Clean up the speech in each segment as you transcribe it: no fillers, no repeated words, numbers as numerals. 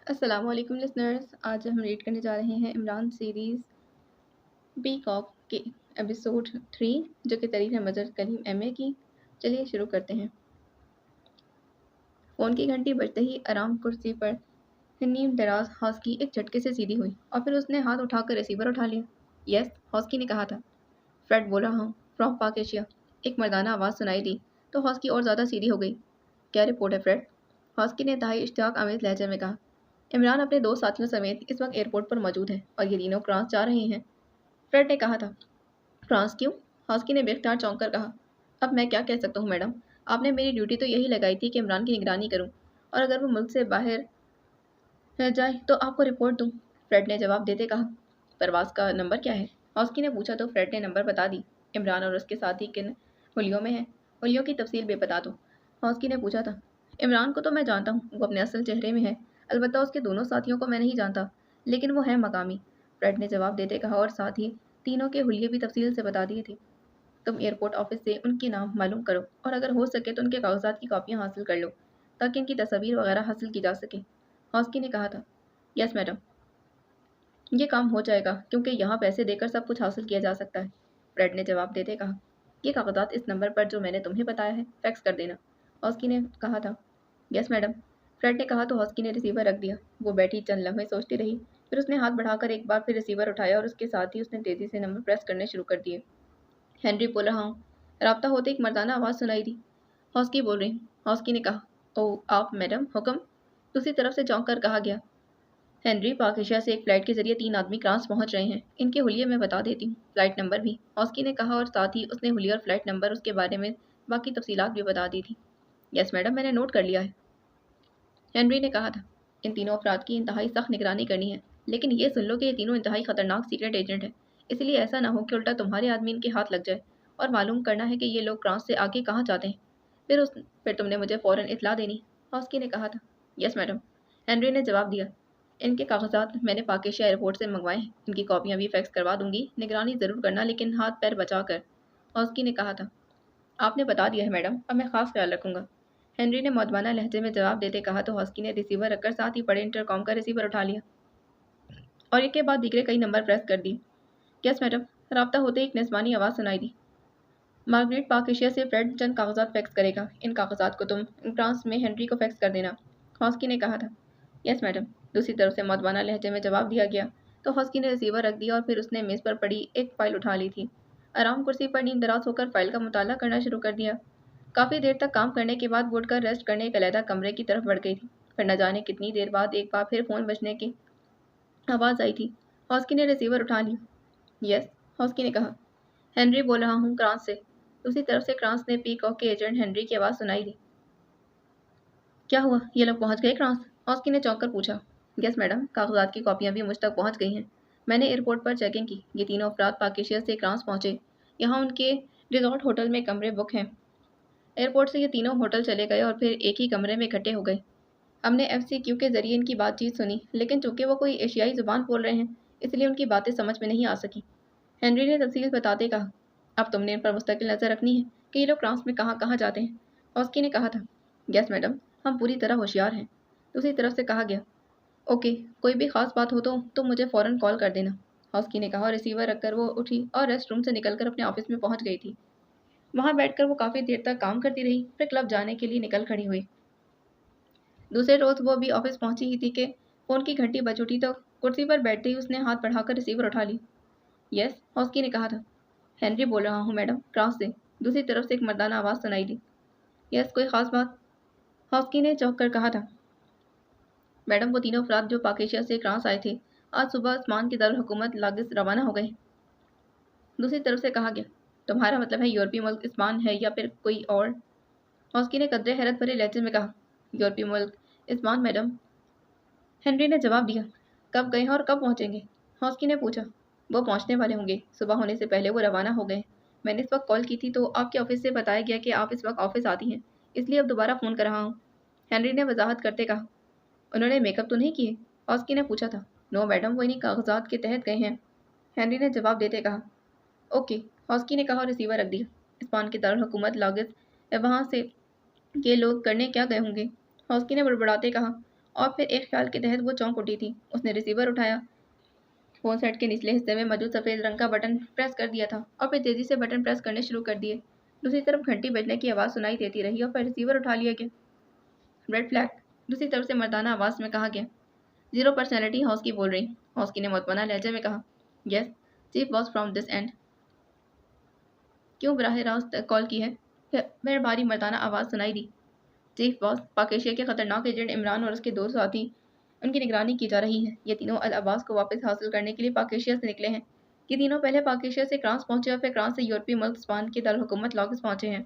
السلام علیکم لسنرز، آج ہم ریڈ کرنے جا رہے ہیں عمران سیریز بی کاک کے ایپیسوڈ 3 جو کہ تعریف ہے مظہر کلیم ایم اے کی۔ چلیے شروع کرتے ہیں۔ فون کی گھنٹی بجتے ہی آرام کرسی پر نیم دراز ہاسکی ایک جھٹکے سے سیدھی ہوئی اور پھر اس نے ہاتھ اٹھا کر ریسیور اٹھا لیا۔ یس، ہاسکی نے کہا تھا۔ فریڈ بول رہا ہوں، فرام پاک ایشیا، ایک مردانہ آواز سنائی دی تو ہاسکی اور زیادہ سیدھی ہو گئی۔ کیا رپورٹ ہے فریڈ؟ ہاسکی نے انتہائی اشتیاق آمیز لہجے میں کہا۔ عمران اپنے دو ساتھیوں سمیت اس وقت ایئرپورٹ پر موجود ہے اور یہ تینوں فرانس جا رہے ہیں۔ فریڈ نے کہا تھا۔ فرانس کیوں؟ ہاسکی نے بے اختیار چونک کر کہا۔ اب میں کیا کہہ سکتا ہوں میڈم، آپ نے میری ڈیوٹی تو یہی لگائی تھی کہ عمران کی نگرانی کروں، اور اگر وہ ملک سے باہر جائے تو آپ کو رپورٹ دوں، فریڈ نے جواب دیتے کہا۔ پرواز کا نمبر کیا ہے؟ ہاسکی نے پوچھا تو فریڈ نے نمبر بتا دی۔ عمران اور اس کے ساتھی کن حلیوں میں ہیں؟ حلیوں کی تفصیل بھی بتا دو، ہاسکی نے پوچھا تھا۔ عمران کو تو میں جانتا ہوں، وہ اپنے اصل چہرے میں ہے، البتہ اس کے دونوں ساتھیوں کو میں نہیں جانتا، لیکن وہ ہیں مقامی، فریڈ نے جواب دیتے کہا، اور ساتھ ہی تینوں کے حلیے بھی تفصیل سے بتا دیے تھے۔ تم ایئرپورٹ آفس سے ان کے نام معلوم کرو اور اگر ہو سکے تو ان کے کاغذات کی کاپیاں حاصل کر لو تاکہ ان کی تصاویر وغیرہ حاصل کی جا سکے، ہاسکی نے کہا تھا۔ یس میڈم، یہ کام ہو جائے گا کیونکہ یہاں پیسے دے کر سب کچھ حاصل کیا جا سکتا ہے، فریڈ نے جواب دیتے کہا۔ یہ کاغذات اس نمبر پر جو میں نے تمہیں بتایا ہے فیکس کر دینا، ہاسکی نے کہا تھا۔ یس میڈم، فریڈ نے کہا تو ہاسکی نے ریسیور رکھ دیا۔ وہ بیٹھی چند لمحے سوچتی رہی، پھر اس نے ہاتھ بڑھا کر ایک بار پھر ریسیور اٹھایا اور اس کے ساتھ ہی اس نے تیزی سے نمبر پریس کرنے شروع کر دیے۔ ہنری بول رہا ہوں، رابطہ ہوتے ایک مردانہ آواز سنائی دی۔ ہاسکی بول رہی ہوں، ہاسکی نے کہا۔ او آپ میڈم، حکم؟ دوسری طرف سے چونک کر کہا گیا۔ ہنری، پاک ایشیا سے ایک فلائٹ کے ذریعے 3 آدمی فرانس پہنچ رہے ہیں، ان کے حلیے میں بتا دیتی ہوں، فلائٹ نمبر بھی، ہاسکی نے کہا، اور ساتھ ہی اس نے حلیے اور فلائٹ نمبر اس کے بارے میں باقی تفصیلات بھی بتا دی تھی۔ یس میڈم، میں نے نوٹ کر لیا ہے، ہنری نے کہا تھا۔ ان تینوں افراد کی انتہائی سخت نگرانی کرنی ہے، لیکن یہ سن لو کہ یہ تینوں انتہائی خطرناک سیکرٹ ایجنٹ ہیں، اس لیے ایسا نہ ہو کہ الٹا تمہارے آدمی ان کے ہاتھ لگ جائے، اور معلوم کرنا ہے کہ یہ لوگ فرانس سے آگے کہاں جاتے ہیں، پھر تم نے مجھے فوراً اطلاع دینی، ہاسکی نے کہا تھا۔ یس میڈم، ہنری نے جواب دیا۔ ان کے کاغذات میں نے پاک ایشیا ایئرپورٹ سے منگوائے ہیں، ان کی کاپیاں بھی فیکس کروا دوں گی، نگرانی ضرور کرنا لیکن ہاتھ پیر بچا کر، ہاسکی نے کہا تھا۔ آپ نے بتا دیا ہے میڈم، اب میں خاص خیال رکھوں گا، ہنری نے مؤدبانہ لہجے میں جواب دیتے کہا تو ہاسکی نے ریسیور رکھ کر ساتھ ہی بڑے انٹرکام کا ریسیور اٹھا لیا اور ایک کے بعد دیگرے کئی نمبر پریس کر دی۔ یس میڈم، رابطہ ہوتے ایک نسوانی آواز سنائی دی۔ مارگریٹ، پاک ایشیا سے فریڈ چند کاغذات فیکس کرے گا، ان کاغذات کو تم فرانس میں ہنری کو فیکس کر دینا، ہاسکی نے کہا تھا۔ یس میڈم، دوسری طرف سے مؤدبانہ لہجے میں جواب دیا گیا تو ہاسکی نے ریسیور رکھ دیا اور پھر اس نے میز پر پڑی ایک فائل اٹھا لی تھی۔ آرام کرسی پر نیم دراز ہو کر فائل کا مطالعہ کرنا شروع کر دیا۔ کافی دیر تک کام کرنے کے بعد وہ اٹھ کر ریسٹ کرنے ایک علیحدہ کمرے کی طرف بڑھ گئی تھی، پھر نہ جانے کتنی دیر بعد ایک بار پھر فون بجنے کی آواز آئی تھی۔ ہاسکی نے ریسیور اٹھا لیا۔ یس، ہاسکی نے کہا۔ ہنری بول رہا ہوں، فرانس سے، دوسری طرف سے فرانس نے پی کاک کے ایجنٹ ہنری کی آواز سنائی دی۔ کیا ہوا، یہ لوگ پہنچ گئے فرانس؟ ہاسکی نے چونک کر پوچھا۔ یس میڈم، کاغذات کی کاپیاں بھی مجھ تک پہنچ گئی ہیں، میں نے ایئرپورٹ پر چیکنگ کی، یہ تینوں افراد پاک ایشیا سے فرانس پہنچے، یہاں ان کے ریزورٹ ہوٹل میں کمرے بک ہیں۔ ایئرپورٹ سے یہ تینوں ہوٹل چلے گئے اور پھر ایک ہی کمرے میں اکٹھے ہو گئے۔ ہم نے ایف سی کیو کے ذریعے ان کی بات چیت سنی، لیکن چونکہ وہ کوئی ایشیائی زبان بول رہے ہیں اس لیے ان کی باتیں سمجھ میں نہیں آ سکی، ہنری نے تفصیل بتاتے کہا۔ اب تم نے ان پر مستقل نظر رکھنی ہے کہ یہ لوگ فرانس میں کہاں کہاں جاتے ہیں، ہاسکی نے کہا تھا۔ یس میڈم، ہم پوری طرح ہوشیار ہیں، دوسری طرف سے کہا گیا۔ اوکے، کوئی بھی خاص بات ہو تو تم مجھے فوراً کال کر دینا، ہاسکی نے کہا، اور ریسیور رکھ کر وہ اٹھی اور ریسٹ روم سے نکل کر اپنے آفس میں پہنچ گئی تھی۔ وہاں بیٹھ کر وہ کافی دیر تک کام کرتی رہی، پھر کلب جانے کے لیے نکل کھڑی ہوئی۔ دوسرے روز وہ بھی آفس پہنچی ہی تھی کہ فون کی گھنٹی بج اٹھی تو کرسی پر بیٹھتے ہی اس نے ہاتھ بڑھا کر ریسیور اٹھا لی۔ یس، ہاسکی نے کہا تھا۔ ہنری بول رہا ہوں میڈم، فرانس سے، دوسری طرف سے ایک مردانہ آواز سنائی دی۔ یس، کوئی خاص بات؟ ہاسکی نے چونک کر کہا تھا۔ میڈم، وہ تینوں افراد جو پاک ایشیا سے فرانس آئے تھے آج صبح عثمان کے دارالحکومت لاگس روانہ ہو گئے، دوسری طرف سے کہا گیا۔ تمہارا مطلب ہے یورپی ملک عثمان ہے یا پھر کوئی اور؟ ہاسکی نے قدرے حیرت بھرے لہجے میں کہا۔ یورپی ملک عثمان میڈم، ہنری نے جواب دیا۔ کب گئے ہیں اور کب پہنچیں گے؟ ہاسکی نے پوچھا۔ وہ پہنچنے والے ہوں گے، صبح ہونے سے پہلے وہ روانہ ہو گئے، میں نے اس وقت کال کی تھی تو آپ کے آفس سے بتایا گیا کہ آپ اس وقت آفس آتی ہیں، اس لیے اب دوبارہ فون کر رہا ہوں، ہنری نے وضاحت کرتے کہا۔ انہوں نے میک اپ تو نہیں کیے؟ ہاسکی نے پوچھا تھا۔ نو میڈم، وہ انہیں کاغذات کے تحت گئے ہیں، ہنری نے جواب دیتے کہا۔ اوکے، ہاسکی نے کہا اور ریسیور رکھ دیا۔ اسپان کے دارالحکومت لاگس، وہاں سے یہ لوگ کرنے کیا گئے ہوں گے؟ ہاسکی نے بڑبڑاتے کہا، اور پھر ایک خیال کے تحت وہ چونک اٹھی تھی۔ اس نے ریسیور اٹھایا، فون سیٹ کے نچلے حصے میں موجود سفید رنگ کا بٹن پریس کر دیا تھا اور پھر تیزی سے بٹن پریس کرنے شروع کر دیے۔ دوسری طرف گھنٹی بجنے کی آواز سنائی دیتی رہی اور پھر ریسیور اٹھا لیا گیا۔ ریڈ فلیگ، دوسری طرف سے مردانہ آواز میں کہا گیا۔ زیرو پرسنالٹی ہاسکی بول رہی۔ ہاسکی نے مطمئنہ لہجے میں کہا، yes chief boss from this end. کیوں براہ راست کال کی ہے؟ پھر بھاری مردانہ آواز سنائی دی۔ چیف باس، پاک ایشیا کے خطرناک ایجنٹ عمران اور اس کے دو ساتھی، ان کی نگرانی کی جا رہی ہے۔ یہ تینوں العباس کو واپس حاصل کرنے کے لیے پاک ایشیا سے نکلے ہیں۔ یہ تینوں پہلے پاک ایشیا سے فرانس پہنچے اور پھر فرانس سے یورپی ملک اسپین کے دارالحکومت لاگوس پہنچے ہیں۔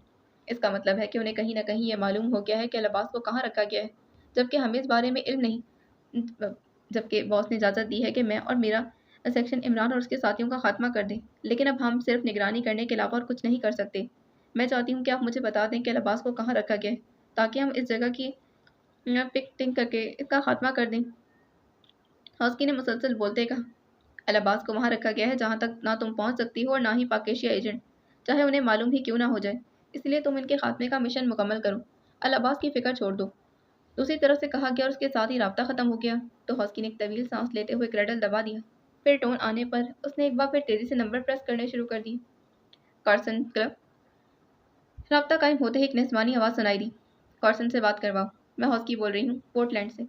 اس کا مطلب ہے کہ انہیں کہیں نہ کہیں یہ معلوم ہو گیا ہے کہ العباس کو کہاں رکھا گیا ہے، جبکہ ہمیں اس بارے میں علم نہیں، جبکہ باس نے اجازت دی ہے کہ میں اور میرا سیکشن عمران اور اس کے ساتھیوں کا خاتمہ کر دیں، لیکن اب ہم صرف نگرانی کرنے کے علاوہ اور کچھ نہیں کر سکتے۔ میں چاہتی ہوں کہ آپ مجھے بتا دیں کہ العباس کو کہاں رکھا گیا ہے تاکہ ہم اس جگہ کی پک ٹنگ کر کے اس کا خاتمہ کر دیں۔ ہاسکی نے مسلسل بولتے کہا، العباس کو وہاں رکھا گیا ہے جہاں تک نہ تم پہنچ سکتی ہو اور نہ ہی پاک ایشیا ایجنٹ، چاہے انہیں معلوم ہی کیوں نہ ہو جائے۔ اس لیے تم ان کے خاتمے کا مشن مکمل کرو، العباس کی فکر چھوڑ دو۔ دوسری طرف سے کہا گیا اور اس کے ساتھ ہی رابطہ ختم ہو گیا۔ تو ہاسکی نے ایک طویل سانس لیتے ہوئے کریڈل دبا دیا۔ پھر ٹون آنے پر اس نے ایک بار پھر تیزی سے نمبر پریس کرنے شروع کر دیے۔ Carson club. رابطہ قائم ہوتے ہی ایک نسوانی آواز سنائی دی، کارسن سے بات کرواؤ، میں ہاسکی بول رہی ہوں، پورٹ لینڈ سے۔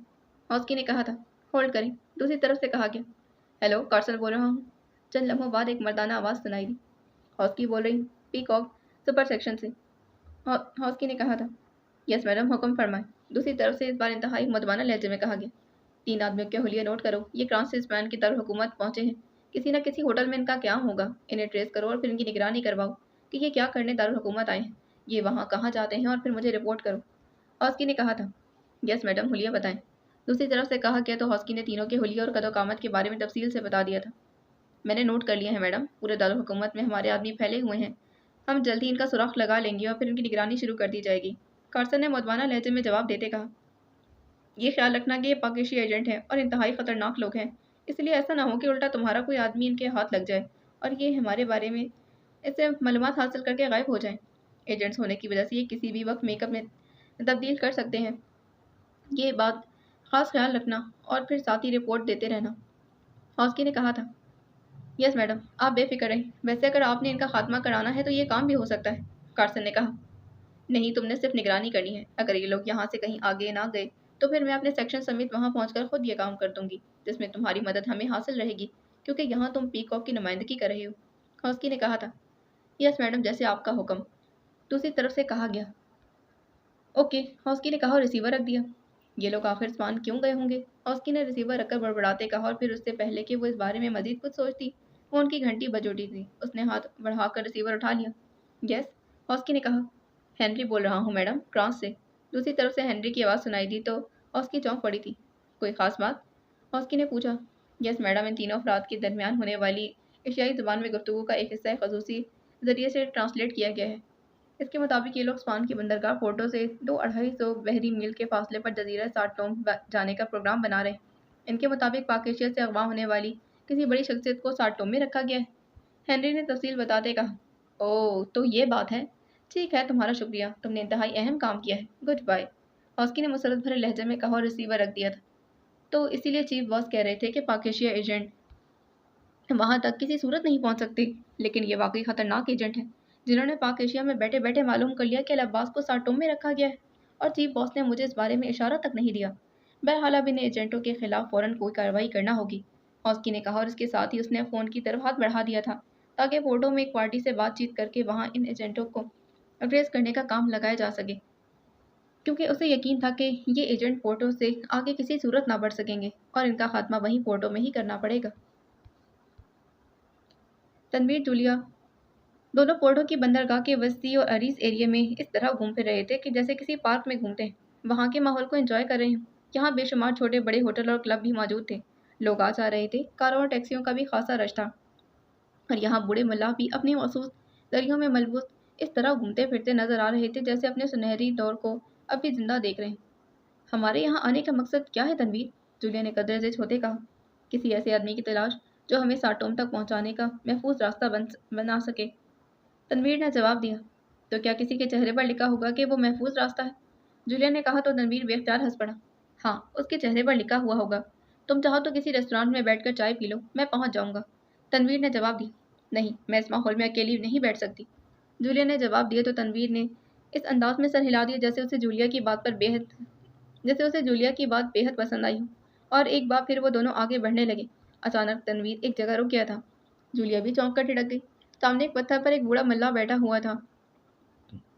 ہاسکی نے کہا تھا، ہولڈ کریں۔ دوسری طرف سے کہا گیا، ہیلو کارسن بول رہا ہوں۔ چند لمحوں بعد ایک مردانہ آواز سنائی دی، ہاسکی بول رہی ہوں، پیکاک سپر سیکشن سے۔ ہاسکی نے کہا تھا، یس میڈم، حکم فرمائیں۔ دوسری طرف سے اس بار انتہائی مدبانہ لہجے میں کہا گیا، 3 آدمیوں کے حلیے نوٹ کرو، یہ فرانس سے اسپین کی دارالحکومت پہنچے ہیں، کسی نہ کسی ہوٹل میں ان کا قیام ہوگا، انہیں ٹریس کرو اور پھر ان کی نگرانی کرواؤ کہ یہ کیا کرنے دارالحکومت آئے ہیں، یہ وہاں کہاں جاتے ہیں اور پھر مجھے رپورٹ کرو۔ ہاسکی نے کہا تھا، یس میڈم، حلیہ بتائیں۔ دوسری طرف سے کہا گیا تو ہاسکی نے تینوں کے حلیے اور قد و قامت کے بارے میں تفصیل سے بتا دیا تھا۔ میں نے نوٹ کر لیا ہے میڈم، پورے دارالحکومت میں ہمارے آدمی پھیلے ہوئے ہیں، ہم جلد ہی ان کا سراغ لگا لیں گے اور پھر ان کی نگرانی شروع کر دی جائے گی۔ کارسن نے مدبانہ لہجے میں جواب دیتے کہا، یہ خیال رکھنا کہ یہ پاک ایشیا ایجنٹ ہیں اور انتہائی خطرناک لوگ ہیں، اس لیے ایسا نہ ہو کہ الٹا تمہارا کوئی آدمی ان کے ہاتھ لگ جائے اور یہ ہمارے بارے میں اس سے معلومات حاصل کر کے غائب ہو جائیں۔ ایجنٹس ہونے کی وجہ سے یہ کسی بھی وقت میک اپ میں تبدیل کر سکتے ہیں، یہ بات خاص خیال رکھنا اور پھر ساتھ ہی رپورٹ دیتے رہنا۔ ہاسکی نے کہا تھا، یس میڈم، آپ بے فکر رہیں، ویسے اگر آپ نے ان کا خاتمہ کرانا ہے تو یہ کام بھی ہو سکتا ہے۔ کارسن نے کہا، نہیں، تم نے صرف نگرانی کرنی ہے، اگر یہ لوگ یہاں سے کہیں آگے نہ گئے تو پھر میں اپنے سیکشن سمیت وہاں پہنچ کر خود یہ کام کر دوں گی، جس میں تمہاری مدد ہمیں حاصل رہے گی کیونکہ یہاں تم پیکاک کی نمائندگی کر رہے ہو۔ ہاسکی نے کہا تھا، یس میڈم، جیسے آپ کا حکم۔ دوسری طرف سے کہا گیا، اوکے، ہاسکی نے کہا اور ریسیور رکھ دیا۔ یہ لوگ آخر اسپان کیوں گئے ہوں گے؟ ہاسکی نے ریسیور رکھ کر بڑبڑاتے کہا اور پھر اس سے پہلے کہ وہ اس بارے میں مزید کچھ سوچتی، فون کی گھنٹی بج اٹھی تھی۔ اس نے ہاتھ بڑھا کر ریسیور اٹھا لیا۔ یس، ہاسکی نے کہا، ہنری بول رہا ہوں میڈم، فرانس سے۔ دوسری طرف سے ہنری کی آواز سنائی دی تو ہاسکی چونک پڑی تھی۔ کوئی خاص بات؟ ہاسکی نے پوچھا۔ یس میڈم، ان تینوں افراد کے درمیان ہونے والی ایشیائی زبان میں گفتگو کا ایک حصہ خصوصی ذریعے سے ٹرانسلیٹ کیا گیا ہے۔ اس کے مطابق یہ لوگ اسپان کی بندرگاہ پورٹو سے 200-250 بحری میل کے فاصلے پر جزیرہ ساٹوم جانے کا پروگرام بنا رہے ہیں۔ ان کے مطابق پاک ایشیا سے اغوا ہونے والی کسی بڑی شخصیت کو ساٹوم میں رکھا گیا ہے۔ ہنری نے تفصیل بتاتے کہا، اوہ، تو یہ بات ہے، ٹھیک ہے، تمہارا شکریہ، تم نے انتہائی اہم کام کیا ہے، گڈ بائے۔ ہاسکی نے مسرت بھرے لہجے میں کہا اور ریسیور رکھ دیا تھا۔ تو اسی لیے چیف باس کہہ رہے تھے کہ پاک ایشیا ایجنٹ وہاں تک کسی صورت نہیں پہنچ سکتے، لیکن یہ واقعی خطرناک ایجنٹ ہیں جنہوں نے پاک ایشیا میں بیٹھے بیٹھے معلوم کر لیا کہ العباس کو ساٹوم میں رکھا گیا ہے، اور چیف باس نے مجھے اس بارے میں اشارہ تک نہیں دیا۔ بہرحال اب ان ایجنٹوں کے خلاف فوراً کوئی کارروائی کرنا ہوگی، ہاسکی نے کہا اور اس کے ساتھ ہی اس نے فون کی طرف ہاتھ بڑھا دیا تھا تاکہ پورٹو میں ایک پارٹی سے بات چیت کر کے وہاں ان ایجنٹوں کو ٹریس کرنے کا کام لگایا جا سکے، کیونکہ اسے یقین تھا کہ یہ ایجنٹ پورٹو سے آگے کسی صورت نہ بڑھ سکیں گے اور ان کا خاتمہ وہیں پورٹو میں ہی کرنا پڑے گا۔ تنویر جولیا دونوں پورٹو کی بندرگاہ کے وسطی اور عریض ایریے میں اس طرح گھوم پھر رہے تھے کہ جیسے کسی پارک میں گھومتے ہیں، وہاں کے ماحول کو انجوائے کر رہے ہیں۔ یہاں بے شمار چھوٹے بڑے ہوٹل اور کلب بھی موجود تھے، لوگ آ جا رہے تھے، کاروں اور ٹیکسیوں کا بھی خاصا رش تھا، اور یہاں بوڑھے ملا بھی اپنے مخصوص دریوں میں ملبوس اس طرح گھومتے پھرتے نظر آ رہے تھے جیسے اپنے سنہری دور کو اب بھی زندہ دیکھ رہے ہیں۔ ہمارے یہاں آنے کا مقصد کیا ہے تنویر؟ جولیا نے قدرے سے چھوتے کہا، کسی ایسے آدمی کی تلاش جو ہمیں ساٹوم تک پہنچانے کا محفوظ راستہ بنا سکے۔ تنویر نے جواب دیا، تو کیا کسی کے چہرے پر لکھا ہوگا کہ وہ محفوظ راستہ ہے؟ جولیا نے کہا تو تنویر بے اختیار ہنس پڑا۔ हाँ, उसके चेहरे पर लिखा हुआ होगा। तुम चाहो तो किसी रेस्टोरेंट में बैठकर चाय पी लो, मैं पहुंच जाऊंगा। तनवीर ने जवाब दिया। नहीं, मैं इस माहौल में अकेली नहीं बैठ सकती। जूलिया ने जवाब दिया तो तनवीर ने इस अंदाज में सर हिला दिया जैसे उसे जूलिया की बात बेहद पसंद आई हो। और एक बार फिर वो दोनों आगे बढ़ने लगे। अचानक तनवीर एक जगह रुक गया था। जूलिया भी चौंक कर ठिठक गई। सामने एक पत्थर पर एक बूढ़ा मल्लाह बैठा हुआ था,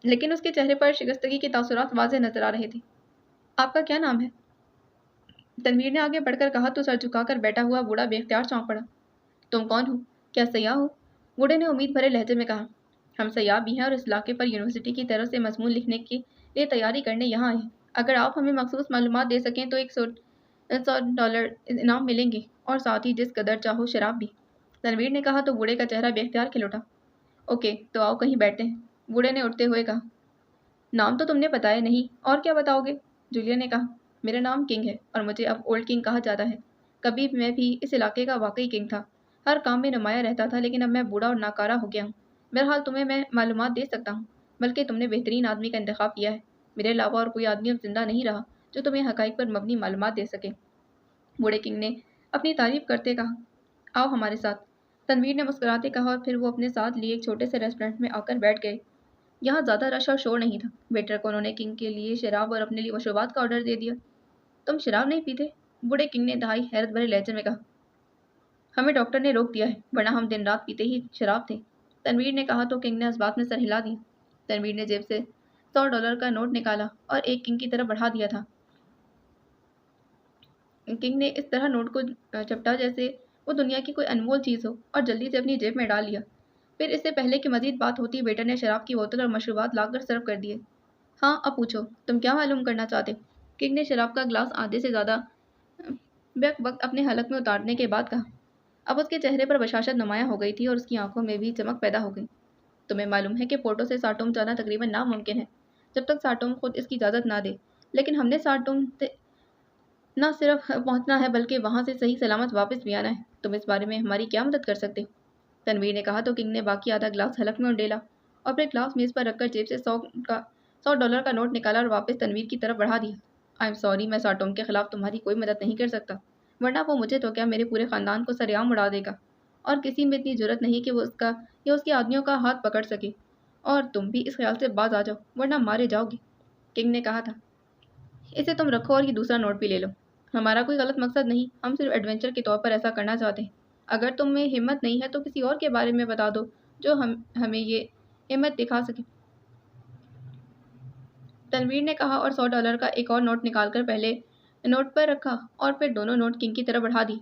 लेकिन उसके चेहरे पर शिकस्तगी के तासुरात वाज़ेह नजर आ रहे थे। आपका क्या नाम है? तनवीर ने आगे बढ़कर कहा तो सर झुकाकर बैठा हुआ बूढ़ा बेख्तियार चौंक पड़ा। तुम कौन हो? क्या सयाह हो? बूढ़े ने उम्मीद भरे लहजे में कहा। हम सयाह भी हैं और इस इलाके पर यूनिवर्सिटी की तरफ से मजमून लिखने के लिए तैयारी करने यहाँ आए हैं। अगर आप हमें मखसूस मालूमात दे सकें तो $100 इनाम मिलेंगे और साथ ही जिस कदर चाहो शराब भी। तनवीर ने कहा तो बूढ़े का चेहरा बेख्तियार खिल उठा। ओके, तो आओ कहीं बैठते हैं, बूढ़े ने उठते हुए कहा। नाम तो तुमने बताया नहीं, और क्या बताओगे? जूलिया ने कहा। मेरा नाम किंग है और मुझे अब ओल्ड किंग कहा जाता है। कभी मैं भी इस इलाके का वाकई किंग था। हर काम में नुमाया रहता था, लेकिन अब मैं बूढ़ा और नाकारा हो गया हूँ। बहरहाल तुम्हें मैं मालूमात दे सकता हूँ, बल्कि तुमने बेहतरीन आदमी का इंतखाब किया है। मेरे अलावा और कोई आदमी अब जिंदा नहीं रहा जो तुम्हें हकाइक पर मबनी मालूमात दे सके। बूढ़े किंग ने अपनी तारीफ करते कहा। आओ हमारे साथ, तनवीर ने मुस्कुराते कहा, और फिर वो अपने साथ लिए एक छोटे से रेस्टोरेंट में आकर बैठ गए। यहाँ ज़्यादा रश और शोर नहीं था। वेटर को उन्होंने किंग के लिए शराब और अपने लिए मशरूबात का ऑर्डर दे दिया। तुम शराब नहीं पीते? बूढ़े किंग ने दहाई हैरत भरे लहजे में कहा। हमें डॉक्टर ने रोक दिया है, वरना हम दिन रात पीते ही शराब थे। तनवीर ने कहा तो किंग ने इस बात में सर हिला दिया। तनवीर ने जेब से $100 का नोट निकाला और एक किंग की तरफ बढ़ा दिया था। किंग ने इस तरह नोट को चपटा जैसे वो दुनिया की कोई अनमोल चीज़ हो, और जल्दी से अपनी जेब में डाल लिया। फिर इससे पहले कि मजीद बात होती, वेटर ने शराब की बोतल और मशरूबात लाकर सर्व कर दिए। हाँ, अब पूछो, तुम क्या मालूम करना चाहते हो? किंग ने शराब का ग्लास आधे से ज़्यादा बेक वक्त अपने हलक में उतारने के बाद कहा। अब उसके चेहरे पर बशाशत नुमाया हो गई थी और उसकी आंखों में भी चमक पैदा हो गई। तुम्हें मालूम है कि पोर्टो से साटोम जाना तकरीबन नामुमकिन है, जब तक साटोम खुद इसकी इजाज़त ना दे। लेकिन हमने साटोम न सिर्फ पहुंचना है, बल्कि वहां से सही सलामत वापस भी आना है। तुम इस बारे में हमारी क्या मदद कर सकते हो? तनवीर ने कहा तो किंग ने बाकी आधा ग्लास हलक में उंडेला और फिर ग्लास मेज पर रखकर जेब से $100 का नोट निकाला और वापस तनवीर की तरफ बढ़ा दिया। आई एम सॉरी, मैं साटोम के खिलाफ तुम्हारी कोई मदद नहीं कर सकता, वरना वो मुझे तो क्या मेरे पूरे खानदान को सरेआम उड़ा देगा, और किसी में इतनी जरूरत नहीं कि वो उसका या उसके आदमियों का हाथ पकड़ सके। और तुम भी इस ख्याल से बाज आ जाओ, वरना मारे जाओगे। किंग ने कहा था। इसे तुम रखो और ये दूसरा नोट भी ले लो। हमारा कोई गलत मकसद नहीं, हम सिर्फ एडवेंचर के तौर पर ऐसा करना चाहते हैं। अगर तुम में हिम्मत नहीं है तो किसी और के बारे में बता दो जो हमें ये हिम्मत दिखा सके, तनवीर ने कहा, और $100 का एक और नोट निकालकर पहले नोट पर रखा और फिर दोनों नोट किंग की तरफ बढ़ा दी।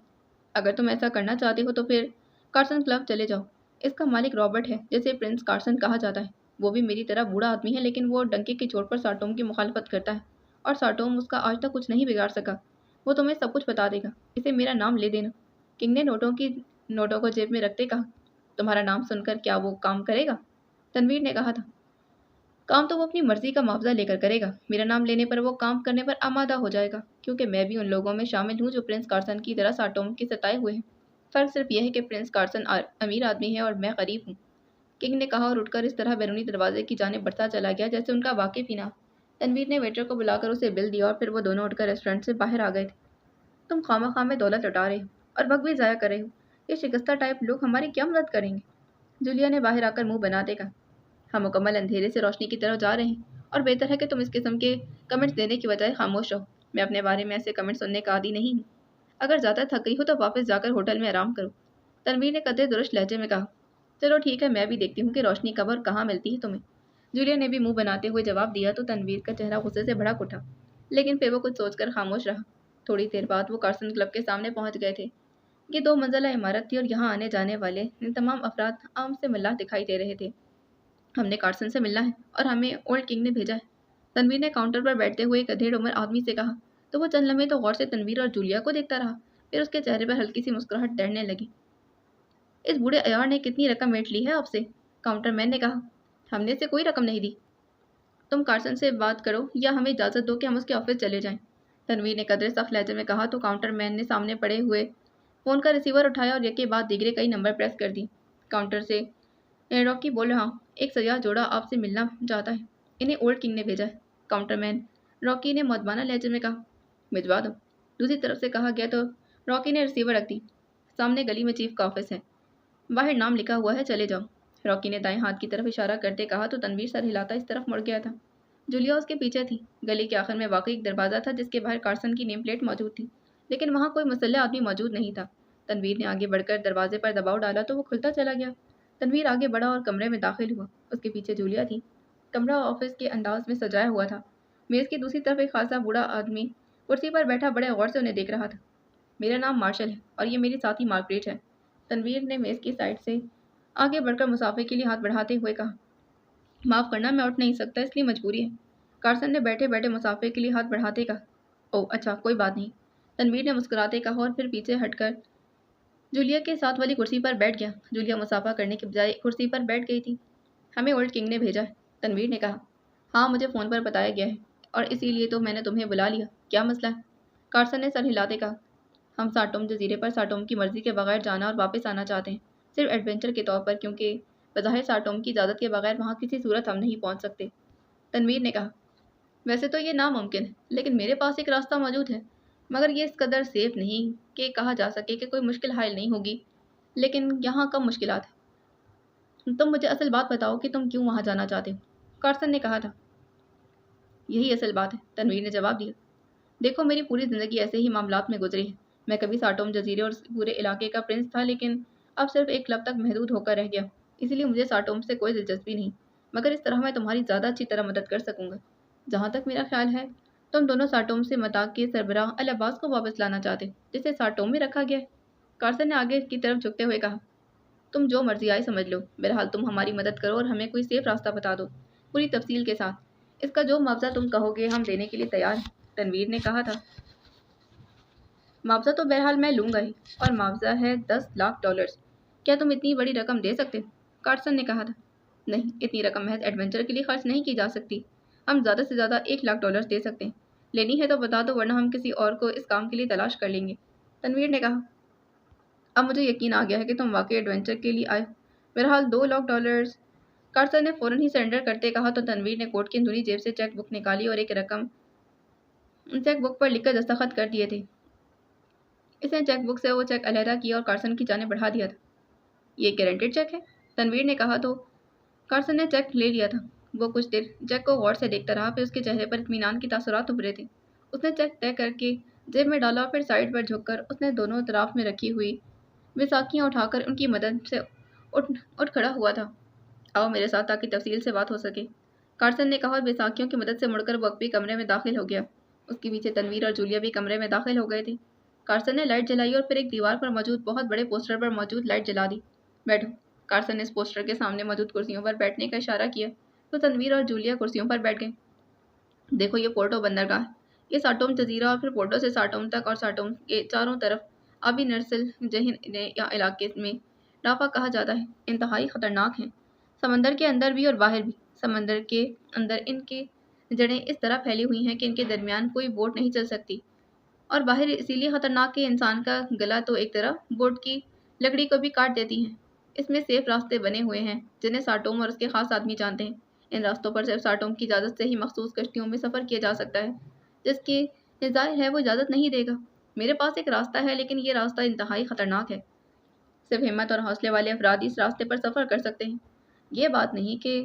अगर तुम ऐसा करना चाहते हो तो फिर कार्सन क्लब चले जाओ। इसका मालिक रॉबर्ट है, जिसे प्रिंस कार्सन कहा जाता है। वो भी मेरी तरह बूढ़ा आदमी है, लेकिन वो डंके की चोट पर साटोम की मुखालफत करता है, और साटोम उसका आज तक कुछ नहीं बिगाड़ सका। वो तुम्हें सब कुछ बता देगा। इसे मेरा नाम ले देना। किंग ने नोटों को जेब में रखते कहा। तुम्हारा नाम सुनकर क्या वो काम करेगा? तनवीर ने कहा था। काम तो वो अपनी मर्जी का मुआवजा लेकर करेगा। मेरा नाम लेने पर वो काम करने पर आमादा हो जाएगा, क्योंकि मैं भी उन लोगों में शामिल हूँ जो प्रिंस कार्सन की तरह साटोम के सताए हुए हैं। फर्क सिर्फ यह है कि प्रिंस कार्सन अमीर आदमी है और मैं गरीब हूँ। किंग ने कहा और उठकर इस तरह बैरूनी दरवाजे की जानिब बढ़ता चला गया जैसे उनका वाकिफ ही ना। तनवीर ने वेटर को बुलाकर उसे बिल दिया और फिर वो दोनों उठकर रेस्टोरेंट से बाहर आ गए थे। तुम खामा में दौलत लुटा रहे हो और वक्त भी ज़ाया कर रहे हो। ये शिकस्ता टाइप लोग हमारी क्या मदद करेंगे? जूलिया ने बाहर आकर मुंह बनाते कहा। हम मुकम्मल अंधेरे से रोशनी की तरफ जा रहे हैं, और बेहतर है कि तुम इस किस्म के कमेंट्स देने की बजाय खामोश रहो। मैं अपने बारे में ऐसे कमेंट सुनने का आदी नहीं हूँ। अगर ज़्यादा थक गई हो तो वापस जाकर होटल में आराम करो। तनवीर ने कदरे दुरुस्त लहजे में कहा। चलो ठीक है, मैं भी देखती हूँ कि रोशनी कब और कहाँ मिलती है तुम्हें। जूलिया ने भी मुंह बनाते हुए जवाब दिया तो तनवीर का चेहरा गुस्से से भड़क उठा, लेकिन फिर वो कुछ सोचकर खामोश रहा। थोड़ी देर बाद वो कार्सन क्लब के सामने पहुंच गए थे। ये 2 मंजिला इमारत थी और यहाँ आने जाने वाले तमाम अफराद आम से मल्लाह दिखाई दे रहे थे। हमने कार्सन से मिलना है और हमें ओल्ड किंग ने भेजा है। तनवीर ने काउंटर पर बैठते हुए एक अधेड़ उम्र आदमी से कहा, तो वो चंद लम्हे तो गौर से तनवीर और जूलिया को देखता रहा। फिर उसके चेहरे पर हल्की सी मुस्कुराहट तैरने लगी। इस बूढ़े अयार ने कितनी रकम ऐंठ ली है आपसे? काउंटर मैन ने कहा। हमने इसे कोई रकम नहीं दी। तुम कार्सन से बात करो या हमें इजाज़त दो कि हम उसके ऑफिस चले जाएं। तनवीर ने कदरे सख्त लहजे में कहा तो काउंटर मैन ने सामने पड़े हुए फ़ोन का रिसीवर उठाया और यके बाद दीगरे कई नंबर प्रेस कर दी। काउंटर से रॉकी बोल रहा हूँ, एक सयाह जोड़ा आपसे मिलना चाहता है। इन्हें ओल्ड किंग ने भेजा है। काउंटरमैन रॉकी ने मौदबाना लहजे में कहा। भिजवा दो, दूसरी तरफ से कहा गया तो रॉकी ने रिसीवर रख दी। सामने गली में चीफ का ऑफिस है, बाहर नाम लिखा हुआ है, चले जाओ। रॉकी ने दाएं हाथ की तरफ इशारा करते कहा तो तनवीर सर हिलाता इस तरफ मुड़ गया था। जूलिया उसके पीछे थी। गली के आखिर में वाकई एक दरवाज़ा था जिसके बाहर कार्सन की नेम प्लेट मौजूद थी, लेकिन वहाँ कोई मुसल्लह आदमी मौजूद नहीं था। तनवीर ने आगे बढ़कर दरवाजे पर दबाव डाला तो वो खुलता चला गया। तनवीर आगे बढ़ा और कमरे में दाखिल हुआ। उसके पीछे जूलिया थी। कमरा ऑफिस के अंदाज में सजाया हुआ था। मेज़ की दूसरी तरफ एक खासा बूढ़ा आदमी कुर्सी पर बैठा बड़े गौर से उन्हें देख रहा था। मेरा नाम मार्शल है और ये मेरी साथी मार्गरेट है। तनवीर ने मेज़ की साइड से आगे बढ़कर मुसाफिर के लिए हाथ बढ़ाते हुए कहा। माफ़ करना, मैं उठ नहीं सकता, इसलिए मजबूरी है। कार्सन ने बैठे बैठे मुसाफिर के लिए हाथ बढ़ाते कहा। ओह अच्छा, कोई बात नहीं। तनवीर ने मुस्कुराते कहा और फिर पीछे हटकर जूलिया के साथ वाली कुर्सी पर बैठ गया। जूलिया मुसाफा करने के बजाय कुर्सी पर बैठ गई थी। हमें ओल्ड किंग ने भेजा है, तनवीर ने कहा। हाँ, मुझे फ़ोन पर बताया गया है और इसीलिए तो मैंने तुम्हें बुला लिया। क्या मसला है? कार्सन ने सर हिलाते कहा। हम साटोम जजीरे पर साटोम की मर्जी के बगैर जाना और वापस आना चाहते हैं, सिर्फ एडवेंचर के तौर पर, क्योंकि बज़ाहिर साटोम की इजाज़त के बगैर वहाँ किसी सूरत हम नहीं पहुँच सकते। तनवीर ने कहा। वैसे तो ये नामुमकिन है, लेकिन मेरे पास एक रास्ता मौजूद है, मगर ये इस कदर सेफ नहीं कि कहा जा सके कि कोई मुश्किल हाल नहीं होगी, लेकिन यहाँ कम मुश्किलात है। तुम मुझे असल बात बताओ कि तुम क्यों वहाँ जाना चाहते हो, कार्सन ने कहा था। यही असल बात है, तनवीर ने जवाब दिया। देखो, मेरी पूरी ज़िंदगी ऐसे ही मामलात में गुजरी है। मैं कभी साटोम जजीरे और पूरे इलाके का प्रिंस था, लेकिन अब सिर्फ एक क्लब तक महदूद होकर रह गया, इसीलिए मुझे साटोम से कोई दिलचस्पी नहीं, मगर इस तरह मैं तुम्हारी ज़्यादा अच्छी तरह मदद कर सकूँगा। जहाँ तक मेरा ख्याल है, तुम दोनों साटोम से मताक के सरबराह अल अब्बास को वापस लाना चाहते, जिसे साटोम में रखा गया है। कार्सन ने आगे की तरफ झुकते हुए कहा। तुम जो मर्जी आए समझ लो, बहरहाल तुम हमारी मदद करो और हमें कोई सेफ रास्ता बता दो, पूरी तफसील के साथ। इसका जो मुआवजा तुम कहोगे हम देने के लिए तैयार हैं, तनवीर ने कहा था। मुआवजा तो बहरहाल मैं लूँगा ही, और मुआवजा है $10 लाख। क्या तुम इतनी बड़ी रकम दे सकते हो? कार्सन ने कहा था। नहीं, इतनी रकम महज एडवेंचर के लिए खर्च नहीं की जा सकती। हम ज़्यादा से ज़्यादा $1 लाख दे सकते हैं। लेनी है तो बता दो, वरना हम किसी और को इस काम के लिए तलाश कर लेंगे, तनवीर ने कहा। अब मुझे यकीन आ गया है कि तुम वाकई एडवेंचर के लिए आए हो। बहरहाल $2 लाख। कार्सन ने फ़ौरन ही सरेंडर करते कहा तो तनवीर ने कोट की अंदरूनी जेब से चेक बुक निकाली और एक रकम चेक बुक पर लिखकर दस्तखत कर दिए थे। इसने चेक बुक से वो चेक अलहदा किया और कार्सन की जाने बढ़ा दिया था। ये गारंटेड चेक है, तनवीर ने कहा तो कार्सन ने चेक ले लिया था। वो कुछ देर चेक को गौर से देखता रहा, फिर उसके चेहरे पर इत्मीनान की तासुरात उभरे थे। उसने चेक तय करके जेब में डाला और फिर साइड पर झुककर उसने दोनों तरफ में रखी हुई बैसाखियाँ उठाकर उनकी मदद से उठ उठ खड़ा हुआ था। आओ मेरे साथ ताकि तफसील से बात हो सके, कार्सन ने कहा और बैसाखियों की मदद से मुड़कर वो भी कमरे में दाखिल हो गया। उसके पीछे तनवीर और जूलिया भी कमरे में दाखिल हो गए थे। कार्सन ने लाइट जलाई और फिर एक दीवार पर मौजूद बहुत बड़े पोस्टर पर मौजूद लाइट जला दी। बैठो। कार्सन ने इस पोस्टर के सामने मौजूद कुर्सियों पर बैठने का इशारा किया तो तनवीर और जूलिया कुर्सियों पर बैठ गए। देखो, ये पोर्टो बंदरगाह है। ये साटोम जजीरा और फिर पोर्टो से साटोम तक और साटोम के चारों तरफ आबी नर्सल जहिन या इलाके में राफा कहा जाता है। इंतहाई ख़तरनाक है, समंदर के अंदर भी और बाहर भी। समंदर के अंदर इनकी जड़ें इस तरह फैली हुई हैं कि इनके दरमियान कोई बोट नहीं चल सकती, और बाहर इसीलिए ख़तरनाक कि इंसान का गला तो एक तरह बोट की लकड़ी को भी काट देती हैं। इसमें सेफ रास्ते बने हुए हैं जिन्हें साटोम और उसके ख़ास आदमी जानते हैं। इन रास्तों पर सिर्फ साटोम की इजाज़त से ही मखसूस कश्तियों में सफ़र किया जा सकता है, जिसकी ज़ाहिर है वो इजाज़त नहीं देगा। मेरे पास एक रास्ता है, लेकिन ये रास्ता इंतहाई ख़तरनाक है। सिर्फ हिम्मत और हौसले वाले अफराद इस रास्ते पर सफ़र कर सकते हैं। ये बात नहीं कि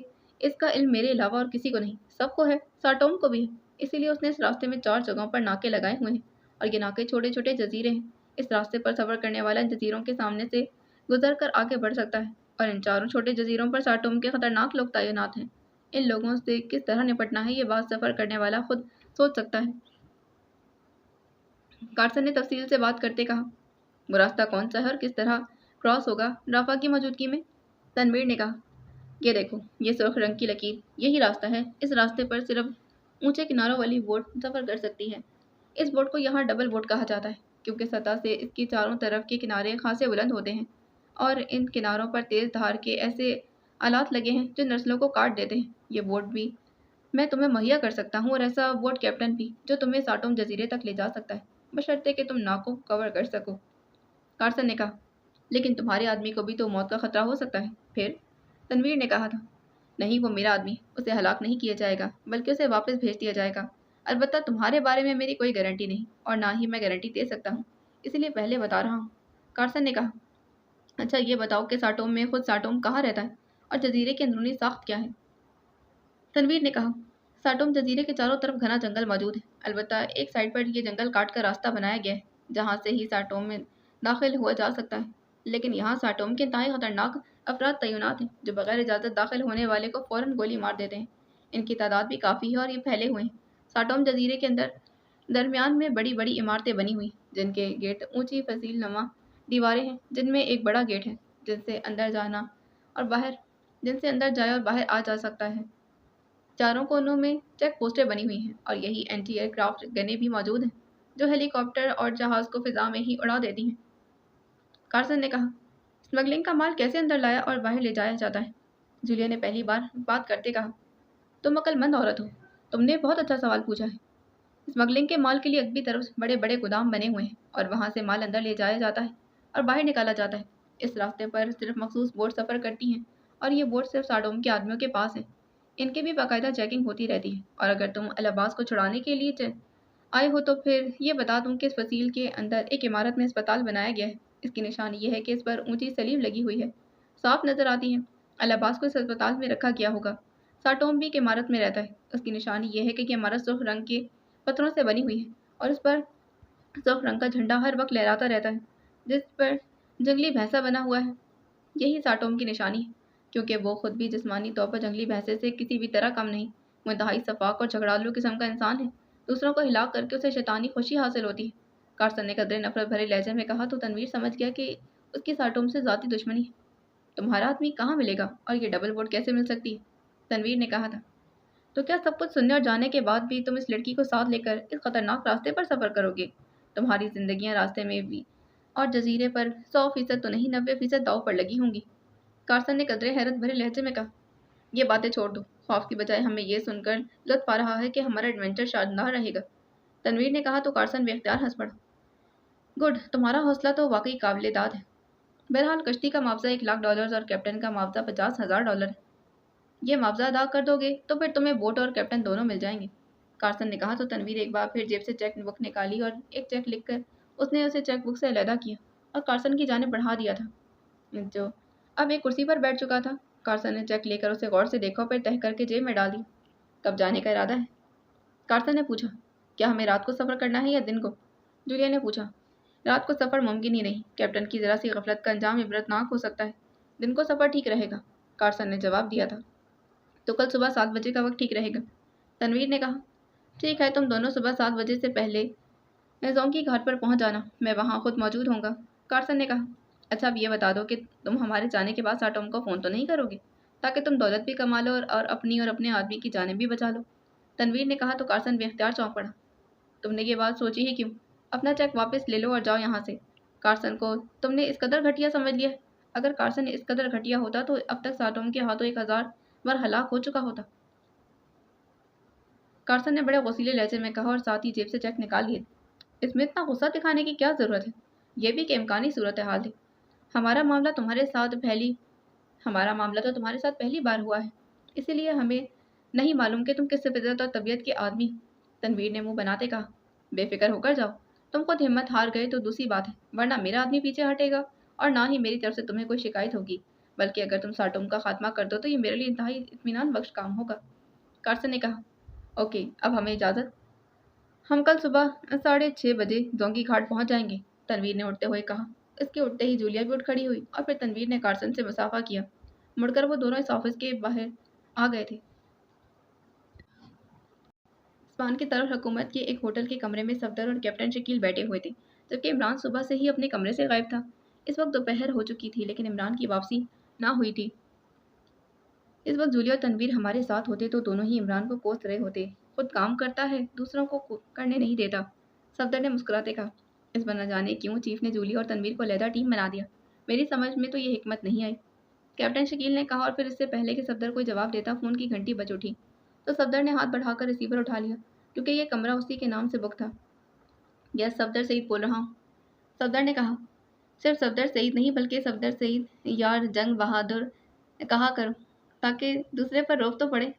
इसका इल्म मेरे अलावा और किसी को नहीं, सबको है, साटोम को भी है। इसीलिए उसने इस रास्ते में 4 जगहों पर नाके लगाए हुए हैं, और ये नाके छोटे छोटे जजीरे हैं। इस रास्ते पर सफ़र करने वाला इन जजीरों के सामने से गुजर कर आगे बढ़ सकता है, और इन चारों छोटे जजीरों पर साटोम के ख़तरनाक लोग तैनात हैं। इन लोगों से किस तरह निपटना है, ये बात सफ़र करने वाला खुद सोच सकता है, कार्सन ने तफसील से बात करते कहा। वो रास्ता कौन सा है और किस तरह क्रॉस होगा राफा की मौजूदगी में, तनवीर ने कहा। ये देखो, ये सुर्ख रंग की लकीर, यही रास्ता है। इस रास्ते पर सिर्फ ऊंचे किनारों वाली बोट सफ़र कर सकती है। इस बोट को यहाँ डबल बोट कहा जाता है, क्योंकि सतह से इसकी चारों तरफ के किनारे खासे बुलंद होते हैं, और इन किनारों पर तेज़ धार के ऐसे आलात लगे हैं जो नस्लों को काट देते हैं। ये बोट भी मैं तुम्हें मुहैया कर सकता हूँ, और ऐसा बोट कैप्टन भी जो तुम्हें साटोम जजीरे तक ले जा सकता है, बशर्ते कि तुम नाव को कवर कर सको, कार्सन ने कहा। लेकिन तुम्हारे आदमी को भी तो मौत का खतरा हो सकता है, फिर, तनवीर ने कहा था। नहीं, वो मेरा आदमी, उसे हलाक नहीं किया जाएगा, बल्कि उसे वापस भेज दिया जाएगा। البتہ تمہارے بارے میں میری کوئی گارنٹی نہیں اور نہ ہی میں گارنٹی دے سکتا ہوں، اسی لیے پہلے بتا رہا ہوں۔ کارسن نے کہا، اچھا یہ بتاؤ کہ ساٹوم میں خود ساٹوم کہاں رہتا ہے اور جزیرے کی اندرونی ساخت کیا ہے؟ تنویر نے کہا، ساٹوم جزیرے کے چاروں طرف گھنا جنگل موجود ہے، البتہ ایک سائڈ پر یہ جنگل کاٹ کر راستہ بنایا گیا ہے جہاں سے ہی ساٹوم میں داخل ہوا جا سکتا ہے، لیکن یہاں ساٹوم کے انتہائی خطرناک افراد تعینات ہیں جو بغیر اجازت داخل ہونے والے کو فوراً گولی مار دیتے ہیں۔ ان کی تعداد بھی کافی ہے اور یہ پھیلے ہوئے ہیں۔ ساٹوم جزیرے کے اندر درمیان میں بڑی بڑی عمارتیں بنی ہوئی جن کے گیٹ اونچی فصیل نما دیواریں ہیں جن میں ایک بڑا گیٹ ہے جن سے اندر جانا اور باہر جن سے اندر جائے اور باہر آ جا سکتا ہے۔ چاروں کونوں میں چیک پوسٹیں بنی ہوئی ہیں اور یہی اینٹی ایئر کرافٹ گنیں بھی موجود ہیں جو ہیلی کاپٹر اور جہاز کو فضا میں ہی اڑا دیتی ہیں۔ کارسن نے کہا، اسمگلنگ کا مال کیسے اندر لایا اور باہر لے جایا جاتا ہے؟ جولیا نے پہلی بار بات کرتے کہا، تم عقل مند عورت ہو، تم نے بہت اچھا سوال پوچھا ہے۔ اسمگلنگ کے مال کے لیے اگلی طرف بڑے بڑے گودام بنے ہوئے ہیں اور وہاں سے مال اندر لے جایا جاتا ہے اور باہر نکالا جاتا ہے۔ اس راستے پر صرف مخصوص بوٹ سفر کرتی ہیں اور یہ بوٹ صرف ساڈوم کے آدمیوں کے پاس ہیں۔ ان کی بھی باقاعدہ چیکنگ ہوتی رہتی ہے اور اگر تم الاباس کو چھڑانے کے لیے آئے ہو تو پھر یہ بتا دوں کہ اس فصیل کے اندر ایک عمارت میں اسپتال بنایا گیا ہے۔ اس کی نشانی یہ ہے کہ اس پر اونچی سلیب لگی ہوئی ہے، صاف نظر آتی ہے۔ الاباس کو اس اسپتال میں رکھا گیا ہوگا۔ ساٹوم بھی ایک عمارت میں رہتا ہے، اس کی نشانی یہ ہے کہ یہ عمارت سرخ رنگ کے پتھروں سے بنی ہوئی ہے اور اس پر سرخ رنگ کا جھنڈا ہر وقت لہراتا رہتا ہے جس پر جنگلی بھینسا بنا ہوا ہے۔ یہی ساٹوم کی نشانی ہے، کیونکہ وہ خود بھی جسمانی طور پر جنگلی بھینسے سے کسی بھی طرح کم نہیں۔ وہ انتہائی شفاق اور جھگڑالو قسم کا انسان ہے، دوسروں کو ہلاک کر کے اسے شیطانی خوشی حاصل ہوتی ہے۔ کارسن نے قدرے نفرت بھرے لہجے میں کہا تو تنویر سمجھ گیا کہ اس کی ساٹوم سے ذاتی دشمنی ہے۔ تمہارا آدمی کہاں ملے گا اور یہ ڈبل ووٹ کیسے مل سکتی ہے؟ تنویر نے کہا تھا، تو کیا سب کچھ سننے اور جاننے کے بعد بھی تم اس لڑکی کو ساتھ لے کر اس خطرناک راستے پر سفر کرو گے؟ تمہاری زندگیاں راستے میں بھی اور جزیرے پر 100% تو نہیں 90% داؤ پر لگی ہوں گی۔ کارسن نے قدرے حیرت بھرے لہجے میں کہا، یہ باتیں چھوڑ دو، خوف کی بجائے ہمیں یہ سن کر لطف آ رہا ہے کہ ہمارا ایڈونچر شاندار رہے گا۔ تنویر نے کہا تو کارسن بے اختیار ہنس پڑا۔ گڈ، تمہارا حوصلہ تو واقعی قابل داد ہے۔ بہرحال کشتی کا معاوضہ $1,00,000 اور کیپٹن کا معاوضہ $50,000 ہے۔ یہ معاوضہ ادا کر دو گے تو پھر تمہیں بوٹ اور کیپٹن دونوں مل جائیں گے۔ کارسن نے کہا تو تنویر ایک بار پھر جیب سے چیک بک نکالی اور ایک چیک لکھ کر اس نے اسے چیک بک سے علیحدہ کیا اور کارسن کی جانب بڑھا دیا تھا جو اب ایک کرسی پر بیٹھ چکا تھا۔ کارسن نے چیک لے کر اسے غور سے دیکھا اور پھر تہہ کر کے جیب میں ڈال دیا۔ کب جانے کا ارادہ ہے؟ کارسن نے پوچھا۔ کیا ہمیں رات کو سفر کرنا ہے یا دن کو؟ جولیا نے پوچھا۔ رات کو سفر ممکن ہی نہیں، کیپٹن کی ذرا سی غفلت کا انجام عبرتناک ہو سکتا ہے۔ دن کو سفر ٹھیک رہے گا، کارسن نے جواب دیا تھا۔ تو کل صبح 7 بجے کا وقت ٹھیک رہے گا، تنویر نے کہا۔ ٹھیک ہے، تم دونوں صبح 7 بجے سے پہلے زونگی گھاٹ پر پہنچ جانا، میں وہاں خود موجود ہوں گا، کارسن نے کہا۔ اچھا اب یہ بتا دو کہ تم ہمارے جانے کے بعد ساٹوم کو فون تو نہیں کرو گے تاکہ تم دولت بھی کما لو اور اپنی اور اپنے آدمی کی جانیں بھی بچا لو؟ تنویر نے کہا تو کارسن بے اختیار چونک پڑا۔ تم نے یہ بات سوچی ہی کیوں؟ اپنا چیک واپس لے لو اور جاؤ یہاں سے۔ کارسن کو تم نے اس قدر گھٹیا سمجھ لیا ہے؟ اگر کارسن اس قدر گھٹیا ہوتا تو اب تک ساٹوم کے ہاتھوں 1000 بار ہلاک ہو چکا ہوتا۔ کارسن نے بڑے غصیلے لہجے میں کہا اور ساتھ ہی جیب سے چیک نکال لیے۔ اس میں اتنا غصہ دکھانے کی کیا ضرورت ہے؟ یہ بھی کہ امکانی صورتحال ہے۔ ہمارا معاملہ تو تمہارے ساتھ پہلی بار ہوا ہے، اسی لیے ہمیں نہیں معلوم کہ تم کس فطرت اور طبیعت کے آدمی ہو۔ تنویر نے منہ بناتے کہا، بے فکر ہو کر جاؤ، تم خود ہمت ہار گئے تو دوسری بات ہے، ورنہ میرا آدمی پیچھے ہٹے گا اور نہ ہی میری طرف سے تمہیں کوئی شکایت ہوگی، بلکہ اگر تم ساٹوم کا خاتمہ کر دو تو یہ میرے لیے انتہائی اطمینان بخش کام ہوگا۔ کارسن نے کہا، اوکے اب ہمیں اجازت، ہم کل صبح 6:30 بجے زونگی گھاٹ پہنچ جائیں گے، تنویر نے اٹھتے ہوئے کہا۔ اس کے اٹھتے ہی جولیا بھی اٹھ کھڑی ہوئی اور پھر تنویر نے کارسن سے مصافحہ کیا۔ مڑ کر وہ دونوں اس آفس کے باہر آ گئے تھے۔ اسپان کی طرف حکومت کے ایک ہوٹل کے کمرے میں صفدر اور کیپٹن شکیل بیٹھے ہوئے تھے، جبکہ عمران صبح سے ہی اپنے کمرے سے غائب تھا۔ اس وقت دوپہر ہو چکی تھی لیکن عمران کی واپسی نہ ہوئی تھی۔ اس وقت جولیا اور تنویر ہمارے ساتھ ہوتے تو دونوں ہی عمران کو کوس رہے ہوتے۔ خود کام کرتا ہے، دوسروں کو کرنے نہیں دیتا، صفدر نے مسکراتے کہا۔ اس پر نہ جانے کیوں چیف نے جولیا اور تنویر کو علیحدہ ٹیم بنا دیا۔ میری سمجھ میں تو یہ حکمت نہیں آئی، کیپٹن شکیل نے کہا اور پھر اس سے پہلے کہ صفدر کوئی جواب دیتا فون کی گھنٹی بج اٹھی تو صفدر نے ہاتھ بڑھا کر ریسیور اٹھا لیا کیونکہ یہ کمرہ اسی کے نام سے بک تھا۔ یس صفدر سعید بول رہا ہوں، صفدر نے کہا۔ صرف صفدر سعید نہیں بلکہ صفدر سعید یار جنگ بہادر کہا کرو تاکہ دوسرے پر روک تو پڑے۔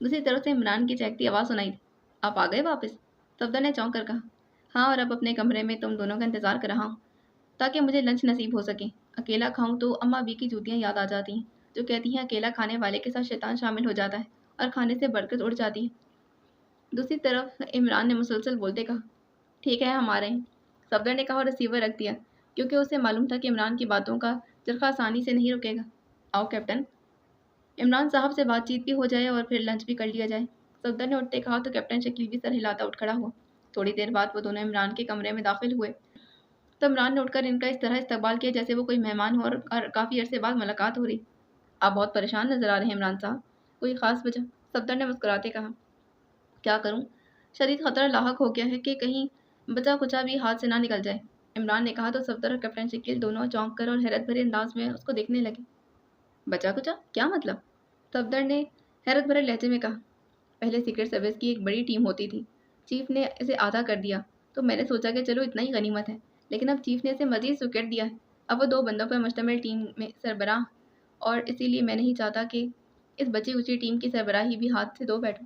दूसरी तरफ से इमरान की चहकती आवाज़ सुनाई दी। आप आ गए वापस? सफदर ने चौंक कर कहा। हाँ, और अब अपने कमरे में तुम दोनों का इंतज़ार कर रहा हूँ ताकि मुझे लंच नसीब हो सके। अकेला खाऊं तो अम्मा बी की जूतियाँ याद आ जाती हैं, जो कहती हैं अकेला खाने वाले के साथ शैतान शामिल हो जाता है और खाने से बरकत उड़ जाती है। दूसरी तरफ इमरान ने मुसलसल बोलते कहा, ठीक है, हम आ रहे हैं। सफदर ने कहा और रिसीवर रख दिया, क्योंकि उसे मालूम था कि इमरान की बातों का चरखा आसानी से नहीं रुकेगा। आओ कैप्टन, इमरान साहब से बातचीत भी हो जाए और फिर लंच भी कर लिया जाए। सफदर ने उठते कहा तो कैप्टन शकील भी सर हिलाता उठ खड़ा हुआ। थोड़ी देर बाद वो दोनों इमरान के कमरे में दाखिल हुए तो इमरान ने उठकर इनका इस तरह इस्तकबाल किया जैसे वो कोई मेहमान हो और काफ़ी अरसे बाद मुलाकात हो रही। आप बहुत परेशान नजर आ रहे हैं इमरान साहब, कोई ख़ास वजह? सफदर ने मुस्कुराते कहा, क्या करूं, शदीद खतरा लाहक हो गया है कि कहीं बचा कुचा भी हाथ से ना निकल जाए। इमरान ने कहा तो सफदर और कैप्टन शकील दोनों चौंक कर और हैरत भरे अंदाज में उसको देखने लगे। बचा कुचा क्या मतलब? सफदर ने हैरत भरे लहजे में कहा, पहले सीक्रेट सर्विस की एक बड़ी टीम होती थी, चीफ ने इसे आधा कर दिया तो मैंने सोचा कि चलो इतना ही गनीमत है, लेकिन अब चीफ ने इसे मजीद सुकेट दिया है। अब वो 2 बंदों पर मुश्तमिल टीम में सरबराह, और इसीलिए मैं नहीं चाहता कि इस बची कुची टीम की सरबराही भी हाथ से धो बैठूं।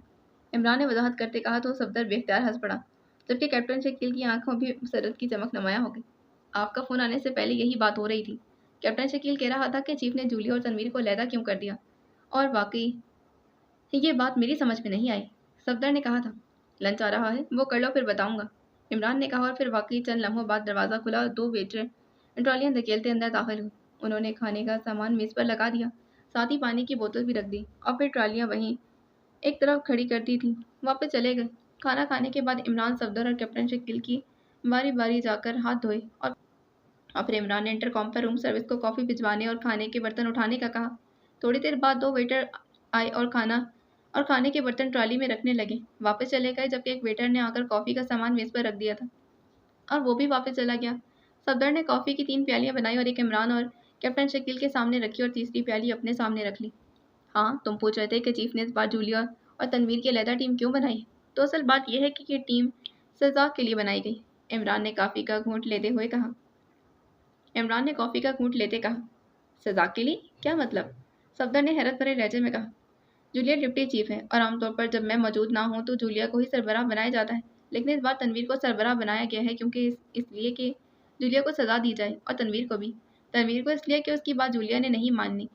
इमरान ने वजाहत करते कहा तो सफदर बेख्तियार हंस पड़ा, जबकि कैप्टन शकील की आंखों भी सरत की चमक नुमाया हो गई। आपका फ़ोन आने से पहले यही बात हो रही थी। कैप्टन शकील कह रहा था कि चीफ ने जूलिया और तनवीर को अलहदा क्यों कर दिया, और वाकई ये बात मेरी समझ में नहीं आई। सफदर ने कहा था, लंच आ रहा है, वो कर लो फिर बताऊंगा। इमरान ने कहा और फिर वाकई चंद लम्हों बाद दरवाज़ा खुला और 2 वेटर ट्रॉलियाँ धकेलते अंदर दाखिल हुए। उन्होंने खाने का सामान मेज़ पर लगा दिया, साथ ही पानी की बोतल भी रख दी और फिर ट्रॉलियाँ वहीं एक तरफ खड़ी कर दी थी। वापस चले गए। खाना खाने के बाद इमरान, सफदर और कैप्टन शकील की बारी बारी जाकर हाथ धोए और फिर इमरान ने इंटरकॉम पर रूम सर्विस को कॉफ़ी भिजवाने और खाने के बर्तन उठाने का कहा। थोड़ी देर बाद 2 वेटर आए और खाने के बर्तन ट्रॉली में रखने लगे। वापस चले गए, जबकि एक वेटर ने आकर कॉफ़ी का सामान मेज़ पर रख दिया था और वो भी वापस चला गया। सफदर ने कॉफ़ी की 3 प्यालियाँ बनाई और एक इमरान और कैप्टन शकील के सामने रखी और तीसरी प्याली अपने सामने रख ली। हाँ, तुम पूछ रहे थे कि चीफ ने इस बार जूलिया और तनवीर की अलहदा टीम क्यों बनाई? तो असल बात यह है कि ये टीम सजा के लिए बनाई गई। इमरान ने कॉफ़ी का घूंट लेते कहा, सजा के लिए? क्या मतलब? सफदर ने हैरत भरे लहजे में कहा, जूलिया डिप्टी चीफ है और आमतौर पर जब मैं मौजूद ना हूँ तो जूलिया को ही सरबराह बनाया जाता है, लेकिन इस बार तनवीर को सरबराह बनाया गया है क्योंकि इसलिए कि जूलिया को सज़ा दी जाए और तनवीर को भी। तनवीर को इसलिए कि उसकी बात जूलिया ने नहीं मानी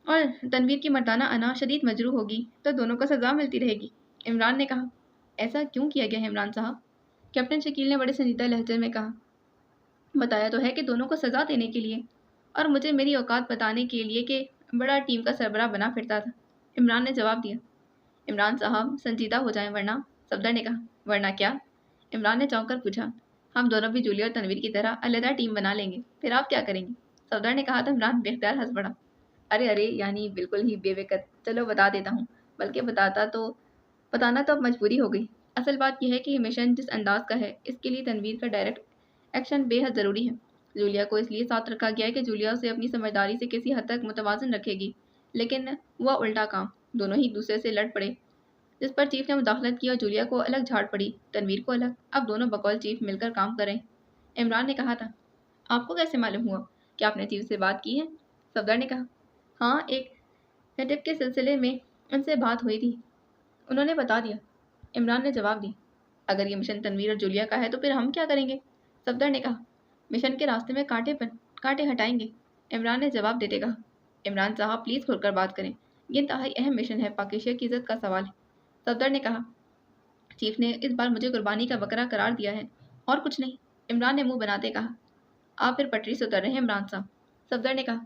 और तनवीर की मर्दाना अना शदीद मजरूह होगी तो दोनों को सज़ा मिलती रहेगी। इमरान ने कहा, ऐसा क्यों किया गया है इमरान साहब? कैप्टन शकील ने बड़े संजीदा लहजे में कहा, बताया तो है कि दोनों को सज़ा देने के लिए और मुझे मेरी औकात बताने के लिए कि बड़ा टीम का सरबराह बना फिरता था। इमरान ने जवाब दिया। इमरान साहब संजीदा हो जाएं वरना। सफदर ने कहा, वरना क्या? इमरान ने चौंक कर पूछा। हम दोनों भी जूलिया और तनवीर की तरह अलहदा टीम बना लेंगे, फिर आप क्या करेंगे? सफदर ने कहा तो इमरान बेख्तियार हंस पड़ा। अरे अरे, यानी बिल्कुल ही बेवकत। चलो बता देता हूँ, बल्कि बताना तो अब मजबूरी हो गई। असल बात यह है कि ये मिशन जिस अंदाज का है, इसके लिए तनवीर का डायरेक्ट एक्शन बेहद ज़रूरी है। जूलिया को इसलिए साथ रखा गया है कि जूलिया उसे अपनी समझदारी से किसी हद तक मुतवाज़न रखेगी, लेकिन वह उल्टा काम, दोनों ही एक दूसरे से लड़ पड़े, जिस पर चीफ ने मुदाखलत की और जूलिया को अलग झाड़ पड़ी, तनवीर को अलग। अब दोनों बकौल चीफ मिलकर काम करें। इमरान ने कहा था, आपको कैसे मालूम हुआ? क्या आपने चीफ से बात की है? सफदर ने कहा, हाँ, एक टिप के सिलसिले में उनसे बात हुई थी, उन्होंने बता दिया। इमरान ने जवाब दी, अगर ये मिशन तनवीर और जूलिया का है तो फिर हम क्या करेंगे? सफदर ने कहा, मिशन के रास्ते में कांटे हटाएंगे। इमरान ने जवाब देते कहा, इमरान साहब प्लीज़ खुलकर बात करें, ये इंतहाई अहम मिशन है, पाकिस्तान की इज्जत का सवाल है। सफदर ने कहा, चीफ ने इस बार मुझे कुर्बानी का बकरा करार दिया है और कुछ नहीं। इमरान ने मुंह बनाते कहा, आप फिर पटरी से उतर रहे हैं इमरान साहब। सफदर ने कहा,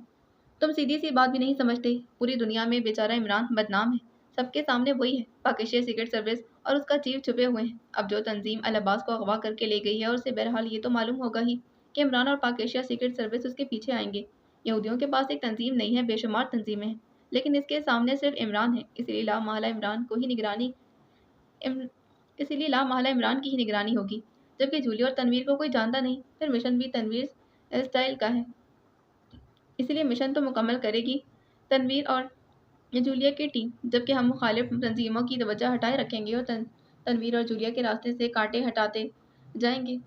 तुम सीधी सी बात भी नहीं समझते, पूरी दुनिया में बेचारा इमरान बदनाम है, सबके सामने वही है, पाकिस्तान सीक्रेट सर्विस और उसका चीफ छुपे हुए हैं। अब जो तंजीम अल अब्बास को अगवा करके ले गई है और उसे बहरहाल ये तो मालूम होगा ही कि इमरान और पाकिस्तान सीक्रेट सर्विस उसके पीछे आएंगे। यहूदियों के पास एक तंजीम नहीं है, बेशुमार तंजीमें हैं, लेकिन इसके सामने सिर्फ इमरान है, इसीलिए लामहला इमरान की ही निगरानी होगी। जबकि जूलिया और तनवीर को कोई जानता नहीं, फिर मिशन भी तनवीर स्टाइल का है, इसलिए मिशन तो मुकम्मल करेगी तनवीर और जूलिया की टीम, जबकि हम मुखालिफ तंजीमों की तवज्जो हटाए रखेंगे और तनवीर और जूलिया के रास्ते से कांटे हटाते जाएंगे।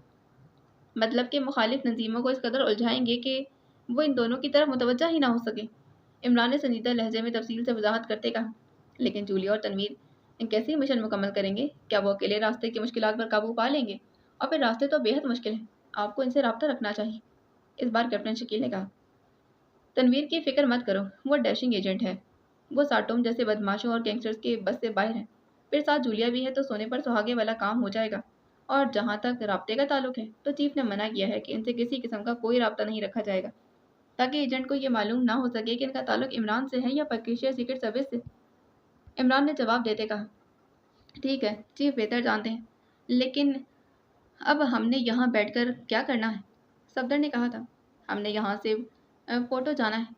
मतलब कि मुखालिफ तंजीमों को इस कदर उलझाएंगे कि वो इन दोनों की तरफ मुतवज्जा ही ना हो सके। इमरान ने संजीदा लहजे में तफसील से वजाहत करते कहा, لیکن جولیا اور تنویر کیسے مشن مکمل کریں گے؟ کیا وہ اکیلے راستے کی مشکلات پر قابو پا لیں گے؟ اور پھر راستے تو بے حد مشکل ہیں، آپ کو ان سے رابطہ رکھنا چاہیے، اس بار کیپٹن شکیل نے کہا۔ تنویر کی فکر مت کرو، وہ ڈیشنگ ایجنٹ ہے، وہ ساٹوم جیسے بدماشوں اور گینگسٹرز کے بس سے باہر ہے، پھر ساتھ جولیا بھی ہے تو سونے پر سہاگے والا کام ہو جائے گا۔ اور جہاں تک رابطے کا تعلق ہے تو چیف نے منع کیا ہے کہ ان سے کسی قسم کا کوئی رابطہ نہیں رکھا جائے گا، تاکہ ایجنٹ کو یہ معلوم نہ ہو سکے کہ ان کا تعلق عمران سے ہے یا پیٹریشیا سیکرٹ سروس سے۔ عمران نے جواب دیتے کہا، ٹھیک ہے چیف، بہتر جانتے ہیں، لیکن اب ہم نے یہاں بیٹھ کر کیا کرنا ہے؟ صفدر نے کہا تھا، ہم نے یہاں سے پورٹو جانا ہے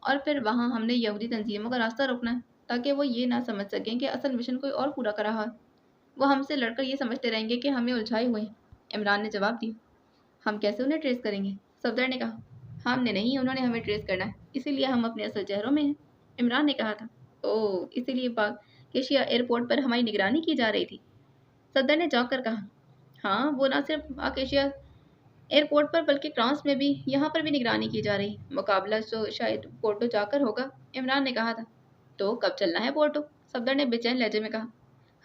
اور پھر وہاں ہم نے یہودی تنظیموں کا راستہ روکنا ہے تاکہ وہ یہ نہ سمجھ سکیں کہ اصل مشن کوئی اور پورا کر رہا ہے۔ وہ ہم سے لڑ کر یہ سمجھتے رہیں گے کہ ہمیں الجھائے ہوئے ہیں۔ عمران نے جواب دیا، ہم کیسے انہیں ٹریس کریں گے؟ صفدر نے کہا، ہم نے نہیں، انہوں نے ہمیں ٹریس کرنا ہے، اسی لیے ہم اپنے اصل چہروں میں ہیں۔ عمران نے کہا تھا، اوہ، اسی لیے پاکیشیا ایئرپورٹ پر ہماری نگرانی کی جا رہی تھی؟ صفدر نے چونک کر کہا، ہاں، وہ نہ صرف پاکیشیا ایئرپورٹ پر بلکہ فرانس میں بھی، یہاں پر بھی نگرانی کی جا رہی ہے۔ مقابلہ تو شاید پورٹو جا کر ہوگا۔ عمران نے کہا تھا، تو کب چلنا ہے پورٹو؟ صفدر نے بے چین لہجے میں کہا،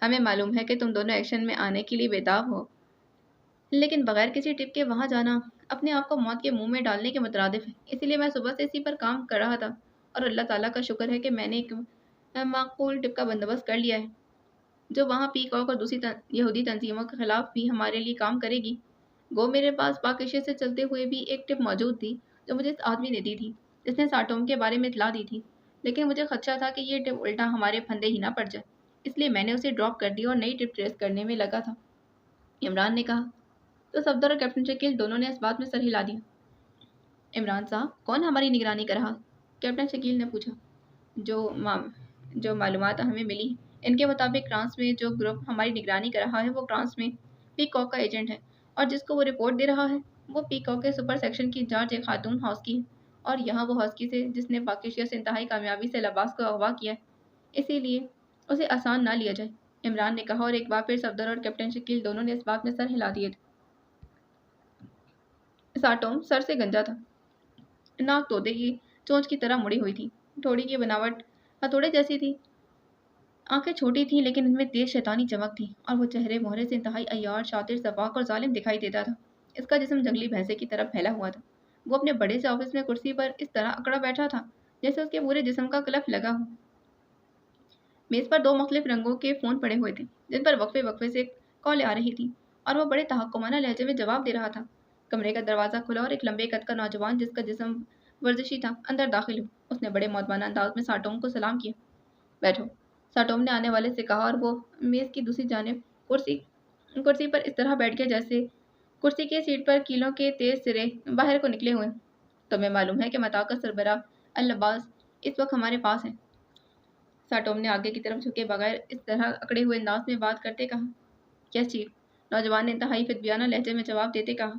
ہمیں معلوم ہے کہ تم دونوں ایکشن میں آنے کے لیے بےتاب ہو، لیکن بغیر کسی ٹپ کے وہاں جانا اپنے آپ کو موت کے منہ میں ڈالنے کے مترادف ہے۔ اسی لیے میں صبح سے اسی پر کام کر رہا تھا اور اللہ تعالیٰ کا شکر ہے کہ میں نے ایک معقول ٹپ کا بندوبست کر لیا ہے جو وہاں پی کاک اور دوسری یہودی تنظیموں کے خلاف بھی ہمارے لیے کام کرے گی۔ گو میرے پاس پاکیشیا سے چلتے ہوئے بھی ایک ٹپ موجود تھی جو مجھے اس آدمی نے دی تھی جس نے ساٹوم کے بارے میں اطلاع دی تھی، لیکن مجھے خدشہ تھا کہ یہ ٹپ الٹا ہمارے پھندے ہی نہ پڑ جائے، اس لیے میں نے اسے ڈراپ کر دی اور نئی ٹپ ٹریس کرنے میں لگا تھا۔ عمران نے کہا، تو صفدر اور کیپٹن شکیل دونوں نے اس بات میں سر ہلا دیا۔ عمران صاحب، کون ہماری نگرانی کر رہا؟ کیپٹن شکیل نے پوچھا۔ جو معلومات ہمیں ملی ہیں ان کے مطابق فرانس میں جو گروپ ہماری نگرانی کر رہا ہے وہ فرانس میں پی کاک کا ایجنٹ ہے، اور جس کو وہ رپورٹ دے رہا ہے وہ پی کاک کے سپر سیکشن کی انچارج ایک خاتون ہاسکی ہے، اور یہاں وہ ہاسکی سے جس نے پاکیشیا سے انتہائی کامیابی سے لباس کو اغوا کیا ہے، اسی لیے اسے آسان نہ لیا جائے، عمران نے کہا، اور ایک بار پھر صفدر اور کیپٹن شکیل دونوں نے اس بات میں سر ہلا دیے تھے۔ ساٹوم سر سے گنجا تھا، ناک طوطے کی چونچ کی طرح مڑی ہوئی تھی، ٹھوڑی کی بناوٹ ہتھوڑے جیسی تھی، آنکھیں چھوٹی تھیں لیکن ان میں تیز شیطانی چمک تھی، اور وہ چہرے مہرے سے انتہائی عیار، شاطر، شفاق اور ظالم دکھائی دیتا تھا۔ اس کا جسم جنگلی بھینسے کی طرح پھیلا ہوا تھا۔ وہ اپنے بڑے سے آفس میں کرسی پر اس طرح اکڑا بیٹھا تھا جیسے اس کے پورے جسم کا کلف لگا ہو۔ میز پر دو مختلف رنگوں کے فون پڑے ہوئے تھے جن پر وقفے وقفے سے کالیں آ رہی تھیں، اور وہ بڑے تحکمانہ لہجے میں جواب دے رہا تھا۔ کمرے کا دروازہ کھلا اور ایک لمبے قد کا نوجوان جس کا جسم ورزشی تھا اندر داخل ہو۔ اس نے بڑے مؤدبانہ انداز میں ساٹوم کو سلام کیا۔ بیٹھو، ساٹوم نے آنے والے سے کہا، اور وہ میز کی دوسری جانب کرسی پر اس طرح بیٹھ گیا جیسے کرسی کی سیٹ پر کیلوں کے تیز سرے باہر کو نکلے ہوئے۔ تمہیں معلوم ہے کہ متاع کا سربراہ العباس اس وقت ہمارے پاس ہے؟ ساٹوم نے آگے کی طرف جھکے بغیر اس طرح اکڑے ہوئے انداز میں بات کرتے کہا۔ یس چیف، نوجوان نے انتہائی فدیانہ لہجے میں جواب دیتے کہا۔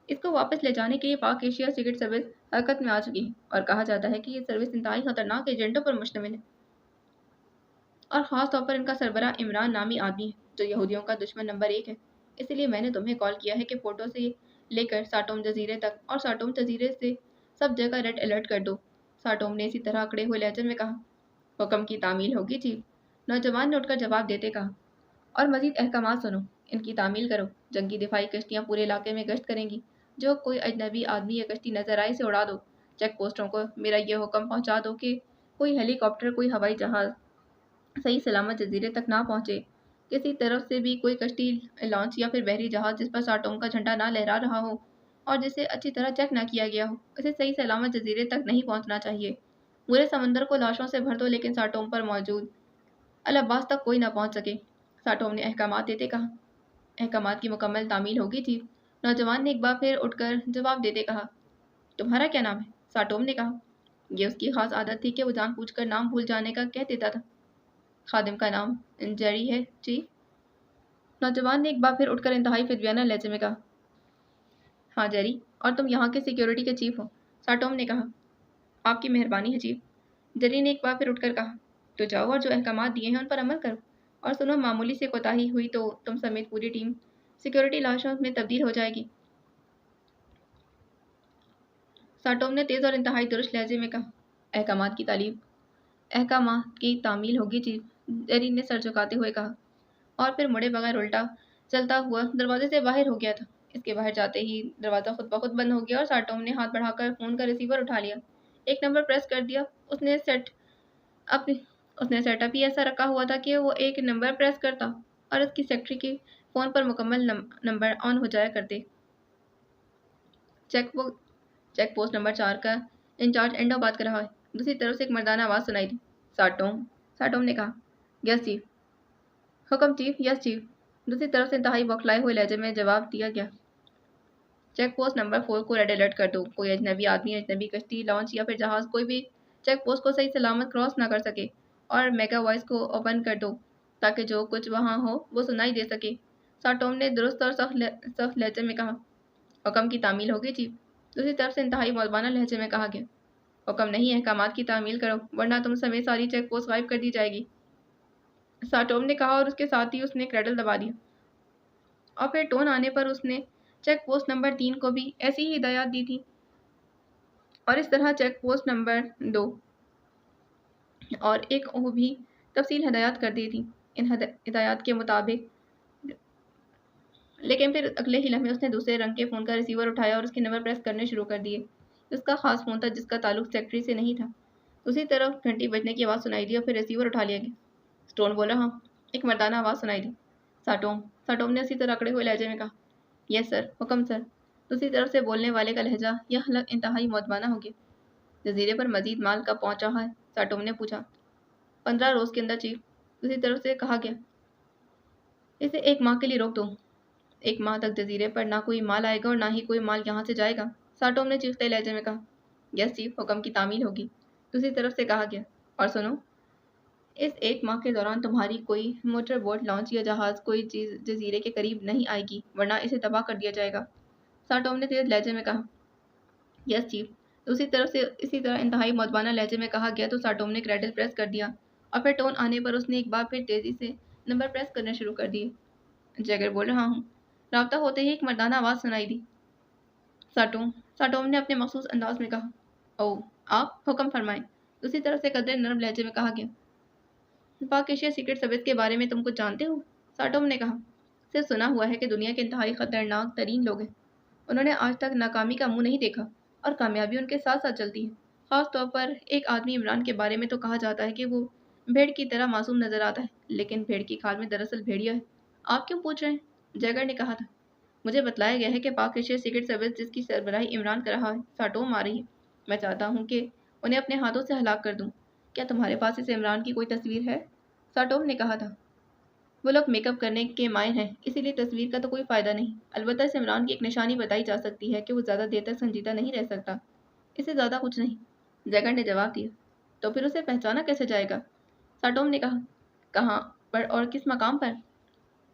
اس کو واپس لے جانے کے لیے پاک ایشیا سیکرٹ سروس حرکت میں آ چکی ہے، اور کہا جاتا ہے کہ یہ سروس انتہائی خطرناک ایجنٹوں پر مشتمل ہے، اور خاص طور پر ان کا سربراہ عمران نامی آدمی ہے جو یہودیوں کا دشمن نمبر 1 ہے۔ اسی لیے میں نے تمہیں کال کیا ہے کہ پورٹو سے لے کر ساٹوم جزیرے تک اور ساٹوم جزیرے سے سب جگہ ریڈ الرٹ کر دو۔ ساٹوم نے اسی طرح اکڑے ہوئے لہجے میں کہا۔ حکم کی تعمیل ہوگی چیف، نوجوان نے اٹھ کر جواب دیتے کہا، اور مزید احکامات سنو، ان کی تعمیل کرو۔ جنگی دفاعی کشتیاں پورے علاقے میں گشت کریں گی، جو کوئی اجنبی آدمی یا کشتی نظر آئے اسے اڑا دو۔ چیک پوسٹوں کو میرا یہ حکم پہنچا دو کہ کوئی ہیلی کاپٹر، کوئی ہوائی جہاز صحیح سلامت جزیرے تک نہ پہنچے۔ کسی طرف سے بھی کوئی کشتی، لانچ یا پھر بحری جہاز جس پر ساٹوم کا جھنڈا نہ لہرا رہا ہو اور جسے اچھی طرح چیک نہ کیا گیا ہو، اسے صحیح سلامت جزیرے تک نہیں پہنچنا چاہیے۔ پورے سمندر کو لاشوں سے بھر دو لیکن ساٹوم پر موجود العباس تک کوئی نہ پہنچ سکے۔ ساٹوم نے احکامات دیتے کہا۔ احکامات کی مکمل تعمیل ہوگی چیف، نوجوان نے ایک بار پھر اٹھ کر جواب دیتے کہا۔ تمہارا کیا نام ہے؟ ساٹوم نے کہا۔ یہ اس کی خاص عادت تھی کہ وہ جان بوجھ کر نام بھول جانے کا کہہ دیتا تھا۔ خادم کا نام جیری ہے چیف، نوجوان نے ایک بار پھر اٹھ کر انتہائی فدیانہ لہجے میں کہا۔ ہاں جیری، اور تم یہاں کے سیکیورٹی کے چیف ہو؟ ساٹوم نے کہا۔ آپ کی مہربانی ہے چیف، جیری نے ایک بار پھر اٹھ کر کہا۔ تو جاؤ اور جو احکامات دیے ہیں ان پر عمل کرو، اور سنو، معمولی سے کوتاہی ہوئی تو تم سمیت پوری ٹیم سیکیورٹی لاشوں میں تبدیل ہو جائے گی۔ ساٹوم نے تیز اور انتہائی درست لہجے میں کہا۔ احکامات کی تعلیم احکامات کی تعمیل ہوگی چیف، جیری نے سر جھکاتے ہوئے کہا، اور پھر مڑے بغیر الٹا چلتا ہوا دروازے سے باہر ہو گیا تھا۔ اس کے باہر جاتے ہی دروازہ خود بخود بند ہو گیا اور ساٹوم نے ہاتھ بڑھا کر فون کا ریسیور اٹھا لیا۔ ایک نمبر پریس کر دیا۔ اپ اس نے سیٹ اپ ہی ایسا رکھا ہوا تھا کہ وہ ایک نمبر پریس کرتا اور اس کی سیکرٹری کے فون پر مکمل نمبر آن ہو جایا کرتے۔ چیک پوسٹ نمبر 4 کا انچارج اینڈو بات کر رہا ہے۔ دوسری طرف سے ایک مردانہ آواز سنائی دی۔ ساٹوم نے کہا، یس چیف۔ حکم چیف، یس چیف۔ دوسری طرف سے انتہائی بوکھلائے ہوئے لہجے میں جواب دیا گیا۔ چیک پوسٹ نمبر 4 کو ریڈ الرٹ کر دو۔ کوئی اجنبی آدمی، اجنبی کشتی، لانچ یا پھر جہاز کوئی بھی چیک پوسٹ کو صحیح سلامت کراس نہ کر سکے، اور میگا وائس کو اوپن کر دو تاکہ جو کچھ وہاں ہو وہ سنائی دے سکے۔ ساٹوم نے درست اور سخت لہجے میں کہا۔ حکم کی تعمیل ہوگی چیف۔ دوسری طرف سے انتہائی مؤدبانہ لہجے میں کہا گیا۔ حکم نہیں، احکامات کی تعمیل کرو ورنہ تم سمیت ساری چیک پوسٹ غائب کر دی جائے گی، ساٹوم نے کہا، اور اس کے ساتھ ہی اس نے کریڈل دبا دیا، اور پھر ٹون آنے پر اس نے چیک پوسٹ نمبر 3 کو بھی ایسی ہی ہدایات دی تھی، اور اس طرح چیک پوسٹ نمبر 2 اور 1 کو بھی تفصیل ہدایات کر دی تھی ان ہدایات کے مطابق۔ لیکن پھر اگلے ہی لمحے اس نے دوسرے رنگ کے فون کا ریسیور اٹھایا اور اس کے نمبر پریس کرنے شروع کر دیے۔ اس کا خاص فون تھا جس کا تعلق سیکرٹری سے نہیں تھا۔ دوسری طرف گھنٹی بجنے کی آواز سنائی دی اور پھر ریسیور اٹھا لیا گیا۔ اسٹون بول رہا ہوں، ایک مردانہ آواز سنائی دی۔ ساٹوم نے اسی طرح اکڑے ہوئے لہجے میں کہا، یس سر، حکم سر۔ دوسری طرف سے بولنے والے کا لہجہ یا حلق انتہائی مؤدبانہ ہو گیا۔ جزیرے پر مزید مال کب پہنچ رہا ہے؟ ساٹوم نے پوچھا۔ 15 روز کے اندر چیف، دوسری طرف سے کہا گیا۔ اسے 1 ماہ کے لیے روک دو۔ 1 ماہ تک جزیرے پر نہ کوئی مال آئے گا اور نہ ہی کوئی مال یہاں سے جائے گا، ساٹوم نے چیختے لہجے میں کہا۔ یس چیف، حکم کی تعمیل ہوگی، دوسری طرف سے کہا گیا۔ اور سنو، اس 1 ماہ کے دوران تمہاری کوئی موٹر بوٹ، لانچ یا جہاز کوئی چیز جزیرے کے قریب نہیں آئے گی ورنہ اسے تباہ کر دیا جائے گا، ساٹوم نے تیز لہجے میں کہا۔ یس چیف، دوسری طرف سے اسی طرح انتہائی مؤدبانہ لہجے میں کہا گیا تو ساٹوم نے کریڈل پریس کر دیا اور پھر ٹون آنے پر اس نے ایک بار پھر تیزی سے نمبر پریس کرنے شروع کر دیے۔ جیگر بول رہا ہوں، رابطہ ہوتے ہی ایک مردانہ آواز سنائی دی۔ ساٹوم نے اپنے مخصوص انداز میں کہا۔ اوہ، آپ حکم فرمائیں، دوسری طرف سے قدرے نرم لہجے میں کہا گیا۔ پاک ایشیا سیکرٹ سروس کے بارے میں تم کچھ جانتے ہو؟ ساٹوم نے کہا۔ صرف سنا ہوا ہے کہ دنیا کے انتہائی خطرناک ترین لوگ ہیں۔ انہوں نے آج تک ناکامی کا منہ نہیں دیکھا اور کامیابی ان کے ساتھ ساتھ چلتی ہے۔ خاص طور پر ایک آدمی عمران کے بارے میں تو کہا جاتا ہے کہ وہ بھیڑ کی طرح معصوم نظر آتا ہے، لیکن بھیڑ کی کھال میں دراصل بھیڑیا ہے۔ آپ کیوں پوچھ رہے ہیں؟ جیگر نے کہا تھا۔ مجھے بتلایا گیا ہے کہ پاک ایشیا سیکرٹ سروس جس کی سربراہی عمران کر رہا ہے، ساٹوم آ رہی ہے۔ میں چاہتا ہوں کہ انہیں اپنے ہاتھوں سے ہلاک کر دوں۔ کیا تمہارے پاس اس عمران کی کوئی تصویر ہے؟ ساٹوم نے کہا تھا۔ وہ لوگ میک اپ کرنے کے ماہر ہیں، اسی لیے تصویر کا تو کوئی فائدہ نہیں۔ البتہ اس عمران کی ایک نشانی بتائی جا سکتی ہے کہ وہ زیادہ دیر تک سنجیدہ نہیں رہ سکتا، اس سے زیادہ کچھ نہیں، جیگر نے جواب دیا۔ تو پھر اسے پہچانا کیسے جائے گا؟ ساٹوم نے کہا۔ کہاں پر اور کس مقام پر؟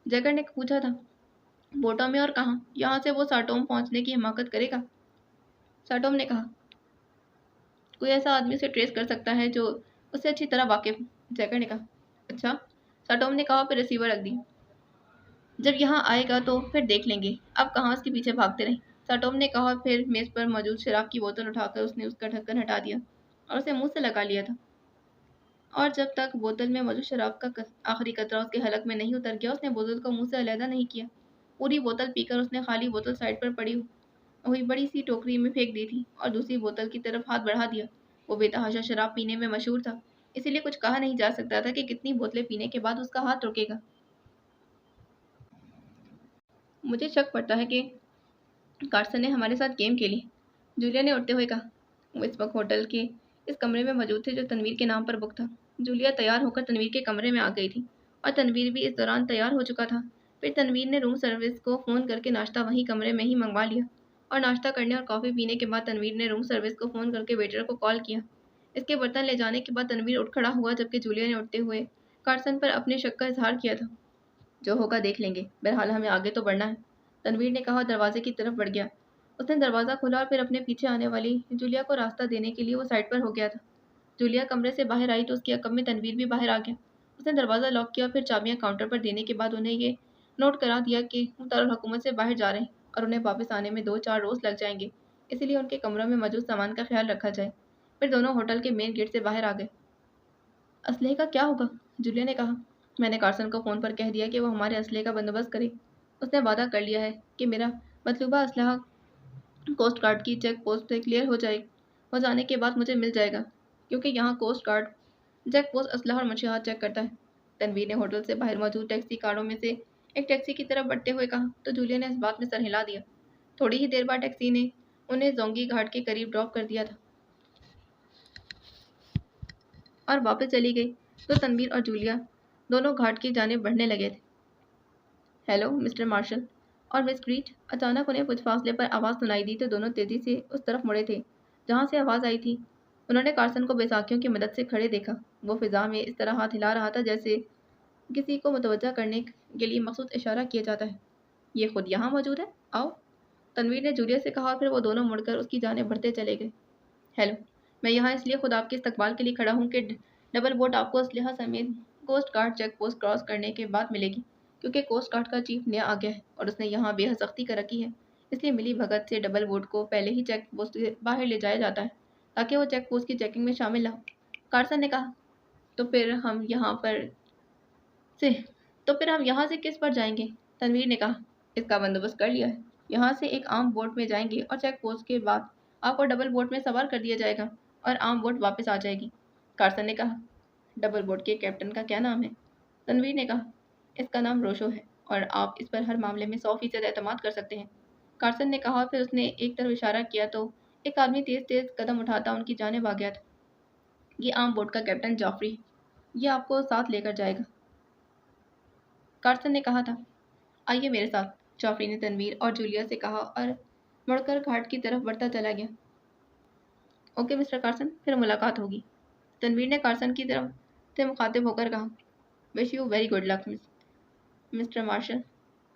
جیگر نے پوچھا تھا۔ بوٹوں میں، اور کہاں؟ یہاں سے وہ ساٹوم پہنچنے کی حماقت کرے گا؟ ساٹوم نے کہا۔ کوئی ایسا آدمی اسے ٹریس کر سکتا ہے جو اس سے اچھی طرح واقف ہو، جیگر نے کہا۔ اچھا، ساٹوم نے کہا، پھر ریسیور رکھ دی۔ جب یہاں آئے گا تو پھر دیکھ لیں گے، اب کہاں اس کے پیچھے بھاگتے رہیں، ساٹوم نے کہا، اور پھر میز پر موجود شراب کی بوتل اٹھا کر اس نے اس کا ڈھکن ہٹا دیا اور اسے منہ سے لگا لیا تھا، اور جب تک بوتل میں موجود شراب کا آخری قطرہ اس کے حلق میں نہیں اتر گیا اس نے بوتل کو منہ سے علیحدہ نہیں کیا۔ پوری بوتل پی کر اس نے خالی بوتل سائڈ پر پڑی ہوئی بڑی سی ٹوکری میں پھینک دی تھی اور دوسری بوتل کی طرف ہاتھ بڑھا دیا۔ وہ بے تحاشا شراب پینے میں مشہور تھا، اسی لیے کچھ کہا نہیں جا سکتا تھا کہ کتنی بوتلیں پینے کے بعد اس کا ہاتھ رکے گا۔ مجھے شک پڑتا ہے کہ کارسن نے ہمارے ساتھ گیم کھیلی، جولیا نے اٹھتے ہوئے کہا۔ وہ اس وقت ہوٹل کے اس کمرے میں موجود تھے جو تنویر کے نام پر بک تھا۔ جولیا تیار ہو کر تنویر کے کمرے میں آ گئی تھی اور تنویر بھی اس دوران تیار ہو چکا تھا۔ پھر تنویر نے روم سروس کو فون کر کے ناشتہ وہیں کمرے میں ہی منگوا لیا، اور ناشتہ کرنے اور کافی پینے کے بعد تنویر نے روم سروس کو فون کر کے ویٹر کو کال کیا۔ اس کے برتن لے جانے کے بعد تنویر اٹھ کھڑا ہوا جبکہ جولیا نے اٹھتے ہوئے کارسن پر اپنے شک کا اظہار کیا تھا۔ جو ہوگا دیکھ لیں گے، بہرحال ہمیں آگے تو بڑھنا ہے، تنویر نے کہا اور دروازے کی طرف بڑھ گیا۔ اس نے دروازہ کھولا اور پھر اپنے پیچھے آنے والی جولیا کو راستہ دینے کے لیے وہ سائڈ پر ہو گیا تھا۔ جولیا کمرے سے باہر آئی تو اس کے عقب میں تنویر بھی باہر آ گیا۔ اس نے دروازہ لاک کیا اور پھر چابیاں کاؤنٹر پر دینے کے بعد انہیں یہ نوٹ کرا دیا کہ وہ دارالحکومت سے باہر جا رہے ہیں اور انہیں واپس آنے میں 2-4 روز لگ جائیں گے، اسی لیے ان کے کمروں میں موجود سامان کا خیال رکھا جائے۔ پھر دونوں ہوٹل کے مین گیٹ سے باہر آ گئے۔ اسلحے کا کیا ہوگا؟ جولیا نے کہا۔ میں نے کارسن کو فون پر کہہ دیا کہ وہ ہمارے اسلحے کا بندوبست کرے۔ اس نے وعدہ کر لیا ہے کہ میرا مطلوبہ اسلحہ کوسٹ گارڈ کی چیک پوسٹ سے کلیئر ہو جائے ہو جانے کے بعد مجھے مل جائے گا، کیونکہ یہاں کوسٹ گارڈ چیک پوسٹ اسلحہ اور منشیات چیک کرتا ہے۔ تنویر نے ہوٹل سے باہر موجود ٹیکسی کاروں میں سے ایک ٹیکسی کی طرف بڑھتے ہوئے کہا تو جولیا نے اس بات میں سر ہلا دیا۔ تھوڑی ہی دیر بعد ٹیکسی نے انہیں زونگی گھاٹ کے قریب ڈراپ کر دیا تھا اور واپس چلی گئی تو تنویر اور جولیا دونوں گھاٹ کی جانب بڑھنے لگے تھے۔ ہیلو مسٹر مارشل اور مس کریچ، اچانک انہیں کچھ فاصلے پر آواز سنائی دی تو دونوں تیزی سے اس طرف مڑے تھے جہاں سے آواز آئی تھی۔ انہوں نے کارسن کو بیساکھیوں کی مدد سے کھڑے دیکھا۔ وہ فضا میں اس طرح ہاتھ ہلا رہا تھا جیسے کسی کو متوجہ کرنے کے لیے مخصوص اشارہ کیا جاتا ہے۔ یہ خود یہاں موجود ہے، آؤ، تنویر نے جولیا سے کہا اور پھر وہ دونوں مڑ کر اس کی جانب بڑھتے چلے گئے۔ ہیلو، میں یہاں اس لیے خود آپ کے استقبال کے لیے کھڑا ہوں کہ ڈبل بوٹ آپ کو اسلحہ سمیت coast guard check post cross کرنے کے بعد ملے گی، کیونکہ کوسٹ گارڈ کا چیف نیا آ گیا ہے اور اس نے یہاں بے حد سختی کر رکھی ہے۔ اس لیے ملی بھگت سے ڈبل بوٹ کو پہلے ہی چیک پوسٹ سے باہر لے جایا جاتا ہے تاکہ وہ چیک پوسٹ کی چیکنگ میں شامل نہ ہو۔ کارسن نے کہا، تو پھر ہم سے یہاں سے کس پر جائیں گے؟ تنویر نے کہا، اس کا بندوبست کر لیا ہے۔ یہاں سے ایک عام بوٹ میں جائیں گے اور چیک پوسٹ کے بعد آپ کو ڈبل بوٹ میں سوار کر دیا جائے گا اور عام بوٹ واپس آ جائے گی۔ کارسن نے کہا، ڈبل بوٹ کے کیپٹن کا کیا نام ہے؟ تنویر نے کہا، اس کا نام روشو ہے اور آپ اس پر ہر معاملے میں 100% اعتماد کر سکتے ہیں۔ کارسن نے کہا، پھر اس نے ایک طرف اشارہ کیا تو ایک آدمی تیز تیز قدم اٹھاتا ان کی جانب آ گیا تھا۔ یہ عام بوٹ کا کیپٹن جعفری ہے، یہ آپ کو ساتھ لے کر جائے گا۔ کارسن نے کہا تھا، آئیے میرے ساتھ، جعفری نے تنویر اور جولیا سے کہا اور مڑ کر گھاٹ کی طرف بڑھتا چلا گیا۔ اوکے مسٹر کارسن، پھر ملاقات ہوگی، تنویر نے کارسن کی طرف سے مخاطب ہو کر کہا۔ Wish you very good luck mister Marshall,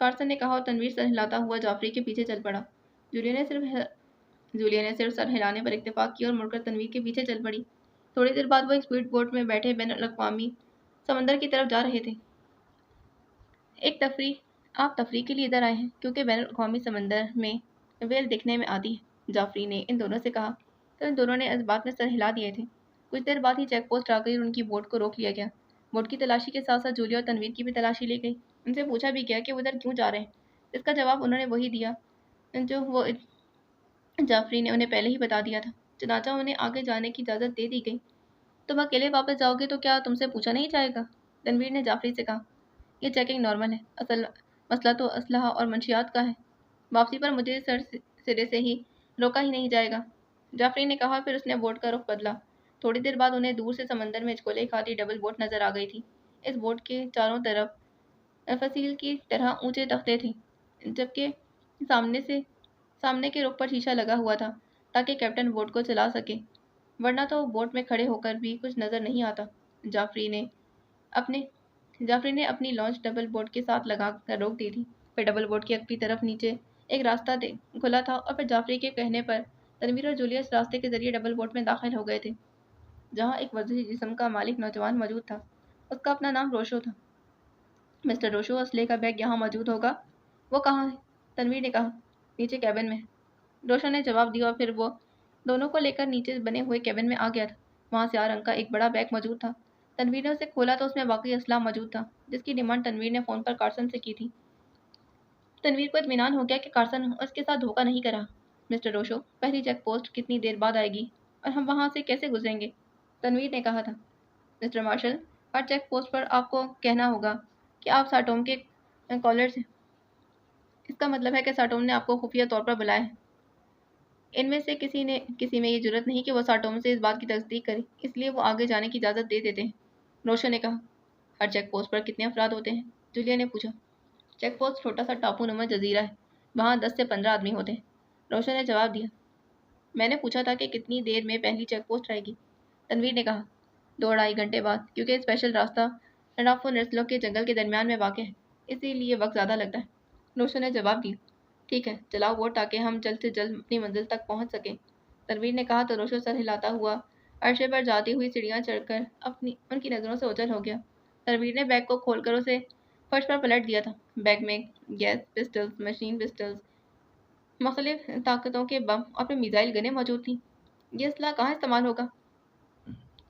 Carson نے کہا اور تنویر سر ہلاتا ہوا جعفری کے پیچھے چل پڑا۔ جولیا نے صرف سر ہلانے پر اکتفا کیا اور مڑ کر تنویر کے پیچھے چل پڑی۔ تھوڑی دیر بعد وہ ایک اسپیڈ بوٹ میں بیٹھے بین الاقوامی سمندر کی طرف جا رہے تھے۔ آپ تفریح کے لیے ادھر آئے ہیں کیونکہ بین الاقوامی سمندر میں ویل دکھنے میں آتی ہے، جعفری نے ان دونوں سے کہا تو ان دونوں نے اس بات میں سر ہلا دیے تھے۔ کچھ دیر بعد ہی چیک پوسٹ آ گئی اور ان کی بوٹ کو روک لیا گیا۔ بوٹ کی تلاشی کے ساتھ ساتھ جولیا اور تنویر کی بھی تلاشی لی گئی۔ ان سے پوچھا بھی گیا کہ وہ ادھر کیوں جا رہے ہیں۔ اس کا جواب انہوں نے وہی دیا جو وہ جعفری نے انہیں پہلے ہی بتا دیا تھا، چنانچہ انہیں آگے جانے کی اجازت دے دی گئی۔ تم اکیلے واپس جاؤ گے تو کیا تم سے پوچھا نہیں جائے گا؟ تنویر نے جعفری سے کہا، یہ چیکنگ نارمل ہے، اصل مسئلہ تو اسلحہ اور منشیات کا ہے، واپسی پر مجھے سرے سے ہی روکا ہی نہیں جائے گا، جعفری نے کہا۔ پھر اس نے بوٹ کا رخ بدلا۔ تھوڑی دیر بعد انہیں دور سے سمندر میں اچکولے کھاتی ڈبل بوٹ نظر آ گئی تھی۔ اس بوٹ کے چاروں طرف فصیل کی طرح اونچے تختے تھے، جبکہ سامنے کے رخ پر شیشہ لگا ہوا تھا تاکہ کیپٹن بوٹ کو چلا سکے، ورنہ تو بوٹ میں کھڑے ہو کر بھی کچھ نظر نہیں آتا۔ جعفری نے اپنی لانچ ڈبل بوٹ کے ساتھ لگا کر روک دی تھی۔ پھر ڈبل بوٹ کی اگلی طرف نیچے ایک راستہ کھلا تھا اور پھر جعفری کے کہنے پر تنویر اور جولیا اس راستے کے ذریعے ڈبل بوٹ میں داخل ہو گئے تھے، جہاں ایک ورزشی جسم کا مالک نوجوان موجود تھا۔ اس کا اپنا نام روشو تھا۔ مسٹر روشو، اسلحے کا بیگ یہاں موجود ہوگا۔ وہ کہاں ہے؟ تنویر نے کہا، نیچے کیبن میں۔ روشو نے جواب دیا اور پھر وہ دونوں کو لے کر نیچے بنے ہوئے کیبن میں آ گیا تھا۔ وہاں سیاہ رنگ کا ایک بڑا بیگ موجود تھا۔ تنویر نے اسے کھولا تو اس میں واقعی اسلحہ موجود تھا جس کی ڈیمانڈ تنویر نے فون پر کارسن سے کی تھی۔ تنویر کو اطمینان ہو گیا کہ کارسن اس کے ساتھ دھوکہ نہیں کرا۔ مسٹر روشو، پہلی چیک پوسٹ کتنی دیر بعد آئے گی اور ہم وہاں سے کیسے گزریں گے؟ تنویر نے کہا تھا۔ مسٹر مارشل، ہر چیک پوسٹ پر آپ کو کہنا ہوگا کہ آپ ساٹوم کے کالرز ہیں۔ اس کا مطلب ہے کہ ساٹوم نے آپ کو خفیہ طور پر بلایا ہے۔ ان میں سے کسی میں یہ جرات نہیں کہ وہ ساٹوم سے اس بات کی تصدیق کرے، اس لیے وہ آگے جانے کی اجازت دے دیتے ہیں۔ روشن نے کہا، ہر چیک پوسٹ پر کتنے افراد ہوتے ہیں؟ جولیا نے پوچھا۔ چیک پوسٹ چھوٹا سا ٹاپو نما جزیرہ ہے، وہاں 10 سے 15 آدمی ہوتے ہیں، روشن نے جواب دیا۔ میں نے پوچھا تھا کہ کتنی دیر میں پہلی چیک پوسٹ آئے گی؟ تنویر نے کہا، 2-2.5 گھنٹے بعد، کیونکہ اسپیشل راستہ رافو نرسلوں کے جنگل کے درمیان میں واقع ہے، اسی لیے وقت زیادہ لگتا ہے، روشن نے جواب دیا۔ ٹھیک ہے، چلاؤ بوٹ تاکہ ہم جلد سے جلد اپنی منزل تک پہنچ سکیں، تنویر نے کہا تو روشن سر ہلاتا ہوا عرشے پر جاتی ہوئی سیڑھیاں چڑھ کر ان کی نظروں سے اوجھل ہو گیا۔ تنویر نے بیگ کو کھول کر اسے فرش پر پلٹ دیا تھا۔ بیگ میں گیس پسٹلز، مشین پسٹلز، مختلف طاقتوں کے بم اور پھر میزائل گنیں موجود تھیں۔ یہ اسلحہ کہاں استعمال ہوگا؟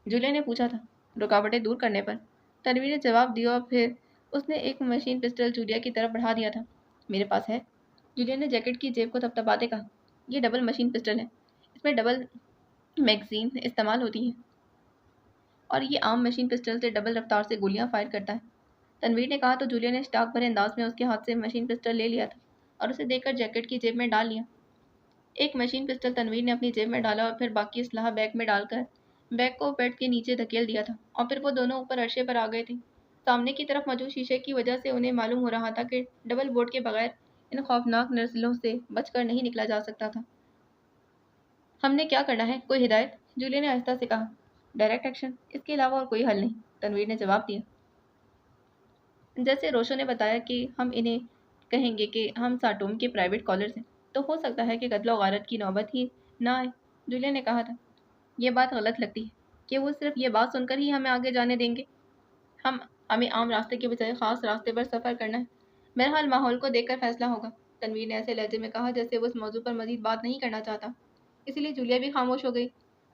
جولیا نے پوچھا تھا۔ रुकावटें दूर करने पर, तन्वीर ने जवाब दिया और फिर उसने एक मशीन पिस्टल जूलिया की तरफ बढ़ा दिया था। मेरे पास है, जूलिया ने जैकेट की जेब को थपथपाते कहा। यह डबल मशीन पिस्टल है, इसमें डबल मैगजीन इस्तेमाल होती है और ये आम मशीन पिस्टल से डबल रफ्तार से गोलियां फायर करता है। तनवीर ने कहा तो जूलिया ने स्टाक भरे अंदाज में उसके हाथ से मशीन पिस्टल ले लिया था और उसे देखकर जैकेट की जेब में डाल लिया। एक मशीन पिस्टल तनवीर ने अपनी जेब में डाला और फिर बाकी असलाह बैग में डालकर बैग को बेड के नीचे धकेल दिया था और फिर वो दोनों ऊपर अर्शे पर आ गए थे। सामने की तरफ मौजूद शीशे की वजह से उन्हें मालूम हो रहा था कि डबल बोर्ड के बगैर इन खौफनाक नस्लों से बचकर नहीं निकला जा सकता था। हमने क्या करना है, कोई हिदायत? जूलिया ने आहिस्ता से कहा। डायरेक्ट एक्शन, इसके अलावा और कोई हल नहीं, तनवीर ने जवाब दिया। जैसे रोशन ने बताया कि हम इन्हें कहेंगे कि हम साटोम के प्राइवेट कॉलर्स हैं, तो हो सकता है कि कत्ल गारत की नौबत ही ना आए। जूलिया ने कहा था। यह बात गलत लगती है कि वो सिर्फ ये बात सुनकर ही हमें आगे जाने देंगे। हमें आम रास्ते के बजाय खास रास्ते पर सफ़र करना है। बहरहाल माहौल को देखकर फैसला होगा, तनवीर ने ऐसे लहजे में कहा जैसे वो इस मौजू पर मजीद बात नहीं करना चाहता। इसीलिए जूलिया भी खामोश हो गई।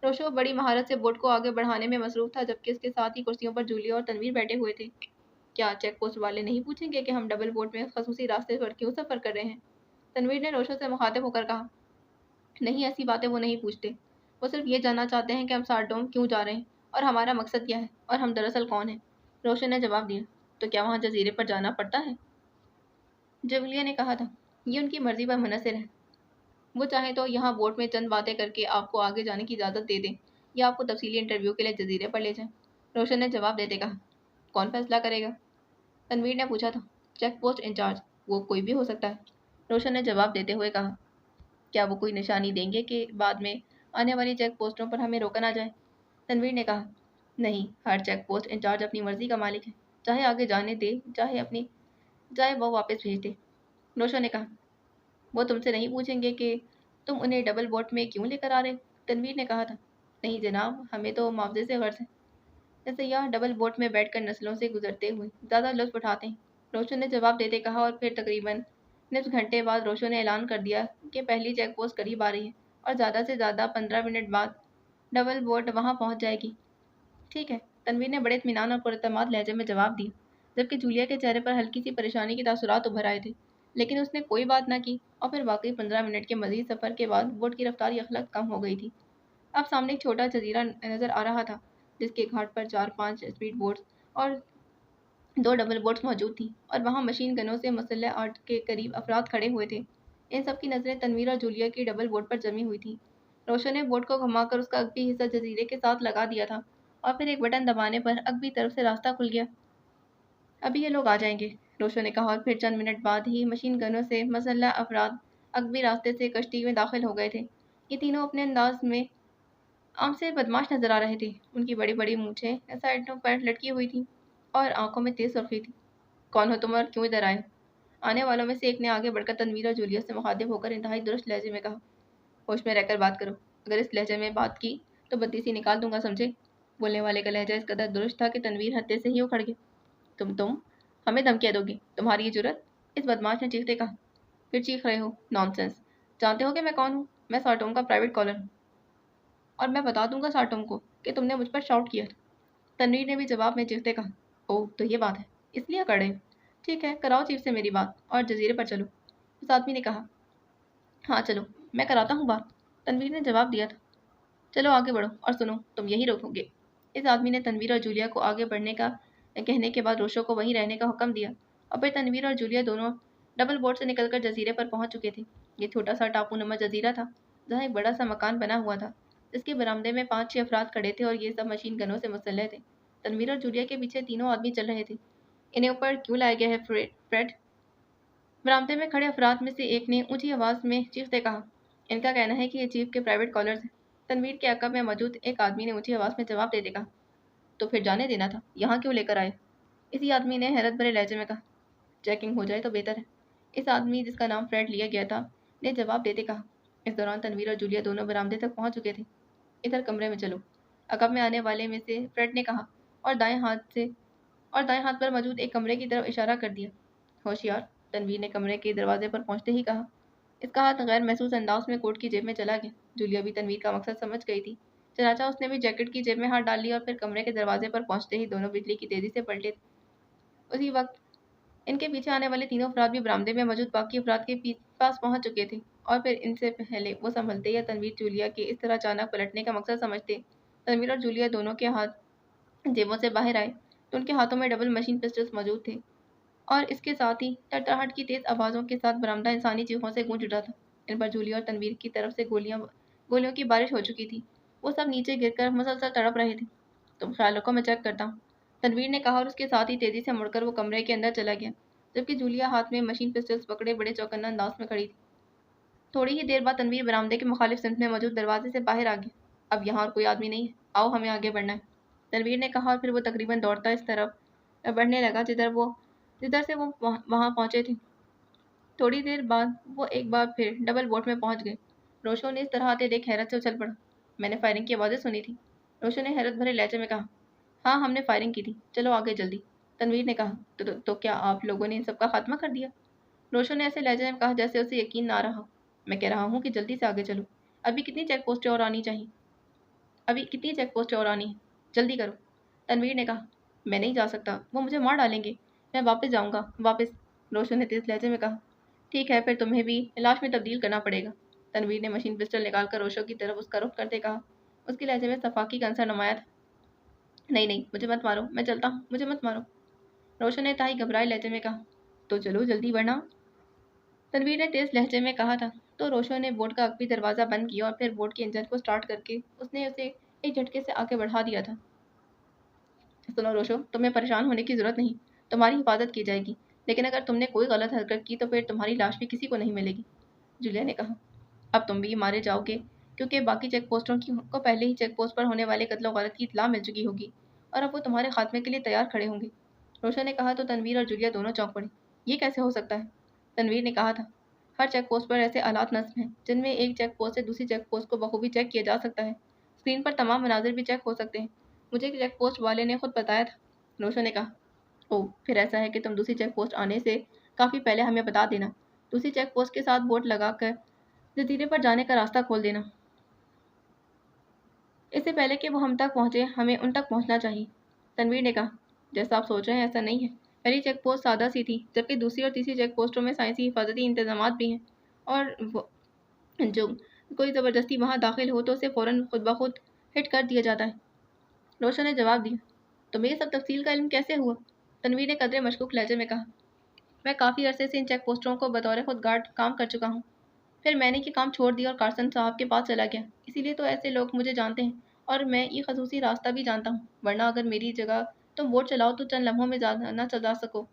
रोशो बड़ी महारत से बोट को आगे बढ़ाने में मसरूफ था, जबकि उसके साथ ही कुर्सियों पर जूलिया और तनवीर बैठे हुए थे। क्या चेक पोस्ट वाले नहीं पूछेंगे कि हम डबल बोट में खसूसी रास्ते पर क्यों सफ़र कर रहे हैं? तनवीर ने रोशो से मुखातिब होकर कहा। नहीं, ऐसी बातें वो नहीं पूछते। वो सिर्फ ये जानना चाहते हैं कि हम सारडोम क्यों जा रहे हैं और हमारा मकसद क्या है और हम दरअसल कौन हैं। रोशन ने जवाब दिया। तो क्या वहाँ जजीरे पर जाना पड़ता है? जूलिया ने कहा था। ये उनकी मर्जी पर मुनहसर है। वो चाहे तो यहाँ बोट में चंद बातें करके आपको आगे जाने की इजाज़त दे दें या आपको तफसीली इंटरव्यू के लिए जजीरे पर ले जाएं। रोशन ने जवाब देते कहा। कौन फैसला करेगा? तनवीर ने पूछा था। चेक पोस्ट इंचार्ज, वो कोई भी हो सकता है, रोशन ने जवाब देते हुए कहा। क्या वो कोई निशानी देंगे कि बाद में आने वाली चेक पोस्टों पर हमें रोका ना जाए? तनवीर ने कहा। नहीं, हर चेक पोस्ट इंचार्ज अपनी मर्जी का मालिक है, चाहे आगे जाने दे चाहे वो वापस भेज दे। रोशन ने कहा। वो तुमसे नहीं पूछेंगे कि तुम उन्हें डबल बोट में क्यों लेकर आ रहे? तनवीर ने कहा था। नहीं जनाब, हमें तो मुआवजे से गर्ज है। जैसे यह डबल बोट में बैठकर नस्लों से गुजरते हुए ज़्यादा लुत्फ उठाते हैं, रोशन ने जवाब देते कहा और फिर तकरीबन निस घंटे बाद रोशन ने ऐलान कर दिया कि पहली चेक पोस्ट करीब आ रही है और ज़्यादा से ज़्यादा 15 मिनट बाद डबल बोट वहाँ पहुँच जाएगी। ठीक है, तनवीर ने बड़े इत्मीनान और पुरअतमाद लहजे में जवाब दिया, जबकि जूलिया के चेहरे पर हल्की सी परेशानी के तासुरात उभर आए थे। लेकिन उसने कोई बात ना की और फिर वाकई 15 मिनट के मजीद सफ़र के बाद बोट की रफ्तार यखलक कम हो गई थी। अब सामने एक छोटा जजीरा नज़र आ रहा था, जिसके घाट पर 4-5 स्पीड बोट्स और 2 डबल बोट्स मौजूद थीं और वहाँ मशीन गनों से मुसल्लह 8 के करीब अफराद खड़े हुए थे। इन सब की नज़रें तनवीर और जूलिया की डबल बोट पर जमी हुई थीं। रोशन ने बोट को घुमाकर उसका अगबी हिस्सा जजीरे के साथ लगा दिया था और फिर एक बटन दबाने पर अगबी तरफ से रास्ता खुल गया। अभी ये लोग आ जाएंगे, रोशन ने कहा और फिर चंद मिनट बाद ही मशीन गनों से मुसल्लह अफराद अगबी रास्ते से कश्ती में दाखिल हो गए थे। ये तीनों अपने अंदाज में आम से बदमाश नजर आ रहे थे। उनकी बड़ी बड़ी मूछें साइडों पर लटकी हुई थी और आंखों में तेज सुर्खी थी। कौन हो तुम और क्यों इधर आए? आने वालों में से एक ने आगे बढ़कर तनवीर और जूलिया से मुखातिब होकर इंतहाई दुरुस्त लहजे में कहा। होश में रहकर बात करो, अगर इस लहजे में बात की तो बत्तीसी निकाल दूंगा, समझे? बोलने वाले का लहजा इस कदर दुरुस्त था कि तनवीर हत्थे से ही उखड़ गया। तुम हमें धमकियाँ दोगी? तुम्हारी ये जुर्रत? इस बदमाश ने चीखते कहा। फिर चीख रहे हो? नॉनसेंस। जानते हो कि मैं कौन हूँ? मैं साटोम का प्राइवेट कॉलर हूँ और मैं बता दूंगा साटोम को कि तुमने मुझ पर शाउट किया था। तनवीर ने भी जवाब में चीखते कहा। ओह, तो ये बात है, इसलिए अकड़ रहे हो? ठीक है, कराओ चीफ से मेरी बात और जजीरे पर चलो, उस आदमी ने कहा। हाँ चलो, मैं कराता हूँ बात, तनवीर ने जवाब दिया था। चलो आगे बढ़ो और सुनो, तुम यही रोकोगे? इस आदमी ने तनवीर और जूलिया को आगे बढ़ने का कहने के बाद रोशो को वहीं रहने का हुक्म दिया और फिर तनवीर और जूलिया दोनों डबल बोर्ड से निकलकर जजीरे पर पहुंच चुके थे। ये छोटा सा टापू नुमा जजीरा था, जहाँ एक बड़ा सा मकान बना हुआ था, जिसके बरामदे में 5-6 अफराद खड़े थे और ये सब मशीन गनों से मुसल्लह थे। तनवीर और जूलिया के पीछे तीनों आदमी चल रहे थे। इन्हें ऊपर क्यों लाया गया है फ्रेड? बरामदे में खड़े अफराद में से एक ने ऊंची आवाज़ में चीखते कहा। इनका कहना है कि ये चीफ के प्राइवेट कॉलर्स हैं। तनवीर के अकब में मौजूद एक आदमी ने ऊंची आवाज़ में जवाब देते कहा। तो फिर जाने देना था, यहाँ क्यों लेकर आए? इसी आदमी ने हैरत भरे लहजे में कहा। चेकिंग हो जाए तो बेहतर है, इस आदमी जिसका नाम फ्रेड लिया गया था ने जवाब देते कहा। इस दौरान तनवीर और जूलिया दोनों बरामदे तक पहुंच चुके थे। इधर कमरे में चलो, अकब में आने वाले में से फ्रेड ने कहा और दाएं हाथ पर मौजूद एक कमरे की तरफ इशारा कर दिया। होशियार, तनवीर ने कमरे के दरवाजे पर पहुंचते ही कहा। इसका हाथ गैर महसूस अंदाज में कोट की जेब में चला गया। जूलिया भी तनवीर का मकसद समझ गई थी। चनाचा उसने भी जैकेट की जेब में हाथ डाल लिया और फिर कमरे के दरवाजे पर पहुंचते ही दोनों बिजली की तेजी से पलटे। उसी वक्त इनके पीछे आने वाले तीनों अफराद भी बरामदे में मौजूद बाकी अफराद के पास पहुंच चुके थे, और फिर इनसे पहले वो संभलते या तनवीर जूलिया के इस तरह अचानक पलटने का मकसद समझते। तनवीर और जूलिया दोनों के हाथ जेबों से बाहर आए तो उनके हाथों में डबल मशीन पिस्टल्स मौजूद थे, और इसके साथ ही तड़तड़ाहट की तेज आवाज़ों के साथ बरामदा इंसानी चीखों से गूंज उठा था। इन पर जूलिया और तनवीर की तरफ से गोलियों की बारिश हो चुकी थी। वो सब नीचे गिरकर मुसलसल तड़प रहे थे। तुम ख्याल रखो, मैं चेक करता हूँ, तनवीर ने कहा, और उसके साथ ही तेजी से मुड़कर वो कमरे के अंदर चला गया, जबकि जूलिया हाथ में मशीन पिस्टल्स पकड़े बड़े चौकन्ना अंदाज में खड़ी थी। थोड़ी ही देर बाद तनवीर बरामदे के मुखालिफ सिमत में मौजूद दरवाजे से बाहर आ गया। अब यहाँ और कोई आदमी नहीं है, आओ हमें आगे बढ़ना है, तनवीर ने कहा, और फिर वो तकरीबन दौड़ता इस तरफ बढ़ने लगा जिधर से वो वहां पहुंचे थे। थोड़ी देर बाद वो एक बार फिर डबल बोट में पहुंच गए। रोशो ने इस तरह आते देख हैरत से उछल पड़ा। मैंने फायरिंग की आवाज़ें सुनी थी, रोशो ने हैरत भरे लहजे में कहा। हाँ, हमने फायरिंग की थी, चलो आगे जल्दी, तनवीर ने कहा। तो क्या आप लोगों ने इन सबका खात्मा कर दिया? रोशो ने ऐसे लहजे में कहा जैसे उसे यकीन ना रहा। मैं कह रहा हूँ कि जल्दी से आगे चलो, अभी कितनी चेक पोस्टें और आनी चाहिए, अभी कितनी चेक पोस्टें और आनी है, जल्दी करो, तनवीर ने कहा। मैं नहीं जा सकता, वो मुझे मार डालेंगे, मैं वापस जाऊंगा, वापस, रोशो ने तेज लहजे में कहा। ठीक है, फिर तुम्हें भी लाश में तब्दील करना पड़ेगा, तनवीर ने मशीन पिस्टल निकालकर रोशो की तरफ उसका रुख करते कहा। उसके लहजे में सफाकी का अंसर नुमाया था। नहीं नहीं, मुझे मत मारो, मैं चलता हूँ, मुझे मत मारो, रोशो ने ताई घबराए लहजे में कहा। तो चलो जल्दी, वरना, तनवीर ने तेज लहजे में कहा था। तो रोशो ने बोट का अगवी दरवाज़ा बंद किया और फिर बोट के इंजन को स्टार्ट करके उसने उसे एक झटके से आगे बढ़ा दिया था। सुनो रोशो, तुम्हें परेशान होने की ज़रूरत नहीं, तुम्हारी हिफाजत की जाएगी, लेकिन अगर तुमने कोई गलत हरकत की तो फिर तुम्हारी लाश भी किसी को नहीं मिलेगी, जूलिया ने कहा। अब तुम भी मारे जाओगे, क्योंकि बाकी चेक पोस्टों को पहले ही चेक पोस्ट पर होने वाले कत्ल वारत की इतला मिल चुकी होगी, और अब वो तुम्हारे खात्मे के लिए तैयार खड़े होंगे, रोशो ने कहा। तो तनवीर और जूलिया दोनों चौंक पड़े। ये कैसे हो सकता है? तनवीर ने कहा था, हर चेक पोस्ट पर ऐसे आलात नस्ब हैं जिनमें एक चेक पोस्ट से दूसरी चेक पोस्ट को बखूबी चेक किया जा सकता है। स्क्रीन पर तमाम मनाजिर भी चेक हो सकते हैं, मुझे एक चेक पोस्ट वाले ने खुद बताया था, रोशो ने कहा। ओह, फिर ऐसा है कि तुम दूसरी चेक पोस्ट आने से काफ़ी पहले हमें बता देना, दूसरी चेक पोस्ट के साथ बोट लगाकर जजीरे पर जाने का रास्ता खोल देना, इससे पहले कि वो हम तक पहुंचे हमें उन तक पहुंचना चाहिए, तनवीर ने कहा। जैसा आप सोच रहे हैं ऐसा नहीं है, पहली चेक पोस्ट सादा सी थी, जबकि दूसरी और तीसरी चेक पोस्टों में साइंसी हिफाजती इंतजाम भी हैं, और जो कोई ज़बरदस्ती वहां दाखिल हो तो उसे फ़ौरन खुद ब खुद हिट कर दिया जाता है, रोशन ने जवाब दिया। तुम्हें ये सब तफसील का इल्म कैसे हुआ? तनवीर ने कदरे मशकूक लहजे में कहा। मैं काफ़ी अरसे से इन चेक पोस्टों को बतौर खुद गार्ड काम कर चुका हूँ, फिर मैंने ये काम छोड़ दिया और कार्सन साहब के पास चला गया, इसीलिए तो ऐसे लोग मुझे जानते हैं, और मैं ये खसूसी रास्ता भी जानता हूँ, वरना अगर मेरी जगह तुम बोट चलाओ तो चंद लम्हों में ना चला सको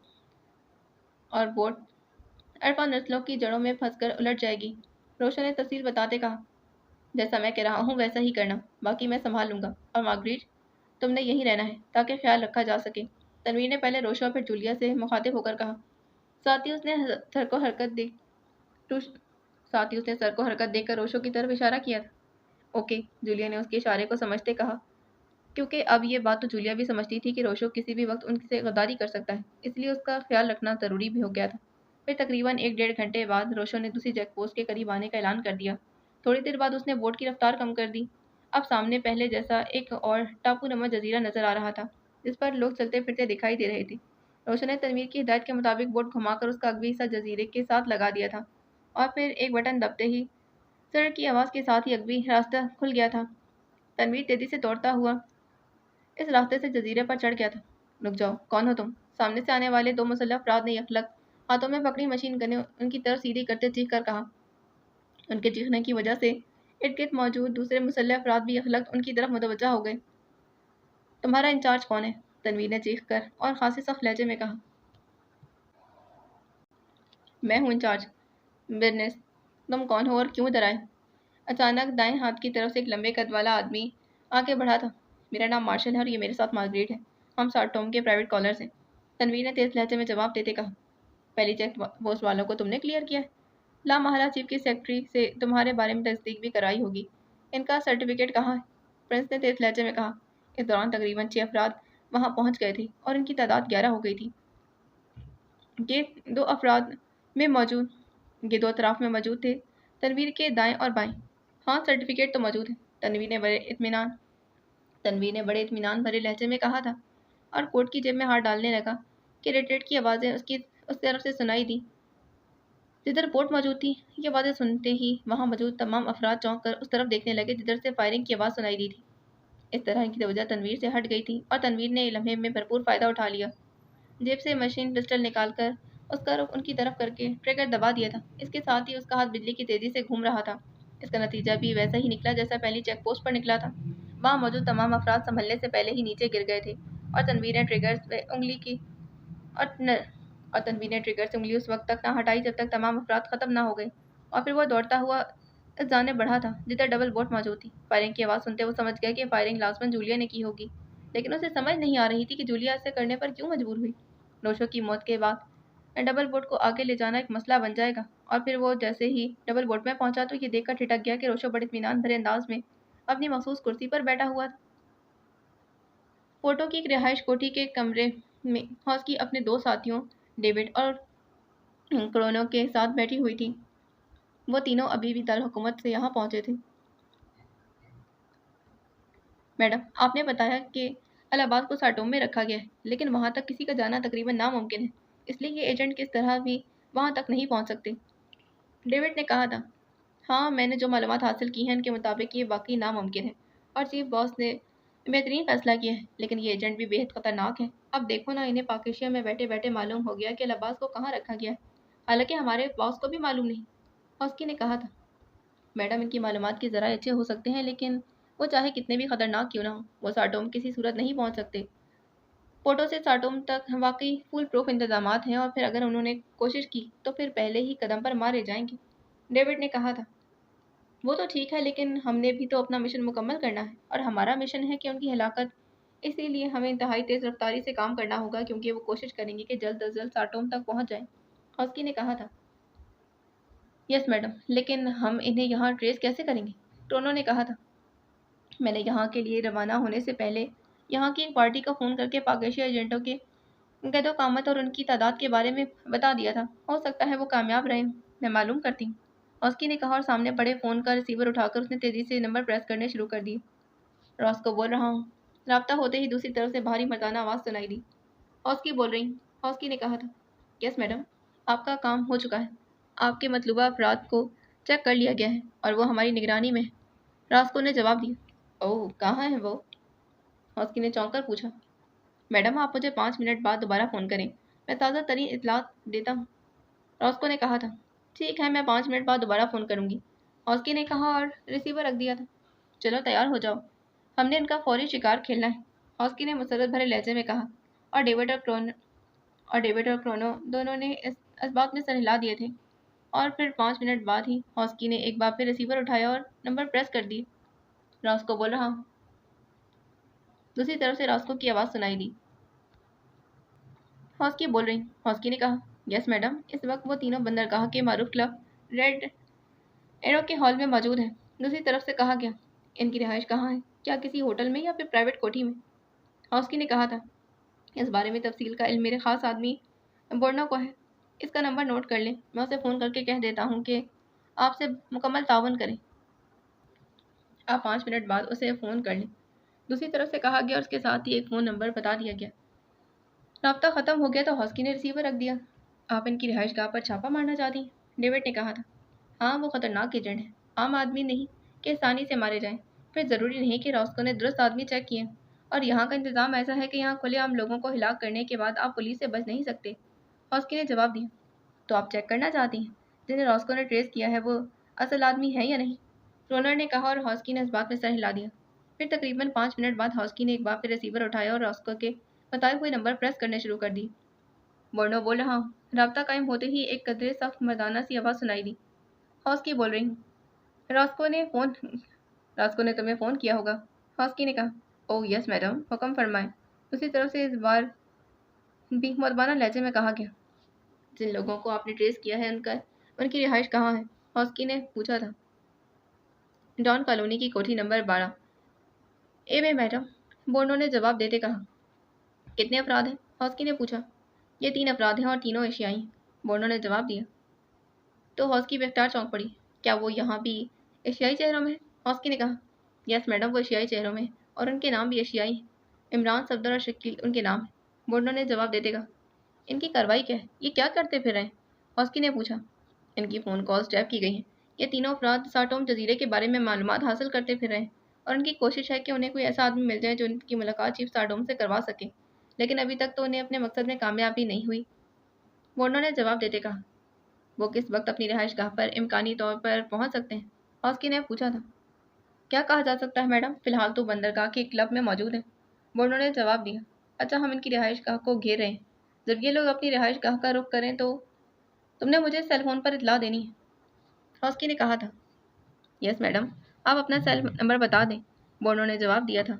और बोट अरफा नस्लों की जड़ों में फंसकर उलट जाएगी, रोशन ने तफसील बताते कहा। जैसा मैं कह रहा हूँ वैसा ही करना, बाकी मैं संभाल लूंगा, और मार्गरीट, तुमने यहीं रहना है ताकि ख्याल रखा जा सके, तनवीर ने पहले रोशा और फिर जूलिया से मुखातिब होकर कहा। साथ ही उसने सर को हरकत देख साथ ही उसने सर को हरकत देकर रोशो की तरफ इशारा किया था। ओके, जूलिया ने उसके इशारे को समझते कहा, क्योंकि अब ये बात तो जूलिया भी समझती थी कि रोशो किसी भी वक्त उनसे गद्दारी कर सकता है, इसलिए उसका ख्याल रखना ज़रूरी भी हो गया था। फिर तकरीबन एक डेढ़ घंटे बाद रोशो ने दूसरी चेक पोस्ट के करीब आने का ऐलान कर दिया। थोड़ी देर बाद उसने बोट की रफ्तार कम कर दी। अब सामने पहले जैसा एक और टापू नमा जजीरा नजर आ रहा था, जिस पर लोग चलते फिरते दिखाई दे रहे थे। रोशो ने तनवीर की हिदायत के मुताबिक बोट घुमाकर उसका अगवी हिस्सा जजीरे के साथ लगा दिया था, और फिर एक बटन दबते ही सड़क की आवाज़ के साथ ही अगवी रास्ता खुल गया था। तनवीर तेजी से दौड़ता हुआ इस रास्ते से जजीरे पर चढ़ गया था। रुक जाओ, कौन हो तुम? सामने से आने वाले दो मुसल्लह अफराद ने यकलक हाथों में पकड़ी मशीन गनें उनकी तरफ सीधी करते चीख कर कहा। उनके चीखने की वजह से इर्द गिर्द मौजूद दूसरे मुसल्लह अफराद भी यकलक उनकी तरफ मुतवज्जा हो गए। तुम्हारा इंचार्ज कौन है? तनवीर ने चीख कर और खासी सख्त लहजे में कहा। मैं हूँ इंचार्ज, बिजनेस। तुम कौन हो और क्यों इधर आए? अचानक दाएं हाथ की तरफ से एक लंबे कद वाला आदमी आगे बढ़ा था। मेरा नाम मार्शल है और ये मेरे साथ मार्गरेट है, हम सार्ट टॉम के प्राइवेट कॉलर्स हैं, तनवीर ने तेज लहजे में जवाब देते कहा। पहली चेक पोस्ट वालों को तुमने क्लियर किया है? ला महला चीफ की सेक्रेटरी से तुम्हारे बारे में तस्दीक भी कराई होगी, इनका सर्टिफिकेट कहाँ है? प्रिंस ने तेज लहजे में कहा। इस दौरान तकरीबन 6 अफराद वहां पहुंच गए थे और इनकी तादाद 11 हो गई थी। ये दो अफराद में मौजूद ये दो अतराफ में मौजूद थे, तनवीर के दाएं और बाएं। हाँ, सर्टिफिकेट तो मौजूद है, तन्वी ने बड़े इत्मीनान भरे लहजे में कहा था और कोट की जेब में हाथ डालने लगा कि रेट की आवाज़ें उसकी उस तरफ से सुनाई दी जिधर बोट मौजूद थी। ये बातें सुनते ही वहां मौजूद तमाम अफराद चौंक कर उस तरफ देखने लगे जिधर से फायरिंग की आवाज़ सुनाई दी थी। इस तरह की तवज्जो तनवीर से हट गई थी और तनवीर ने लम्हे में भरपूर फ़ायदा उठा लिया। जेब से मशीन पिस्टल निकालकर उसका रुख उनकी तरफ करके ट्रिगर दबा दिया था। इसके साथ ही उसका हाथ बिजली की तेज़ी से घूम रहा था। इसका नतीजा भी वैसा ही निकला जैसा पहली चेक पोस्ट पर निकला था। वहाँ मौजूद तमाम अफराद संभलने से पहले ही नीचे गिर गए थे और तनवीर ने ट्रिगर से उंगली की और न और तनवीर ने ट्रिगर से उंगली उस वक्त तक ना हटाई जब तक तमाम अफराद ख़त्म ना हो गए और फिर वह दौड़ता हुआ इस जाने बढ़ा था जिधर डबल बोट मौजूद थी। फायरिंग की आवाज़ सुनते वो समझ गया कि फायरिंग लाजमन जूलिया ने की होगी, लेकिन उसे समझ नहीं आ रही थी कि जूलिया ऐसे करने पर क्यों मजबूर हुई। रोशो की मौत के बाद डबल बोट को आगे ले जाना एक मसला बन जाएगा और फिर वो जैसे ही डबल बोट में पहुंचा तो ये देखकर ठिठक गया कि रोशो बड़े इत्मीनान भरे अंदाज में अपनी मखसूस कुर्सी पर बैठा हुआ था। फोटो की एक रिहाइश कोठी के कमरे में हॉस्की अपने दो साथियों डेविड और क्रोनो के साथ बैठी हुई थी। वो तीनों अभी भी दारुल हुकूमत से यहाँ पहुंचे थे। मैडम, आपने बताया कि इलाहाबाद को साटोम में रखा गया है, लेकिन वहाँ तक किसी का जाना तकरीबन नामुमकिन है, इसलिए ये एजेंट किस तरह भी वहाँ तक नहीं पहुँच सकते। डेविड ने कहा था। हाँ, मैंने जो मालूमात हासिल की हैं उनके मुताबिक ये वाकई नामुमकिन है और चीफ बॉस ने बेहतरीन फैसला किया है, लेकिन ये एजेंट भी बेहद खतरनाक है। अब देखो ना, इन्हें पाकिस्तान में बैठे बैठे मालूम हो गया कि इलाहाबाद को कहाँ रखा गया है, हालांकि हमारे बॉस को भी मालूम नहीं। हॉस्की ने कहा था। मैडम, इनकी मालूमात के ज़रा अच्छे हो सकते हैं, लेकिन वो चाहे कितने भी खतरनाक क्यों ना हो, वो साटोम किसी सूरत नहीं पहुंच सकते। फोटो से साटोम तक वाकई फुल प्रूफ इंतजामात हैं और फिर अगर उन्होंने कोशिश की तो फिर पहले ही कदम पर मारे जाएंगे। डेविड ने कहा था। वो तो ठीक है, लेकिन हमने भी तो अपना मिशन मुकम्मल करना है और हमारा मिशन है कि उनकी हलाकत। इसीलिए हमें इंतहाई तेज़ रफ्तारी से काम करना होगा क्योंकि वो कोशिश करेंगे कि जल्द अज जल्द साटोम तक पहुंच जाएं। हॉस्की ने कहा था। यस मैडम, लेकिन हम इन्हें यहाँ ट्रेस कैसे करेंगे? टोनो ने कहा था। मैंने यहाँ के लिए रवाना होने से पहले यहाँ की एक पार्टी को फ़ोन करके पाकिस्तानी एजेंटों के क़द-ओ-क़ामत और उनकी तादाद के बारे में बता दिया था। हो सकता है वो कामयाब रहे हों। मैं मालूम करती हूँ, हॉस्की ने कहा और सामने पड़े फ़ोन का रिसीवर उठाकर उसने तेज़ी से नंबर प्रेस करने शुरू कर दिए। रॉस को बोल रहा हूँ। राब्ता होते ही दूसरी तरफ से भारी मर्दाना आवाज़ सुनाई दी। हॉस्की बोल रही हूँ, हॉस्की ने कहा था। यस मैडम, आपका काम हो चुका है। आपके मतलूबा अफराद को चेक कर लिया गया है और वो हमारी निगरानी में है। रास्को ने जवाब दिया। ओह, कहाँ है वो? हॉस्की ने चौंक कर पूछा। मैडम, आप मुझे 5 मिनट बाद दोबारा फ़ोन करें, मैं ताज़ा तरीन इत्तलात देता हूँ। रॉस्को ने कहा था। ठीक है, मैं 5 मिनट बाद दोबारा फ़ोन करूँगी, हॉस्की ने कहा और रिसीवर रख दिया था। चलो तैयार हो जाओ, हमने इनका फौरी शिकार खेलना है, हॉस्की ने मुसरत भरे लहजे में कहा और डेविड और क्रोनो दोनों ने इस बात में सर हिला दिए थे। और फिर 5 मिनट बाद ही हॉस्की ने एक बार फिर रिसीवर उठाया और नंबर प्रेस कर दिए। रॉस्को बोल रहा हूँ। दूसरी तरफ से रॉस्को की आवाज़ सुनाई दी। हॉस्की बोल रही, हॉस्की ने कहा। यस मैडम, इस वक्त वो तीनों बंदरगाह के मारूफ क्लब रेड एरो के हॉल में मौजूद है। दूसरी तरफ से कहा गया। इनकी रिहाइश कहाँ है? क्या किसी होटल में या फिर प्राइवेट कोठी में? हॉस्की ने कहा था। इस बारे में तफसील का इल्म मेरे ख़ास आदमी बोर्नो को है। इसका नंबर नोट कर लें, मैं उसे फ़ोन करके कह देता हूँ कि आपसे मुकम्मल तावन करें। आप 5 मिनट बाद उसे फ़ोन कर लें। दूसरी तरफ से कहा गया और उसके साथ ही एक फ़ोन नंबर बता दिया गया। राब्ता ख़त्म हो गया तो हॉस्की ने रिसीवर रख दिया। आप इनकी रिहाइश गाह पर छापा मारना चाहती हैं? डेविड ने कहा था। हाँ, वो ख़तरनाक एजेंट है, आम आदमी नहीं कि आसानी से मारे जाएं। फिर ज़रूरी नहीं कि रॉस्को ने दुरुस्त आदमी चेक किए और यहाँ का इंतज़ाम ऐसा है कि यहाँ खुलेआम लोगों को हिलाक करने के बाद आप पुलिस से बच नहीं सकते। हॉस्की ने जवाब दिया। तो आप चेक करना चाहती हैं जिन्हें रॉस्को ने ट्रेस किया है वो असल आदमी है या नहीं? रोनर ने कहा और हॉस्की ने इस बात में सर हिला दिया। फिर तकरीबन 5 मिनट बाद हॉस्की ने एक बार फिर रिसीवर उठाया और रॉस्को के बताए हुए नंबर प्रेस करने शुरू कर दी। बोर्नो बोल रहा हूँ। राब्ता कायम होते ही एक कदरे सख्त मर्दाना सी आवाज़ सुनाई दी। हॉस्की बोल रही हूँ। रॉस्को ने तुम्हें फ़ोन किया होगा, हॉस्की ने कहा। ओह यस मैडम, हुक्म फरमाएं। उसी तरफ से इस बार भी मुअद्दबाना लहजे में कहा गया। जिन लोगों को आपने ट्रेस किया है उनकी रिहाइश कहाँ है? हॉस्की ने पूछा था। डॉन कॉलोनी की कोठी नंबर 12 ए में मैडम, बोर्नो ने जवाब देते कहा। कितने अफराद हैं? हॉस्की ने पूछा। ये 3 अफराद हैं और तीनों एशियाई हैं, बोर्नो ने जवाब दिया। तो हॉस्की बेख्तियार चौंक पड़ी। क्या वो यहाँ भी एशियाई चेहरों में है? हॉस्की ने कहा। यस मैडम, वो एशियाई चेहरों में हैं और उनके नाम भी एशियाई हैं। इमरान, सफदर और शकील उनके नाम हैं। बोर्डो ने जवाब देते कहा। इनकी कार्रवाई क्या है? ये क्या करते फिर रहे हैं? हॉस्की ने पूछा। इनकी फ़ोन कॉल्स टैप की गई हैं। ये तीनों अफराद साटोम जजीरे के बारे में मालूमात हासिल करते फिर रहे हैं और उनकी कोशिश है कि उन्हें कोई ऐसा आदमी मिल जाए जो उनकी मुलाकात चीफ साटोम से करवा सके, लेकिन अभी तक तो उन्हें अपने मकसद में कामयाबी नहीं हुई। बोर्डो ने जवाब देते कहा। वो किस वक्त अपनी रिहाइश गाह पर इम्कानी तौर पर पहुंच सकते हैं? हॉस्की ने पूछा था। क्या कहा जा सकता है मैडम, फिलहाल तो बंदरगाह के क्लब में मौजूद है। बोर्डो ने जवाब दिया। अच्छा, हम इनकी रिहाइश गाह को घेर रहे हैं। जब ये लोग अपनी रिहाइश गाह का रुख करें तो तुमने मुझे सेल फोन पर इतला देनी है, हॉस्की ने कहा था। यस मैडम, आप अपना सेल नंबर बता दें, बोर्डो ने जवाब दिया था।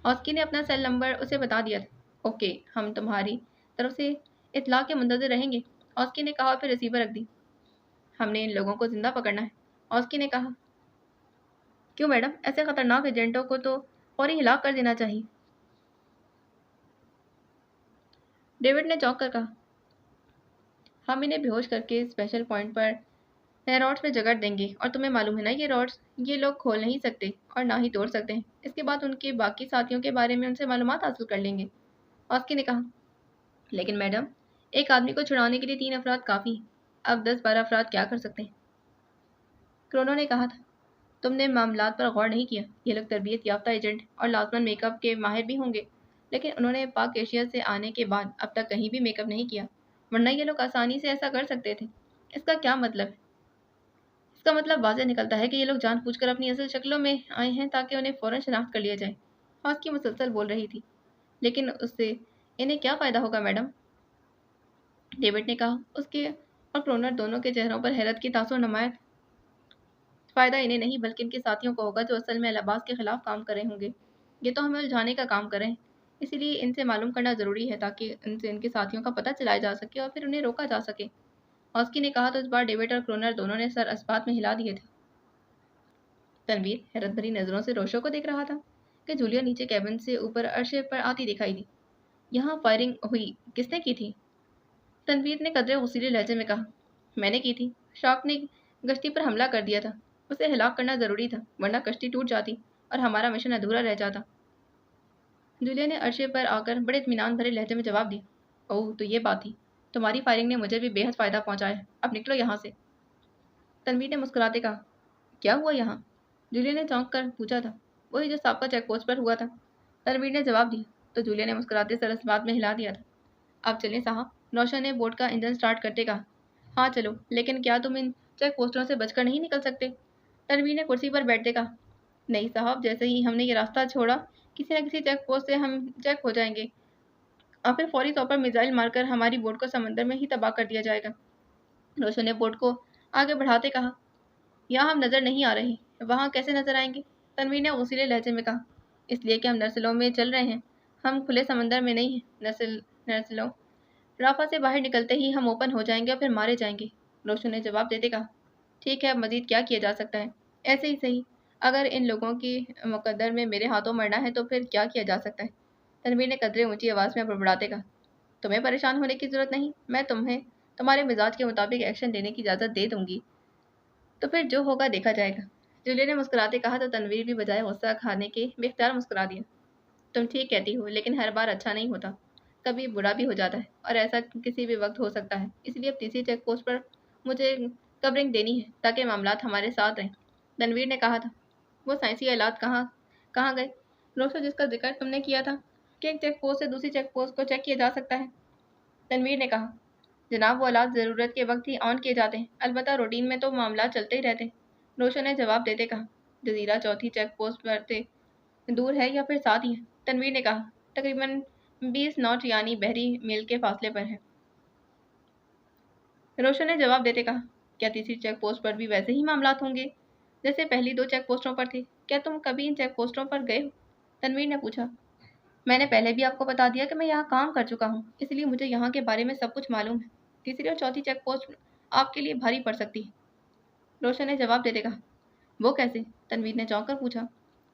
हॉस्की ने अपना सेल नंबर उसे बता दिया था। ओके, हम तुम्हारी तरफ से इतला के मुंतज़िर रहेंगे, हॉस्की ने कहा और फिर रिसीवर रख दी। हमने इन लोगों को जिंदा पकड़ना है, हॉस्की ने कहा। क्यों मैडम, ऐसे खतरनाक एजेंटों को तो फौरी हिलाक कर देना चाहिए, डेविड ने चौंक कर कहा। हम इन्हें बेहोश करके स्पेशल पॉइंट पर रॉड्स में जगड़ देंगे और तुम्हें मालूम है ना, ये रॉड्स ये लोग खोल नहीं सकते और ना ही तोड़ सकते हैं। इसके बाद उनके बाकी साथियों के बारे में उनसे मालूमात हासिल कर लेंगे, ऑस्की ने कहा। लेकिन मैडम, एक आदमी को छुड़ाने के लिए 3 अफराद काफ़ी हैं। अब 10-12 अफराद क्या कर सकते हैं? क्रोनो ने कहा था। तुमने मामलात पर गौर नहीं किया। ये लोग तरबियत याफ्ता एजेंट और लाजमन मेकअप के माहिर भी होंगे, लेकिन उन्होंने पाक एशिया से आने के बाद अब तक कहीं भी मेकअप नहीं किया, वरना ये लोग आसानी से ऐसा कर सकते थे। इसका क्या मतलब है? इसका मतलब वाज़ेह निकलता है कि ये लोग जानबूझकर अपनी असल शक्लों में आए हैं ताकि उन्हें फ़ौरन शनाख्त कर लिया जाए, हॉस्की मुसलसल बोल रही थी। लेकिन उससे इन्हें क्या फ़ायदा होगा मैडम, डेविड ने कहा। उसके और क्रोनर दोनों के चेहरों पर हैरत की तासुर नुमायाँ। फ़ायदा इन्हें नहीं बल्कि इनके साथियों को होगा जो असल में अल-अब्बास के खिलाफ काम कर रहे होंगे। ये तो हमें उलझाने का काम कर रहे हैं, इसीलिए इनसे मालूम करना ज़रूरी है ताकि इनसे इनके साथियों का पता चलाया जा सके और फिर उन्हें रोका जा सके, हॉस्की ने कहा। तो इस बार डेविड और क्रोनर दोनों ने सर अस्बात में हिला दिए थे। तनवीर हैरत भरी नज़रों से रोशो को देख रहा था कि जूलिया नीचे कैबिन से ऊपर अर्शे पर आती दिखाई दी। यहाँ फायरिंग हुई, किसने की थी? तनवीर ने कदरे गुस्सीले लहजे में कहा। मैंने की थी। शार्क ने कश्ती पर हमला कर दिया था। उसे हिलाक करना ज़रूरी था, वरना कश्ती टूट जाती और हमारा मिशन अधूरा रह जाता। जूलिया ने अर्शे पर आकर बड़े इत्मीनान भरे लहजे में जवाब दिया। ओह, तो ये बात थी। तुम्हारी फायरिंग ने मुझे भी बेहद फ़ायदा पहुंचाया। अब निकलो यहाँ से। तनवीर ने मुस्कुराते कहा। क्या हुआ यहाँ? जूलिया ने चौंक कर पूछा था। वही जो साबका चेक पोस्ट पर हुआ था, तनवीर ने जवाब दिया। तो जूलिया ने मुस्कुराते सर इस बात में हिला दिया था। अब चलें साहब, रोशन ने बोट का इंजन स्टार्ट करते कहा। हाँ चलो, लेकिन क्या तुम इन चेक पोस्टरों से बचकर नहीं निकल सकते? तनवीर ने कुर्सी पर बैठते कहा। नहीं साहब, जैसे ही हमने ये रास्ता छोड़ा, किसी न किसी चेक पोस्ट से हम चेक हो जाएंगे और फिर फौरी तौर पर मिसाइल मारकर हमारी बोट को समंदर में ही तबाह कर दिया जाएगा, रोशन ने बोट को आगे बढ़ाते कहा। यहाँ हम नज़र नहीं आ रहे, वहाँ कैसे नज़र आएंगे? तनवीर ने उसीले लहजे में कहा। इसलिए कि हम नर्सलों में चल रहे हैं, हम खुले समंदर में नहीं हैं। नर्सलों राफा से बाहर निकलते ही हम ओपन हो जाएंगे और फिर मारे जाएंगे, रोशन ने जवाब देते कहा। ठीक है, अब मजीद क्या किया जा सकता है? ऐसे ही सही, अगर इन लोगों की मुकद्दर में मेरे हाथों मरना है तो फिर क्या किया जा सकता है? तनवीर ने कदरे ऊंची आवाज़ में बड़बड़ाते कहा। तुम्हें परेशान होने की ज़रूरत नहीं, मैं तुम्हें तुम्हारे मिजाज के मुताबिक एक्शन लेने की इजाज़त दे दूंगी, तो फिर जो होगा देखा जाएगा, जूलिया ने मुस्कुराते कहा। तो तनवीर भी बजाय गुस्सा खाने के बेख्तियार मुस्कुरा दिया। तुम ठीक कहती हो, लेकिन हर बार अच्छा नहीं होता, कभी बुरा भी हो जाता है और ऐसा किसी भी वक्त हो सकता है। इसलिए अब तीसरी चेक पोस्ट पर मुझे कवरिंग देनी है ताकि मामलात हमारे साथ रहें, तनवीर ने कहा था। वो साइंसी आलात कहाँ कहाँ गए, रोशो, जिसका जिक्र तुमने किया था कि एक चेक पोस्ट से दूसरी चेक पोस्ट को चेक किया जा सकता है? तनवीर ने कहा। जनाब, वो आलात ज़रूरत के वक्त ही ऑन किए जाते हैं, अलबत्ता रूटीन में तो मामला चलते ही रहते हैं, रोशो ने जवाब देते कहा। जजीरा चौथी चेक पोस्ट पर से दूर है या फिर साथ ही है? तनवीर ने कहा। तकरीबन 20 नॉट यानी बहरी मील के फासले पर है, रोशन ने जवाब देते कहा। क्या तीसरी चेक पोस्ट पर भी वैसे ही मामलात होंगे जैसे पहली 2 चेक पोस्टों पर थे? क्या तुम कभी इन चेक पोस्टों पर गए हो? तनवीर ने पूछा। मैंने पहले भी आपको बता दिया कि मैं यहाँ काम कर चुका हूँ, इसलिए मुझे यहाँ के बारे में सब कुछ मालूम है। तीसरी और चौथी चेक पोस्ट आपके लिए भारी पड़ सकती है, रोशन ने जवाब देते कहा। वो कैसे? तनवीर ने चौंक कर पूछा।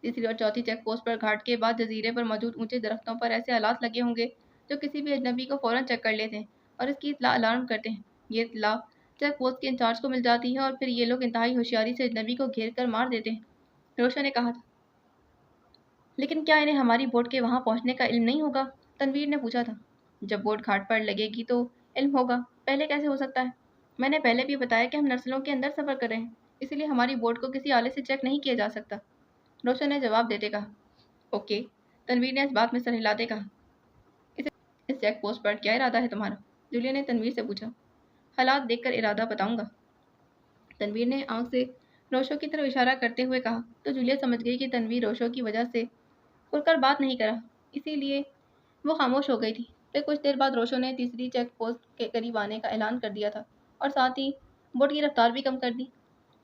तीसरी और चौथी चेक पोस्ट पर घाट के बाद जजीरे पर मौजूद ऊंचे दरख्तों पर ऐसे आलात लगे होंगे जो किसी भी अजनबी को फौरन चेक कर लेते हैं और इसकी इत्तला अलार्म करते हैं। ये इत्तला चेक पोस्ट के इंचार्ज को मिल जाती है और फिर ये लोग इंतहाई होशियारी से अजनबी को घेर कर मार देते हैं, रोशा ने कहा था। लेकिन क्या इन्हें हमारी बोट के वहां पहुंचने का इल्म नहीं होगा? तनवीर ने पूछा था। जब बोट घाट पर लगेगी तो इल्म होगा, पहले कैसे हो सकता है? मैंने पहले भी बताया कि हम नस्लों के अंदर सफर कर रहे हैं, इसीलिए हमारी बोट को किसी आले से चेक नहीं किया जा सकता, रोशन ने जवाब देते कहा। ओके, तनवीर ने इस बात में सर हिलाते कहा। इस इस चेक पोस्ट पर क्या इरादा है तुम्हारा? जूलिया ने तनवीर से पूछा। हालात देखकर इरादा बताऊंगा, तनवीर ने आंख से रोशो की तरफ इशारा करते हुए कहा। तो जूलिया समझ गई कि तनवीर रोशो की वजह से खुलकर बात नहीं करा, इसीलिए वो खामोश हो गई थी। फिर कुछ देर बाद रोशो ने तीसरी चेक पोस्ट के करीब आने का ऐलान कर दिया था और साथ ही बोट की रफ्तार भी कम कर दी।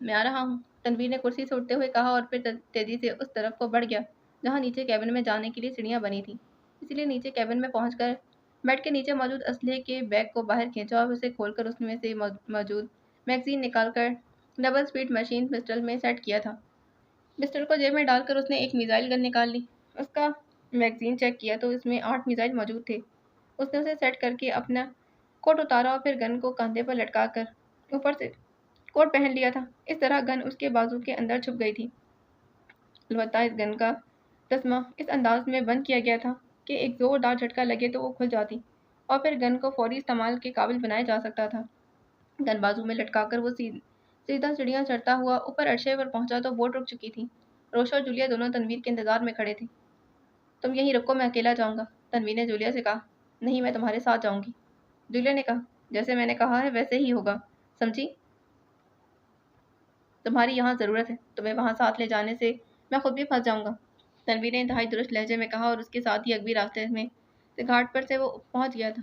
मैं आ रहा हूँ, तनवीर ने कुर्सी से उठते हुए कहा और फिर तेजी से उस तरफ को बढ़ गया जहाँ नीचे कैबिन में जाने के लिए सीढ़ियाँ बनी थी। इसीलिए नीचे कैबिन में पहुंचकर बेड के नीचे मौजूद असलहे के बैग को बाहर खींचा और उसे खोलकर उसमें से मौजूद मैगजीन निकालकर डबल स्पीड मशीन पिस्टल में सेट किया था। पिस्टल को जेब में डालकर उसने एक मिसाइल गन निकाल ली। उसका मैगजीन चेक किया तो इसमें 8 मिसाइल मौजूद थे। उसने उसे सेट करके अपना कोट उतारा और फिर गन को कंधे पर लटका कर ऊपर से कोट पहन लिया था। इस तरह गन उसके बाजू के अंदर छुप गई थी। अलबत्ता इस गन का तस्मा इस अंदाज में बंद किया गया था कि एक जोरदार झटका लगे तो वो खुल जाती और फिर गन को फौरी इस्तेमाल के काबिल बनाया जा सकता था। गन बाजू में लटकाकर वो सीधा सीढ़ियाँ चढ़ता हुआ ऊपर अर्शे पर पहुंचा तो बोट रुक चुकी थी। रोशा और जूलिया दोनों तनवीर के इंतजार में खड़े थे। तुम यहीं रुको, मैं अकेला जाऊंगा, तनवीर ने जूलिया से कहा। नहीं, मैं तुम्हारे साथ जाऊंगी, जूलिया ने कहा। जैसे मैंने कहा है वैसे ही होगा, समझी? तुम्हारी यहाँ ज़रूरत है, तुम्हें वहाँ साथ ले जाने से मैं खुद भी फंस जाऊंगा, तनवीर ने इंतहाई दुरुस्त लहजे में कहा और उसके साथ ही अगवी रास्ते में से घाट पर से वो पहुंच गया था।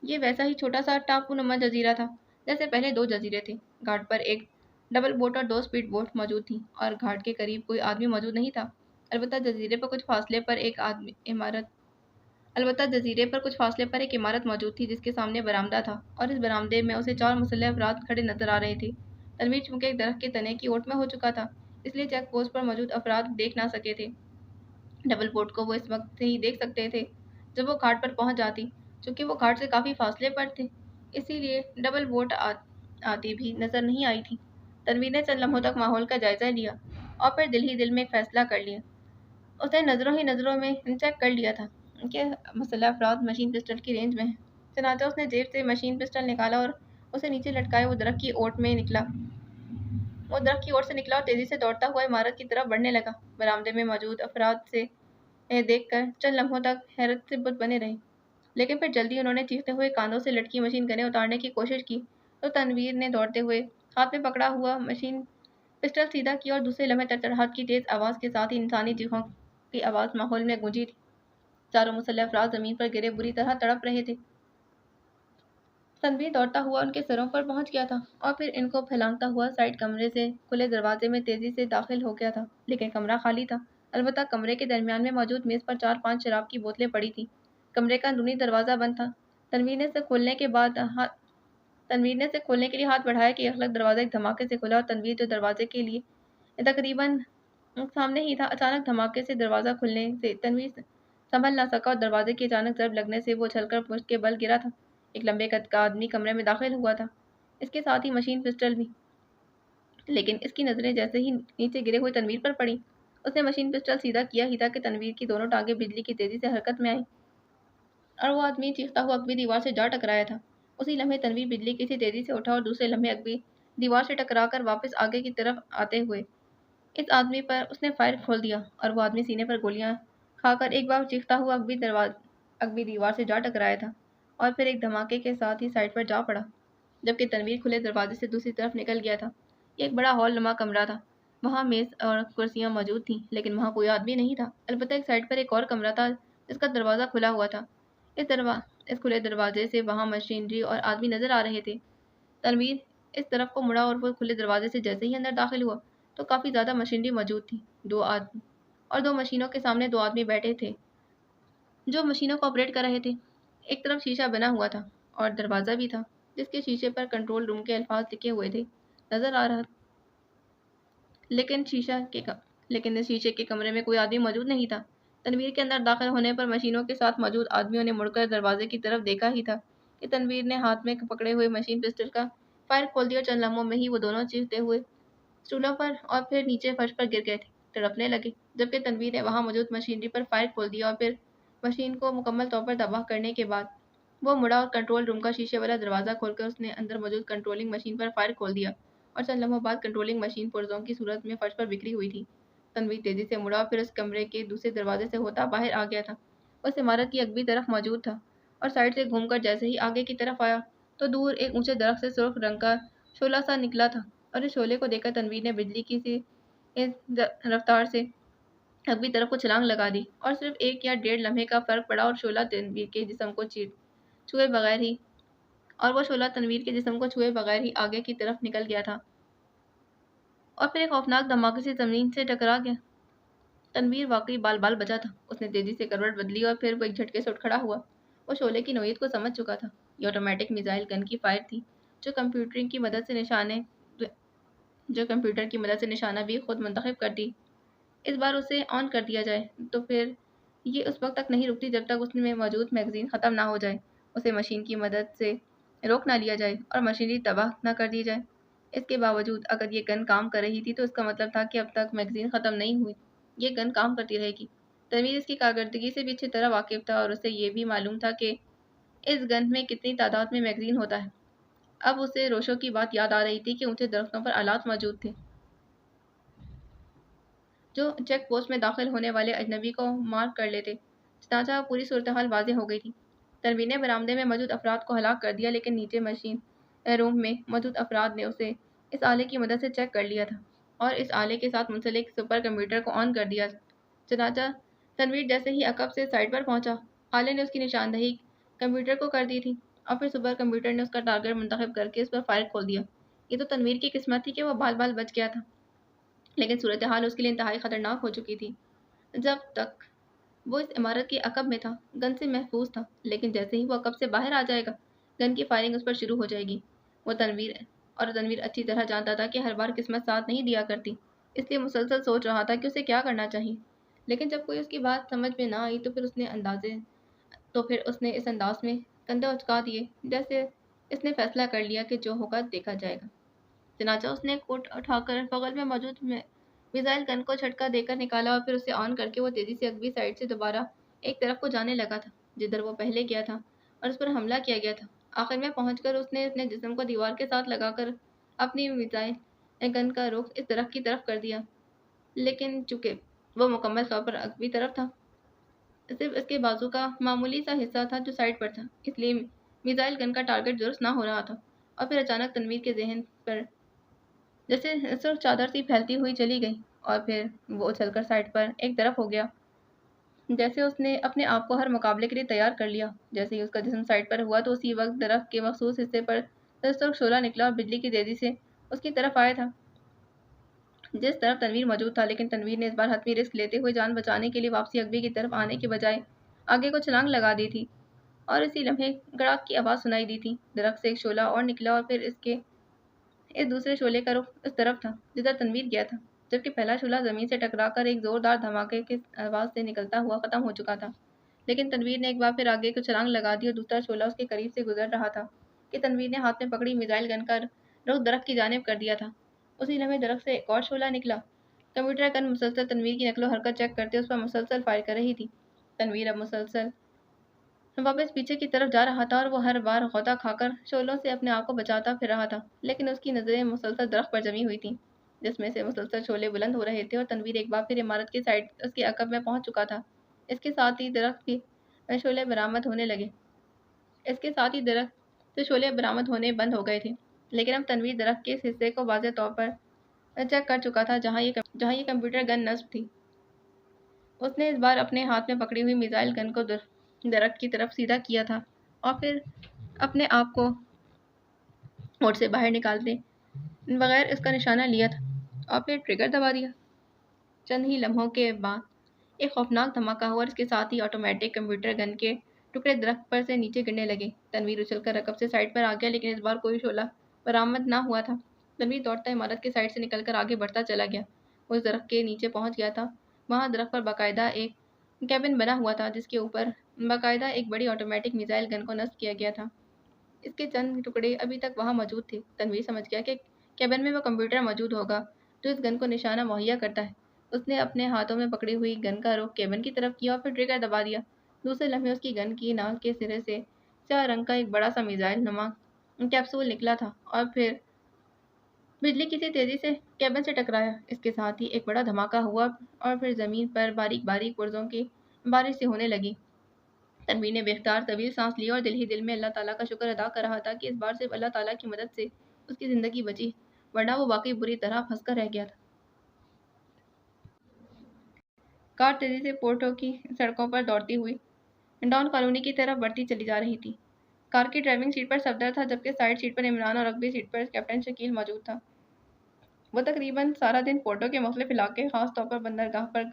ये वैसा ही छोटा सा टापुनुमा जजीरा था जैसे पहले 2 जजीरे थे। घाट पर एक डबल बोट और 2 स्पीड बोट मौजूद थी और घाट के करीब कोई आदमी मौजूद नहीं था। अलबत्ता जजीरे पर कुछ फासले पर एक इमारत मौजूद थी जिसके सामने बरामदा था और इस बरामदे में उसे 4 मुसल्लह अफराद खड़े नजर आ रहे थे। तनवीर चूंकि एक दरख्त के तने की ओट में हो चुका था, इसलिए चेक पोस्ट पर मौजूद अफराद देख ना सके थे। डबल बोट को वो इस वक्त से ही देख सकते थे जब वो घाट पर पहुंच जाती। चूंकि वो घाट से काफ़ी फासले पर थे, इसीलिए डबल बोट आती भी नजर नहीं आई थी। तनवीर ने चंद लम्हों तक माहौल का जायजा लिया और फिर दिल ही दिल में एक फैसला कर लिया। उसने नज़रों ही नज़रों में चेक कर लिया था कि मुसल्लह अफराद मशीन पिस्टल की रेंज में है। चनाचा उसने जेब से मशीन पिस्टल निकाला और उसे नीचे लटकाए वो दरख्त की ओर से निकला और तेजी से दौड़ता हुआ इमारत की तरफ बढ़ने लगा। बरामदे में मौजूद अफराद से देखकर चंद लम्हों तक हैरत से बुत बने रहे, लेकिन फिर जल्दी उन्होंने चीखते हुए कांधों से लटकी मशीन गनें उतारने की कोशिश की तो तनवीर ने दौड़ते हुए हाथ में पकड़ा हुआ मशीन पिस्टल सीधा किया और दूसरे लम्हे तड़तड़ाहट की तेज आवाज़ के साथ ही इंसानी चीखों की आवाज़ माहौल में गूंजी थी। चारों मुसल्लह अफराद ज़मीन पर गिरे बुरी तरह तड़प रहे थे। तनवीर दौड़ता हुआ उनके सरों पर पहुंच गया था और फिर इनको फैलाता हुआ साइड कमरे से खुले दरवाजे में तेजी से दाखिल हो गया था, लेकिन कमरा खाली था। अलबत्ता कमरे के दरमियान में मौजूद मेज़ पर 4-5 शराब की बोतलें पड़ी थीं। कमरे का अंदरूनी दरवाज़ा बंद था। तनवीर ने इसे खोलने के लिए हाथ बढ़ाया कि अलग दरवाज़ा एक धमाके से खुला और तनवीर जो दरवाजे के लिए तकरीबन सामने ही था, अचानक धमाके से दरवाज़ा खुलने से तनवीर संभल ना सका और दरवाजे की अचानक ज़रब लगने से वो उछलकर पुश्त के बल गिरा था। एक लंबे कद का आदमी कमरे में दाखिल हुआ था, इसके साथ ही मशीन पिस्टल भी। लेकिन इसकी नज़रें जैसे ही नीचे गिरे हुए तनवीर पर पड़ी, उसने मशीन पिस्टल सीधा किया ही था कि तनवीर की दोनों टांगें बिजली की तेज़ी से हरकत में आईं और वो आदमी चीखता हुआ अगवी दीवार से जा टकराया था। उसी लम्हे तनवीर बिजली की सी तेज़ी से उठा और दूसरे लम्हे अगवी दीवार से टकराकर वापस आगे की तरफ आते हुए इस आदमी पर उसने फायर खोल दिया और वो आदमी सीने पर गोलियां खाकर एक बार चीखता हुआ अगवी दीवार से जा टकराया था और फिर एक धमाके के साथ ही साइड पर जा पड़ा, जबकि तनवीर खुले दरवाजे से दूसरी तरफ निकल गया था। ये एक बड़ा हॉल नुमा कमरा था। वहाँ मेज़ और कुर्सियाँ मौजूद थीं, लेकिन वहाँ कोई आदमी नहीं था। अलबत्ता एक साइड पर एक और कमरा था जिसका दरवाज़ा खुला हुआ था। इस खुले दरवाजे से वहाँ मशीनरी और आदमी नजर आ रहे थे। तनवीर इस तरफ को मुड़ा और वो खुले दरवाजे से जैसे ही अंदर दाखिल हुआ तो काफ़ी ज़्यादा मशीनरी मौजूद थी। 2 मशीनों के सामने 2 आदमी बैठे थे जो मशीनों को ऑपरेट कर रहे थे। एक तरफ शीशा बना हुआ था और दरवाज़ा भी था जिसके शीशे पर कंट्रोल रूम के अल्फाज लिखे हुए थे नजर आ रहा, लेकिन इस शीशे के कमरे में कोई आदमी मौजूद नहीं था। तनवीर के अंदर दाखिल होने पर मशीनों के साथ मौजूद आदमियों ने मुड़कर दरवाजे की तरफ देखा ही था کہ تنویر نے ہاتھ میں پکڑے ہوئے مشین پسٹل کا فائر کھول دیا اور چند لمحوں میں ہی وہ دونوں چیختے ہوئے اسٹولوں پر اور پھر نیچے فرش پر گر گئے تھے، تڑپنے لگے، جبکہ تنویر نے وہاں موجود مشینری پر فائر کھول دیا اور پھر مشین کو مکمل طور پر تباہ کرنے کے بعد وہ مڑا اور کنٹرول روم کا شیشے والا دروازہ کھول کر اس نے اندر موجود کنٹرولنگ مشین پر فائر کھول دیا اور چند لمحوں بعد کنٹرولنگ مشین پرزوں کی صورت میں فرش پر بکھری ہوئی تھی۔ تنویر تیزی سے مڑا اور پھر اس کمرے کے دوسرے دروازے سے ہوتا باہر آ گیا تھا۔ اس عمارت کی اگلی طرف موجود تھا اور سائڈ سے گھوم کر جیسے ہی آگے کی طرف آیا تو دور ایک اونچے درخت سے سرخ رنگ کا شعلہ سا نکلا تھا اور اس شعلے کو دیکھ کر تنویر نے بجلی کی سی رفتار سے اگلی طرف کو چھلانگ لگا دی اور صرف 1 یا 1.5 لمحے کا فرق پڑا اور شعلہ تنویر کے جسم کو چھوئے بغیر ہی آگے کی طرف نکل گیا تھا اور پھر ایک خوفناک دھماکے سے زمین سے ٹکرا گیا۔ تنویر واقعی بال بال بچا تھا۔ اس نے تیزی سے کروٹ بدلی اور پھر وہ ایک جھٹکے سے اٹھ کھڑا ہوا۔ وہ شعلے کی نوعیت کو سمجھ چکا تھا۔ یہ آٹومیٹک میزائل گن کی فائر تھی جو کمپیوٹر کی مدد سے نشانہ بھی خود منتخب کرتی۔ اس بار اسے آن کر دیا جائے تو پھر یہ اس وقت تک نہیں رکتی جب تک اس میں موجود میگزین ختم نہ ہو جائے، اسے مشین کی مدد سے روک نہ لیا جائے اور مشینری تباہ نہ کر دی جائے۔ اس کے باوجود اگر یہ گن کام کر رہی تھی تو اس کا مطلب تھا کہ اب تک میگزین ختم نہیں ہوئی، یہ گن کام کرتی رہے گی۔ تنویر اس کی کارکردگی سے بھی اچھی طرح واقف تھا اور اسے یہ بھی معلوم تھا کہ اس گن میں کتنی تعداد میں میگزین ہوتا ہے۔ اب اسے روشوں کی بات یاد آ رہی تھی کہ اونچے درختوں پر آلات موجود تھے جو چیک پوسٹ میں داخل ہونے والے اجنبی کو مارک کر لیتے۔ چنانچہ پوری صورتحال واضح ہو گئی تھی۔ تنویر نے برآمدے میں موجود افراد کو ہلاک کر دیا لیکن نیچے مشین روم میں موجود افراد نے اسے اس آلے کی مدد سے چیک کر لیا تھا اور اس آلے کے ساتھ منسلک سپر کمپیوٹر کو آن کر دیا۔ چنانچہ تنویر جیسے ہی عقب سے سائٹ پر پہنچا، آلے نے اس کی نشاندہی کمپیوٹر کو کر دی تھی اور پھر سپر کمپیوٹر نے اس کا ٹارگٹ منتخب کر کے اس پر فائر کھول دیا۔ یہ تو تنویر کی قسمت تھی کہ وہ بال بال بچ گیا تھا، لیکن صورتحال اس کے لیے انتہائی خطرناک ہو چکی تھی۔ جب تک وہ اس عمارت کے عقب میں تھا، گن سے محفوظ تھا، لیکن جیسے ہی وہ عقب سے باہر آ جائے گا، گن کی فائرنگ اس پر شروع ہو جائے گی۔ تنویر اچھی طرح جانتا تھا کہ ہر بار قسمت ساتھ نہیں دیا کرتی، اس لیے مسلسل سوچ رہا تھا کہ اسے کیا کرنا چاہیے۔ لیکن جب کوئی اس کی بات سمجھ میں نہ آئی تو پھر اس نے اس انداز میں کندھے اچکا دیے جیسے اس نے فیصلہ کر لیا کہ جو ہوگا دیکھا جائے گا۔ چنانچہ اس نے کوٹ اٹھا کر بغل میں موجود میزائل گن کو جھٹکا دے کر نکالا اور پھر اسے آن کر کے وہ تیزی سے اگلی سائڈ سے دوبارہ ایک طرف کو جانے لگا تھا جدھر وہ پہلے گیا تھا اور اس پر حملہ کیا گیا تھا۔ آخر میں پہنچ کر اس نے اپنے جسم کو دیوار کے ساتھ لگا کر اپنی میزائل گن کا رخ اس درخت کی طرف کر دیا، لیکن چونکہ وہ مکمل طور پر اگلی طرف تھا، صرف اس کے بازو کا معمولی سا حصہ تھا جو سائڈ پر تھا، اس لیے میزائل گن کا ٹارگٹ درست نہ ہو رہا تھا۔ اور پھر اچانک تنویر کے ذہن پر جیسے سرخ چادر سی پھیلتی ہوئی چلی گئی اور پھر وہ اچھل کر سائڈ پر ایک طرف ہو گیا، جیسے اس نے اپنے آپ کو ہر مقابلے کے لیے تیار کر لیا۔ جیسے ہی اس کا جسم سائڈ پر ہوا تو اسی وقت درخت کے مخصوص حصے پر سرخ شعلہ نکلا اور بجلی کی تیزی سے اس کی طرف آیا تھا جس طرف تنویر موجود تھا، لیکن تنویر نے اس بار حتمی رسک لیتے ہوئے جان بچانے کے لیے واپسی اگوی کی طرف آنے کے بجائے آگے کو چھلانگ لگا دی تھی اور اسی لمحے گڑاک کی آواز سنائی دی تھی۔ درخت سے ایک شعلہ اور نکلا اور پھر اس دوسرے شعلے کا رخ اس طرف تھا جدھر تنویر گیا تھا، جبکہ پہلا شعلہ زمین سے ٹکرا کر ایک زوردار دھماکے کی آواز سے نکلتا ہوا ختم ہو چکا تھا۔ لیکن تنویر نے ایک بار پھر آگے کو چھلانگ لگا دی اور دوسرا شعلہ اس کے قریب سے گزر رہا تھا کہ تنویر نے ہاتھ میں پکڑی میزائل گن کا رخ درخت کی جانب کر دیا تھا۔ اسی لمحے درخت سے ایک اور شعلہ نکلا۔ کمپیوٹر گن مسلسل تنویر کی نقل و حرکت چیک کرتے اس پر مسلسل فائر کر رہی تھی۔ تنویر اب مسلسل واپس پیچھے کی طرف جا رہا تھا اور وہ ہر بار غوطہ کھا کر شعلوں سے اپنے آپ کو بچاتا پھر رہا تھا، لیکن اس کی نظریں مسلسل درخت پر جمی ہوئی تھیں جس میں سے مسلسل شعلے بلند ہو رہے تھے اور تنویر ایک بار پھر عمارت کی سائڈ اس کے عقب میں پہنچ چکا تھا۔ اس کے ساتھ ہی درخت سے شعلے برآمد ہونے بند ہو گئے تھے، لیکن اب تنویر درخت کے اس حصے کو واضح طور پر چیک کر چکا تھا جہاں یہ کمپیوٹر گن نصب تھی۔ اس نے اس بار اپنے ہاتھ میں پکڑی ہوئی میزائل گن کو درخت کی طرف سیدھا کیا تھا اور پھر اپنے آپ کو موڈ سے باہر نکالتے بغیر اس کا نشانہ لیا تھا اور پھر ٹریگر دبا دیا۔ چند ہی لمحوں کے بعد ایک خوفناک دھماکہ ہوا اور اس کے ساتھ ہی آٹومیٹک کمپیوٹر گن کے ٹکڑے درخت پر سے نیچے گرنے لگے۔ تنویر اچھل کر رکب سے سائڈ پر آ گیا لیکن اس بار کوئی شعلہ برآمد نہ ہوا تھا۔ تنویر دوڑتا عمارت کے سائڈ سے نکل کر آگے بڑھتا چلا گیا۔ وہ اس درخت کے نیچے پہنچ گیا تھا۔ وہاں درخت پر باقاعدہ ایک کیبن بنا ہوا تھا جس کے اوپر باقاعدہ ایک بڑی آٹومیٹک میزائل گن کو نصب کیا گیا تھا۔ اس کے چند ٹکڑے ابھی تک وہاں موجود تھے۔ تنویر سمجھ گیا کہ کیبن میں وہ کمپیوٹر موجود ہوگا جو اس گن کو نشانہ مہیا کرتا ہے۔ اس نے اپنے ہاتھوں میں پکڑی ہوئی گن کا رخ کیبن کی طرف کیا اور پھر ٹریگر دبا دیا۔ دوسرے لمحے اس کی گن کی ناک کے سرے سے سیاہ رنگ کا ایک بڑا سا میزائل نما کیپسول نکلا تھا اور پھر بجلی کسی تیزی سے کیبن سے ٹکرایا۔ اس کے ساتھ ہی ایک بڑا دھماکہ ہوا اور پھر زمین پر باریک باریک پرزوں کی بارش سے ہونے لگی۔ تنویر نے بے اختیار طویل سانس لی اور دل ہی دل میں اللہ تعالیٰ کا شکر ادا کر رہا تھا کہ اس بار صرف اللہ تعالیٰ کی مدد سے اس کی زندگی بچی، ورنہ وہ واقعی بری طرح پھنس کر رہ گیا تھا۔ کار تیزی سے پورٹو کی سڑکوں پر دوڑتی ہوئی ڈان کالونی کی طرف بڑھتی چلی جا رہی تھی۔ کار کی ڈرائیونگ سیٹ پر صفدر تھا جبکہ سائیڈ سیٹ پر عمران اور رگبی سیٹ پر کیپٹن شکیل موجود تھا۔ وہ تقریباً سارا دن پورٹو کے مختلف علاقے خاص طور پر بندرگاہ پر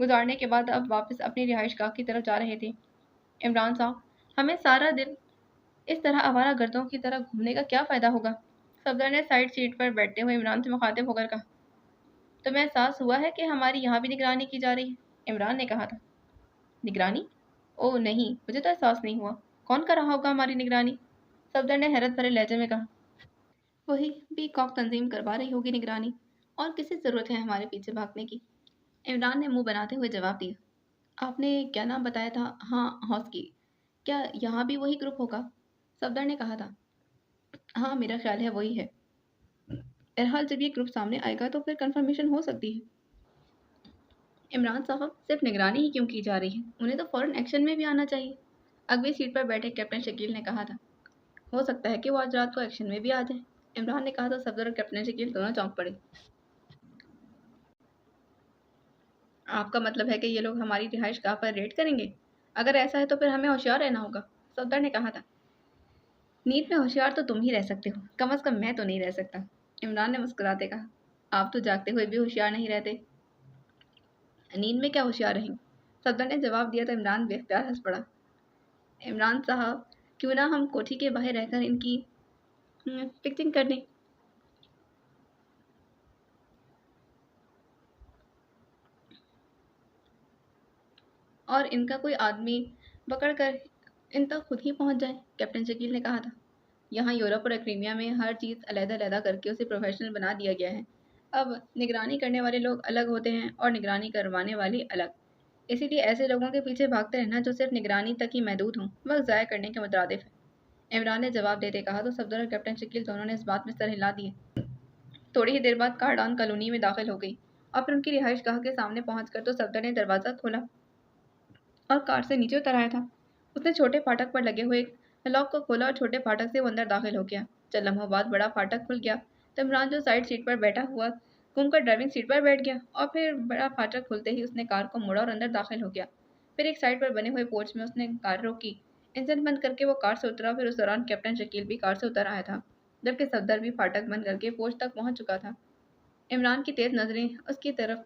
گزارنے کے بعد اب واپس اپنی رہائش گاہ کی طرف جا رہے تھے۔ عمران صاحب، ہمیں سارا دن اس طرح آوارہ گردوں کی طرح گھومنے کا کیا فائدہ ہوگا؟ صفدر نے سائیڈ سیٹ پر بیٹھتے ہوئے عمران سے مخاطب ہو کر کہا۔ تمہیں احساس ہوا ہے کہ ہماری یہاں بھی نگرانی کی جا رہی ہے؟ عمران نے کہا تھا۔ نگرانی؟ اوہ نہیں، مجھے تو احساس نہیں ہوا۔ کون کر رہا ہوگا ہماری نگرانی؟ صفدر نے حیرت بھرے لہجے میں کہا۔ وہی پی کاک تنظیم کروا رہی ہوگی نگرانی، اور کسی ضرورت ہے ہمارے پیچھے بھاگنے کی؟ عمران نے منہ بناتے ہوئے جواب دیا۔ آپ نے کیا نام بتایا تھا؟ ہاں، ہاسکی۔ کیا یہاں بھی وہی گروپ ہوگا؟ صفدر نے کہا تھا۔ ہاں، میرا خیال ہے وہی ہے۔ بہرحال جب یہ گروپ سامنے آئے گا تو پھر کنفرمیشن ہو سکتی ہے۔ عمران صاحب، صرف نگرانی ہی کیوں کی جا رہی ہے؟ انہیں تو فوراً ایکشن میں بھی آنا چاہیے۔ اگلی سیٹ پر بیٹھے کیپٹن شکیل نے کہا تھا۔ ہو سکتا ہے کہ وہ آج رات کو ایکشن میں بھی آ جائیں۔ عمران نے کہا تو صفدر اور کیپٹن شکیل دونوں چونک پڑے۔ آپ کا مطلب ہے کہ یہ لوگ ہماری رہائش گاہ پر ریڈ کریں گے؟ اگر ایسا ہے تو پھر ہمیں ہوشیار رہنا ہوگا، صفدر نے کہا تھا۔ نیند میں ہوشیار تو تم ہی رہ سکتے ہو، کم از کم میں تو نہیں رہ سکتا، عمران نے مسکراتے کہا۔ آپ تو جاگتے ہوئے بھی ہوشیار نہیں رہتے۔ نیند میں کیا ہوشیار رہیں؟ صفدر نے جواب دیا تو عمران بے اختیار ہنس پڑا۔ عمران صاحب، کیوں نہ ہم کوٹھی کے باہر رہ کر ان کی فکسنگ کر دیں؟ اور ان کا کوئی آدمی پکڑ کر ان تک خود ہی پہنچ جائے، کیپٹن شکیل نے کہا تھا۔ یہاں یورپ اور ایکریمیا میں ہر چیز علیحدہ علیحدہ کر کے اسے پروفیشنل بنا دیا گیا ہے۔ اب نگرانی کرنے والے لوگ الگ ہوتے ہیں اور نگرانی کروانے والے الگ۔ اسی لیے ایسے لوگوں کے پیچھے بھاگتے رہنا جو صرف نگرانی تک ہی محدود ہوں، وقت ضائع کرنے کے مترادف ہے، عمران نے جواب دیتے کہا تو صفدر اور کیپٹن شکیل دونوں نے اس بات میں سر ہلا دیے۔ تھوڑی ہی دیر بعد کار ڈان کالونی میں داخل ہو گئی اور پھر ان کی رہائش گاہ کے سامنے پہنچ کر تو صفدر نے دروازہ کھولا اور کار سے نیچے اتر آیا تھا۔ اس نے چھوٹے پھاٹک پر لگے ہوئے لاک کو کھولا اور چھوٹے پھاٹک سے وہ اندر داخل ہو گیا۔ چند لمحوں بعد بڑا پھاٹک کھل گیا تو عمران جو سائیڈ سیٹ پر بیٹھا ہوا گھوم کر ڈرائیونگ سیٹ پر بیٹھ گیا اور پھر بڑا پھاٹک کھلتے ہی اس نے کار کو موڑا اور اندر داخل ہو گیا۔ پھر ایک سائڈ پر بنے ہوئے پورچ میں اس نے کار روکی، انجن بند کر کے وہ کار سے اترا۔ پھر اس دوران کیپٹن شکیل بھی کار سے اتر آیا تھا جبکہ صفدر بھی پھاٹک بند کر کے پورچ تک پہنچ چکا تھا۔ عمران کی تیز نظریں اس کی طرف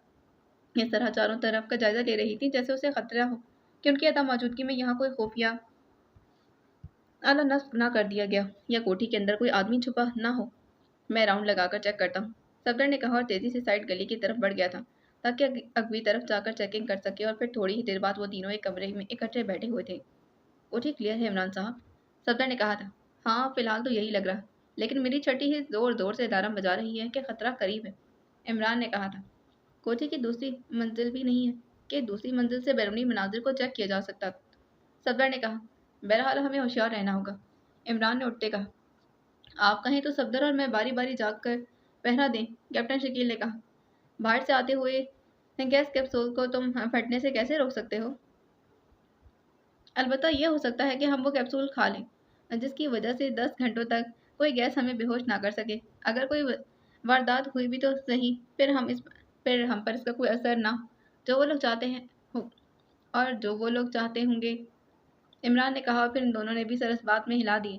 اس طرح چاروں طرف کا جائزہ لے رہی تھیں جیسے اسے خطرہ ہو کہ ان کی عدم موجودگی میں یہاں کوئی خفیہ آلہ نصب نہ کر دیا گیا یا کوٹھی کے اندر کوئی آدمی چھپا نہ ہو۔ میں راؤنڈ لگا کر چیک کرتا ہوں، صفدر نے کہا اور تیزی سے سائڈ گلی کی طرف بڑھ گیا تھا تاکہ اگوی طرف جا کر چیکنگ کر سکے۔ اور پھر تھوڑی ہی دیر بعد وہ تینوں ایک کمرے میں اکٹھے بیٹھے ہوئے تھے۔ کوٹھی کلیئر ہے عمران صاحب، صفدر نے کہا تھا۔ ہاں، فی الحال تو یہی لگ رہا، لیکن میری چھٹی ہی زور زور سے الارم بجا رہی ہے کہ خطرہ قریب ہے، عمران نے کہا تھا۔ کوٹھی کی دوسری منزل بھی نہیں ہے کہ دوسری منزل سے بیرونی مناظر کو چیک کیا جا سکتا، صفدر نے کہا۔ بہرحال ہمیں ہوشیار رہنا ہوگا، عمران نے اٹھتے کہا۔ آپ کہیں تو صفدر اور میں باری باری جاگ کر پہرا دیں، کیپٹن شکیل نے کہا۔ باہر سے آتے ہوئے گیس کیپسول کو تم پھٹنے سے کیسے روک سکتے ہو؟ البتہ یہ ہو سکتا ہے کہ ہم وہ کیپسول کھا لیں جس کی وجہ سے 10 گھنٹوں تک کوئی گیس ہمیں بے ہوش نہ کر سکے۔ اگر کوئی واردات ہوئی بھی تو صحیح، پھر ہم پر اس کا کوئی اثر نہ ہو جو وہ لوگ چاہتے ہیں اور جو وہ لوگ چاہتے ہوں گے، عمران نے کہا اور پھر ان دونوں نے بھی سر اس بات میں ہلا دیے۔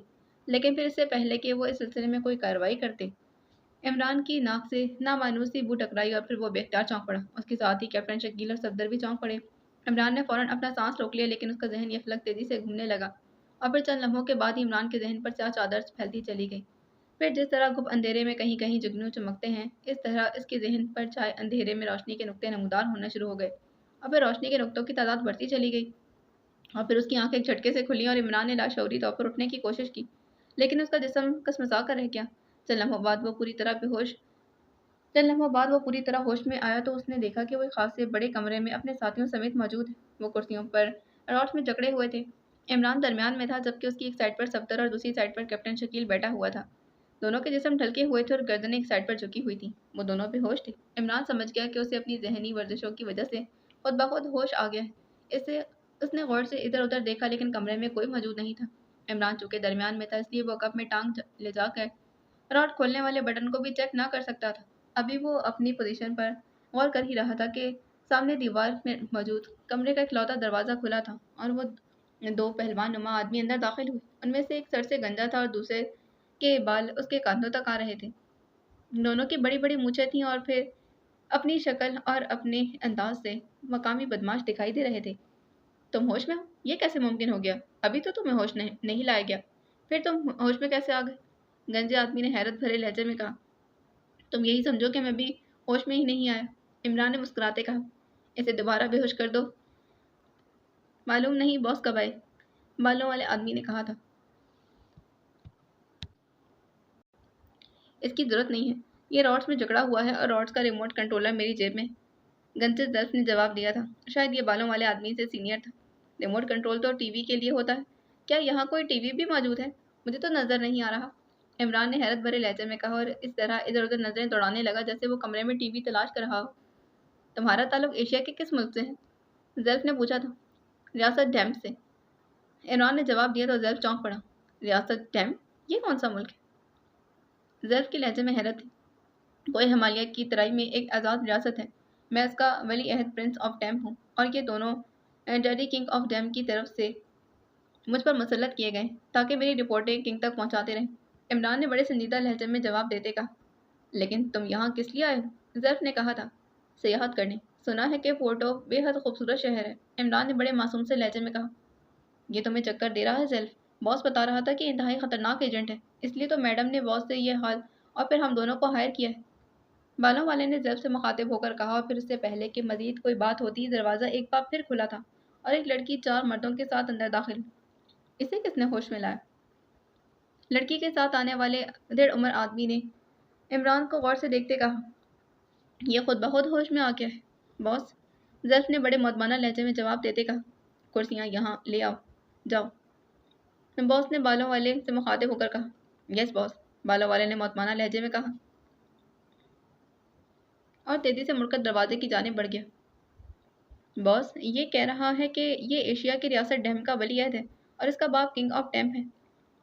لیکن پھر اس سے پہلے کہ وہ اس سلسلے میں کوئی کارروائی کرتے، عمران کی ناک سے نامانوس سی بو ٹکرائی اور پھر وہ بے اختیار چونک پڑا۔ اس کے ساتھ ہی کیپٹن شکیل اور صفدر بھی چونک پڑے۔ عمران نے فوراً اپنا سانس روک لیا لیکن اس کا ذہن یہ فلک تیزی سے گھومنے لگا اور پھر چند لمحوں کے بعد ہی عمران کے ذہن پر سیاہ چادر پھیلتی چلی گئی۔ پھر جس طرح گھپ اندھیرے میں کہیں کہیں جگنو چمکتے ہیں، اس طرح اس کے ذہن پر چھائے اندھیرے میں روشنی کے نقطے نمودار ہونا شروع ہو گئے اور پھر روشنی کے نقطوں کی تعداد بڑھتی چلی گئی اور پھر اس کی آنکھیں ایک جھٹکے سے کھلیں اور عمران نے لاشعوری طور پر اٹھنے کی کوشش کی لیکن اس کا جسم کسمسا کر رہ گیا۔ چند لمحوں بعد وہ پوری طرح ہوش میں آیا تو اس نے دیکھا کہ وہ ایک خاص سے بڑے کمرے میں اپنے ساتھیوں سمیت موجود ہے۔ وہ کرسیوں پر راڈس میں جکڑے ہوئے تھے۔ عمران درمیان میں تھا، جبکہ اس کی ایک سائڈ پر صفدر اور دوسری سائڈ پر کیپٹن شکیل بیٹھا ہوا تھا۔ دونوں کے جسم ڈھلکے ہوئے تھے اور گردنیں ایک سائڈ پر جھکی ہوئی تھیں۔ وہ دونوں بے ہوش تھے۔ عمران سمجھ گیا کہ اسے اپنی ذہنی ورزشوں کی وجہ سے خود بخود ہوش آ گیا ہے۔ اس نے غور سے ادھر ادھر دیکھا، لیکن کمرے میں کوئی موجود نہیں تھا۔ عمران چونکہ درمیان میں تھا، اس لیے وہ کپ میں ٹانگ لے جا کر راڈ کھولنے والے بٹن کو بھی چیک نہ کر سکتا تھا۔ ابھی وہ اپنی پوزیشن پر غور کر ہی رہا تھا کہ سامنے دیوار میں موجود کمرے کا اکلوتا دروازہ کھلا تھا اور وہ دو پہلوان نما آدمی اندر داخل ہوئے۔ ان میں سے ایک سر سے گنجا تھا اور دوسرے کے بال اس کے کاندھوں تک آ رہے تھے۔ دونوں کی بڑی بڑی مونچھیں تھیں اور پھر اپنی شکل اور اپنے انداز سے مقامی بدماش دکھائی دے رہے تھے۔ تم ہوش میں ہو؟ یہ کیسے ممکن ہو گیا؟ ابھی تو تمہیں ہوش نہیں لایا گیا، پھر تم ہوش میں کیسے آ گئے؟ گنجے آدمی نے حیرت بھرے لہجے میں کہا۔ تم یہی سمجھو کہ میں بھی ہوش میں ہی نہیں آیا، عمران نے مسکراتے کہا۔ اسے دوبارہ بے ہوش کر دو۔ معلوم نہیں باس کب آئے، بالوں والے آدمی نے کہا تھا۔ اس کی ضرورت نہیں ہے، یہ راڈس میں جکڑا ہوا ہے اور راڈس کا ریموٹ کنٹرولر میری جیب میں ہے، گنجے زلف نے جواب دیا تھا۔ شاید یہ بالوں والے آدمی سے سینئر تھا۔ ریموٹ کنٹرول تو ٹی وی کے لیے ہوتا ہے، کیا یہاں کوئی ٹی وی بھی موجود ہے؟ مجھے تو نظر نہیں آ رہا، عمران نے حیرت بھرے لہجے میں کہا اور اس طرح ادھر ادھر نظریں دوڑانے لگا جیسے وہ کمرے میں ٹی وی تلاش کر رہا ہو۔ تمہارا تعلق ایشیا کے کس ملک سے ہے؟ زلف نے پوچھا تھا۔ ریاست ڈیم سے، عمران نے جواب دیا تو زلف چونک پڑا۔ ریاست ڈیم؟ یہ کون سا ملک ہے؟ زلف کے لہجے میں حیرت تھی۔ کوئی ہمالیہ کی ترائی میں ایک آزاد ریاست ہے، میں اس کا ولی عہد پرنس آف ڈیم ہوں اور یہ دونوں ڈیڈی کنگ آف ڈیم کی طرف سے مجھ پر مسلط کیے گئے تاکہ میری رپورٹیں کنگ تک پہنچاتے رہیں، عمران نے بڑے سنجیدہ لہجے میں جواب دیتے کہا۔ لیکن تم یہاں کس لیے آئے ہو؟ زلف نے کہا تھا۔ سیاحت کرنے، سنا ہے کہ پورٹو بے حد خوبصورت شہر ہے، عمران نے بڑے معصوم سے لہجے میں کہا۔ یہ تمہیں چکر دے رہا ہے زلف؟ باس بتا رہا تھا کہ انتہائی خطرناک ایجنٹ ہے، اس لیے تو میڈم نے باس سے یہ حال اور پھر ہم دونوں کو ہائر کیا ہے، بالوں والے نے زلف سے مخاطب ہو کر کہا، اور پھر اس سے پہلے کہ مزید کوئی بات ہوتی دروازہ ایک بار پھر کھلا تھا اور ایک لڑکی 4 مردوں کے ساتھ اندر داخل ہوئی۔ اسے کس نے ہوش میں لایا؟ لڑکی کے ساتھ آنے والے ادھیڑ عمر آدمی نے عمران کو غور سے دیکھتے کہا۔ یہ خود بخود ہوش میں آ گیا ہے باس، زلف نے بڑے مؤدبانہ لہجے میں جواب دیتے کہا۔ کرسیاں یہاں لے آؤ، جاؤ، باس نے بالوں والے سے مخاطب ہو کر کہا۔ یس باس، بالوں والے نے مؤدبانہ لہجے میں کہا اور تیزی سے مڑ کر دروازے کی جانب بڑھ گیا۔ باس یہ کہہ رہا ہے کہ یہ ایشیا کی ریاست ڈیم کا ولی عہد ہے اور اس کا باپ کنگ آف ڈیم ہے،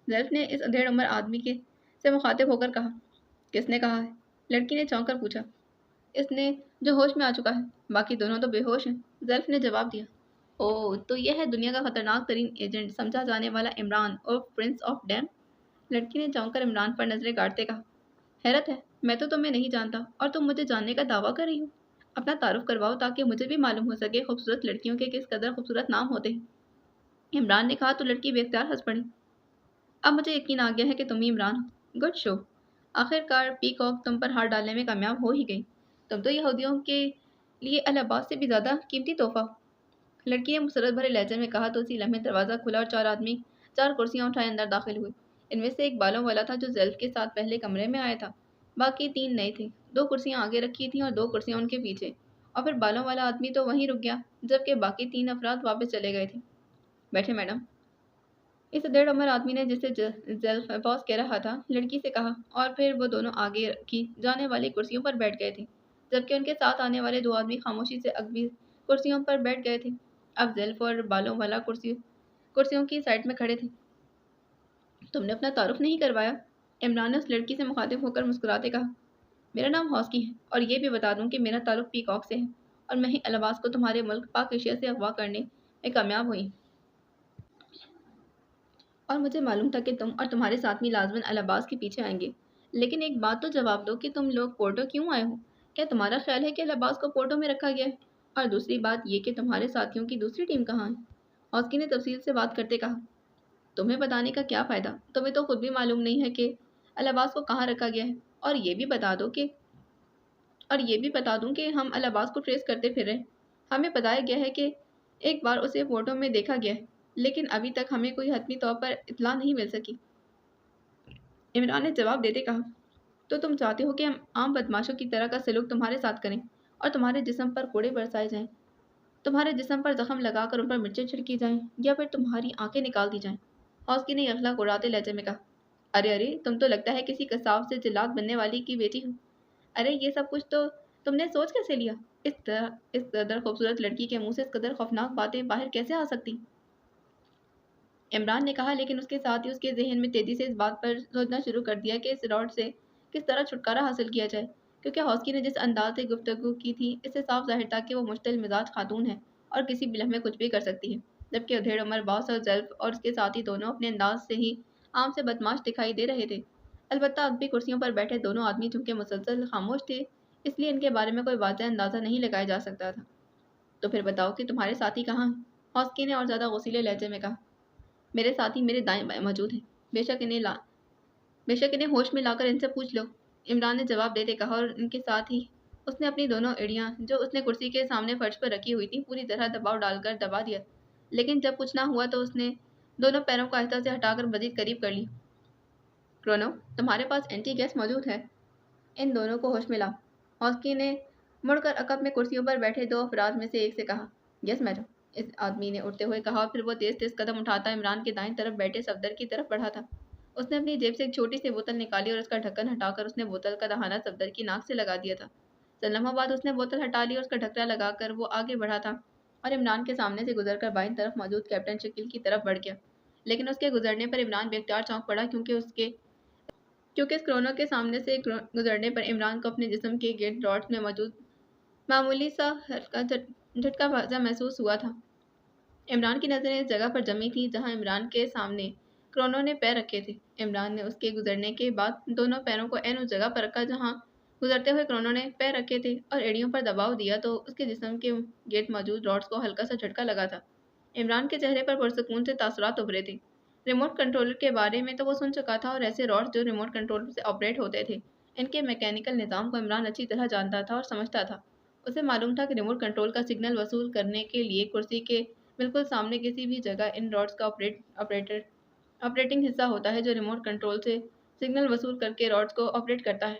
زلف نے اس ادھیڑ عمر آدمی سے مخاطب ہو کر کہا۔ کس نے کہا ہے؟ لڑکی نے چونک کر پوچھا۔ اس نے جو ہوش میں آ چکا ہے، باقی دونوں تو بے ہوش ہیں، زلف نے جواب دیا۔ اوہ، تو یہ ہے دنیا کا خطرناک ترین ایجنٹ سمجھا جانے والا عمران اور پرنس آف ڈیم؟ لڑکی نے چونک کر عمران پر نظریں گاڑتے کہا۔ حیرت ہے، میں تو تمہیں نہیں جانتا اور تم مجھے جاننے کا دعویٰ کر رہی ہو، اپنا تعارف کرواؤ تاکہ مجھے بھی معلوم ہو سکے خوبصورت لڑکیوں کے کس قدر خوبصورت نام ہوتے ہیں، عمران نے کہا تو لڑکی بے اختیار ہنس پڑی۔ اب مجھے یقین آ گیا ہے کہ تم ہی عمران ہو، گڈ شو، آخر کار پیکاک تم پر ہاتھ ڈالنے میں کامیاب ہو ہی گئی، تم تو یہودیوں کے لیے الہباس سے بھی زیادہ قیمتی تحفہ ہو، لڑکی نے مسرت بھرے لہجے میں کہا تو اسی لمحے دروازہ کھلا اور 4 آدمی 4 کرسیاں اٹھائے اندر داخل ہوئے۔ ان میں سے ایک بالوں والا تھا جو زلف کے ساتھ پہلے کمرے میں آیا تھا، باقی 3 نئے تھے، 2 کرسیاں آگے رکھی تھیں اور 2 کرسیاں ان کے پیچھے، اور پھر بالوں والا آدمی تو وہیں رک گیا جبکہ باقی 3 افراد واپس چلے گئے تھے۔ بیٹھے میڈم، اس ادھیڑ عمر آدمی نے جسے زلف باس کہہ رہا تھا لڑکی سے کہا، اور پھر وہ دونوں آگے رکھی جانے والی کرسیوں پر بیٹھ گئے تھے جبکہ ان کے ساتھ آنے والے 2 آدمی خاموشی سے اگلی کرسیوں پر بیٹھ گئے تھے۔ اب زلف اور بالوں والا کرسیوں کی سائڈ میں کھڑے تھے۔ تم نے اپنا تعارف نہیں کروایا، عمران نے اس لڑکی سے مخاطب ہو کر مسکراتے کہا۔ میرا نام ہاسکی ہے اور یہ بھی بتا دوں کہ میرا تعلق پیکاک سے ہے اور میں ہی الہباس کو تمہارے ملک پاک ایشیا سے اغوا کرنے میں کامیاب ہوئی، اور مجھے معلوم تھا کہ تم اور تمہارے ساتھی لازماً الہباس کے پیچھے آئیں گے، لیکن ایک بات تو جواب دو کہ تم لوگ پورٹو کیوں آئے ہو؟ کیا تمہارا خیال ہے کہ الہباس کو پورٹو میں رکھا گیا ہے؟ اور دوسری بات یہ کہ تمہارے ساتھیوں کی دوسری ٹیم کہاں ہے؟ ہاسکی نے تفصیل سے بات کرتے کہا۔ تمہیں بتانے کا کیا فائدہ، تمہیں تو خود بھی معلوم نہیں ہے کہ الہباس کو کہاں رکھا گیا ہے، اور یہ بھی بتا دوں کہ ہم الہباس کو ٹریس کرتے پھر رہے، ہمیں بتایا گیا ہے کہ ایک بار اسے پورٹو میں دیکھا گیا ہے، لیکن ابھی تک ہمیں کوئی حتمی طور پر اطلاع نہیں مل سکی۔ इमरान ने जवाब देते कहा, तो तुम चाहते हो कि हम आम बदमाशों की तरह का सलूक तुम्हारे साथ करें और तुम्हारे जिस्म पर कोड़े बरसाए जाएं, तुम्हारे जिस्म पर जख्म लगाकर उन पर मिर्चें छिड़की जाएं, या फिर तुम्हारी आंखें निकाल दी जाएं। हौसकी ने अखलाक उड़ाते लहजे में कहा, अरे अरे, तुम तो लगता है किसी कसाब से जिल्लात बनने वाली की बेटी हो। अरे ये सब कुछ तो तुमने सोच कैसे लिया? इस कदर खूबसूरत लड़की के मुंह से इस कदर खौफनाक बातें बाहर कैसे आ सकती? इमरान ने कहा, लेकिन उसके साथ ही उसके जहन में तेजी से इस बात पर सोचना शुरू कर दिया कि इस रॉड से किस तरह छुटकारा हासिल किया जाए, क्योंकि हौसकी ने जिस अंदाज से गुफ्तगू की थी, इससे साफ जाहिर था कि वो मुश्तिल मिजाज खातून है और किसी भी लम्हे कुछ भी कर सकती है। जबकि उधेड़ उमर बॉस और जल्फ और उसके साथी दोनों अपने अंदाज से ही आम से बदमाश दिखाई दे रहे थे। अलबत्ता अब भी कुर्सियों पर बैठे दोनों आदमी चूंकि मुसलसल खामोश थे, इसलिए इनके बारे में कोई वाज़ेह अंदाज़ा नहीं लगाया जा सकता था। तो फिर बताओ कि तुम्हारे साथी कहाँ हैं? हौसकी ने और ज़्यादा गौसीले लहजे में कहा। मेरे साथी मेरे दाएं बाएं मौजूद हैं। बेशक इन्हें होश में लाकर इनसे पूछ लो, इमरान ने जवाब देते कहा, और इनके साथ ही उसने अपनी दोनों एड़ियां जो उसने कुर्सी के सामने फर्श पर रखी हुई थी पूरी तरह दबाव डालकर दबा दिया। लेकिन जब कुछ ना हुआ तो उसने दोनों पैरों को आहिस्ता से हटाकर मजीद करीब कर ली। क्रोनो, तुम्हारे पास एंटी गैस मौजूद है? इन दोनों को होश में लाओ। हॉस्की ने मुड़कर अकब में कुर्सियों पर बैठे दो अफराद में से एक से कहा। यस मैडम, इस आदमी ने उठते हुए कहा। फिर वो तेज तेज कदम उठाता इमरान के दाएं तरफ बैठे सफदर की तरफ बढ़ा था। उसने अपनी जेब से एक छोटी सी बोतल निकाली और उसका ढक्कन हटाकर उसने बोतल का दहाना सफदर की नाक से लगा दिया था। चंद लम्हों बाद उसने बोतल हटा ली और उसका ढक्कना लगाकर वो आगे बढ़ा था और इमरान के सामने से गुजरकर बाईं तरफ मौजूद कैप्टन शकील की तरफ बढ़ गया। लेकिन उसके गुजरने पर इमरान बेख्तियार चौंक पड़ा, क्योंकि इस क्रोनो के सामने से गुजरने पर इमरान को अपने जिस्म के गेट रॉड्स में मौजूद मामूली सा हल्का झटका सा महसूस हुआ था। इमरान की नज़रें इस जगह पर जमी थी जहां इमरान के सामने क्रोनो ने पैर रखे थे। इमरान ने उसके गुजरने के बाद दोनों पैरों को ऐन उस जगह पर रखा जहां गुजरते हुए क्रोनो ने पैर रखे थे और एड़ियों पर दबाव दिया तो उसके जिस्म के गेट मौजूद रॉड्स को हल्का सा झटका लगा था। इमरान के चेहरे पर पुरसकून से तासुरात उभरे थे। रिमोट कंट्रोलर के बारे में तो वो सुन चुका था, और ऐसे रॉड्स जो रिमोट कंट्रोल से ऑपरेट होते थे, इनके मैकेनिकल निज़ाम को इमरान अच्छी तरह जानता था और समझता था। उसे मालूम था कि रिमोट कंट्रोल का सिग्नल वसूल करने के लिए कुर्सी के बिल्कुल सामने किसी भी जगह इन रॉड्स का ऑपरेटिंग हिस्सा होता है जो रिमोट कंट्रोल से सिग्नल वसूल करके रॉड्स को ऑपरेट करता है।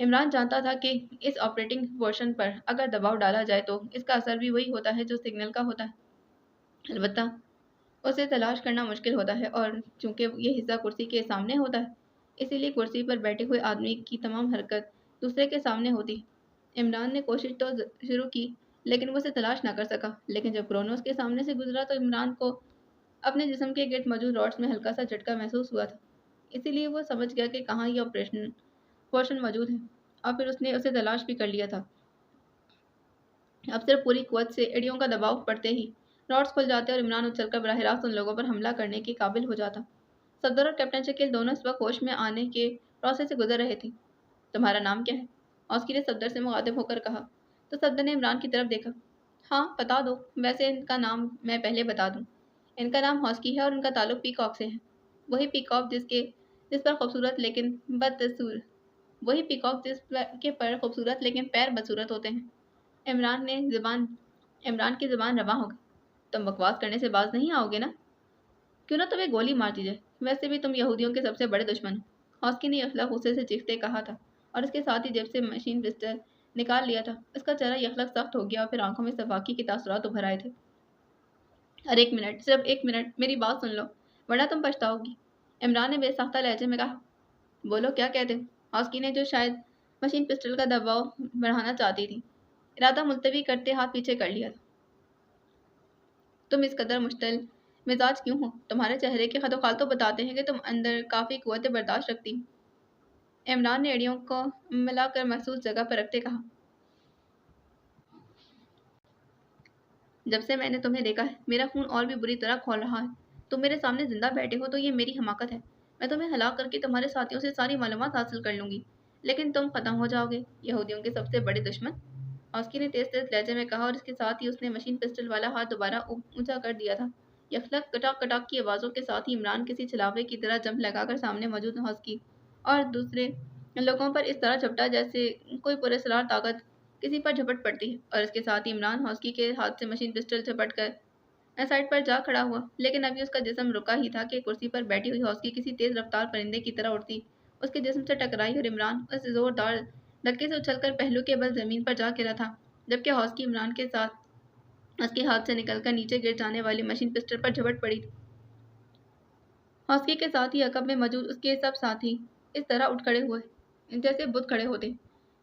इमरान जानता था कि इस ऑपरेटिंग पोर्शन पर अगर दबाव डाला जाए तो इसका असर भी वही होता है जो सिग्नल का होता है। अलबत्ता उसे तलाश करना मुश्किल होता है, और चूंकि ये हिस्सा कुर्सी के सामने होता है, इसीलिए कुर्सी पर बैठे हुए आदमी की तमाम हरकत दूसरे के सामने होती है। इमरान ने कोशिश तो शुरू की, लेकिन वो उसे तलाश ना कर सका। लेकिन जब क्रोनोस के सामने से गुजरा तो इमरान को अपने जिस्म के गेट मौजूद रॉड्स में हल्का सा झटका महसूस हुआ था। इसीलिए वो समझ गया कि कहाँ ये ऑपरेशन पोर्शन मौजूद है, और फिर उसने उसे तलाश भी कर लिया था। अब सिर्फ पूरी कुव्वत से एड़ियों का दबाव पड़ते ही रॉड्स खुल जाते और इमरान उछलकर बराह रास्त उन लोगों पर हमला करने के काबिल हो जाता। सफदर और कैप्टन शकील दोनों इस वक्त होश में आने के प्रोसेस से गुजर रहे थे। तुम्हारा नाम क्या है? ऑस्की ने सफदर से मुखातिब होकर कहा। तो सफदर ने इमरान की तरफ देखा। हाँ बता दो, वैसे इनका नाम मैं पहले बता दूं। इनका नाम हॉस्की है और इनका ताल्लुक पीकॉक से है। वही पीकॉक जिस पर खूबसूरत लेकिन बदसूर वही पीकॉक के पर खूबसूरत लेकिन पैर बदसूरत होते हैं। इमरान की ज़ुबान रवां हो गई। तुम बकवास करने से बाज नहीं आओगे ना? क्यों ना तुम्हें गोली मार दी जाए, वैसे भी तुम यहूदियों के सबसे बड़े दुश्मन हो। हॉस्की ने यखलक गुस्से से चीखते कहा था, और इसके साथ ही जेब से मशीन पिस्टल निकाल लिया था। उसका चेहरा यखलक सख्त हो गया और फिर आंखों में सफाकी के तासुरात उभर आए थे। अरे एक मिनट, सिर्फ एक मिनट, मेरी बात सुन लो, वरना तुम पछताओगी, इमरान ने बेसाख्ता लहजे में कहा। बोलो, क्या कहते हो? हॉस्की ने, जो शायद मशीन पिस्टल का दबाव बढ़ाना चाहती थी, इरादा मुलतवी करते हाथ पीछे कर लिया था। तुम इस कदर मुश्तिल मिजाज क्यों हो? तुम्हारे चेहरे के खतोखाल तो बताते हैं कि तुम अंदर काफ़ी कुव्वत बर्दाश्त रखती हो। इमरान ने एड़ियों को मिलाकर महसूस जगह पर रखते कहा। जब से मैंने तुम्हें देखा है, मेरा खून और भी बुरी तरह खौल रहा है। तुम मेरे सामने जिंदा बैठे हो तो ये मेरी हमाकत है। मैं तुम्हें हलाक करके तुम्हारे साथियों से सारी मालूमात हासिल कर लूंगी, लेकिन तुम खत्म हो जाओगे, यहूदियों के सबसे बड़े दुश्मन। ऑस्की ने तेज तेज लहजे में कहा, और इसके साथ ही उसने मशीन पिस्टल वाला हाथ दोबारा ऊंचा कर दिया था। यखलक कटाक कटाक की आवाज़ों के साथ ही इमरान किसी छलावे की तरह जंप लगाकर सामने मौजूद हॉस्की और दूसरे लोगों पर इस तरह झपटा जैसे कोई पुरस्कार ताकत किसी पर झपट पड़ती है, और इसके साथ ही इमरान हॉस्की के हाथ से मशीन पिस्टल झपट कर साइड पर जा खड़ा हुआ, लेकिन अभी उसका जिस्म रुका ही था कि कुर्सी पर बैठी हुई हौसकी किसी तेज रफ्तार परिंदे की तरह उड़ती उसके जिस्म से टकराई और इमरान उस जोरदार धक्के से उछलकर पहलू के बल जमीन पर जा गिरा था, जबकि हौसकी इमरान के साथ उसके हाथ से निकलकर नीचे गिर जाने वाली मशीन पिस्टल पर झपट पड़ी। हौसकी के साथ ही अकब में मौजूद उसके सब साथी इस तरह उठ खड़े हुए जैसे बुत खड़े होते।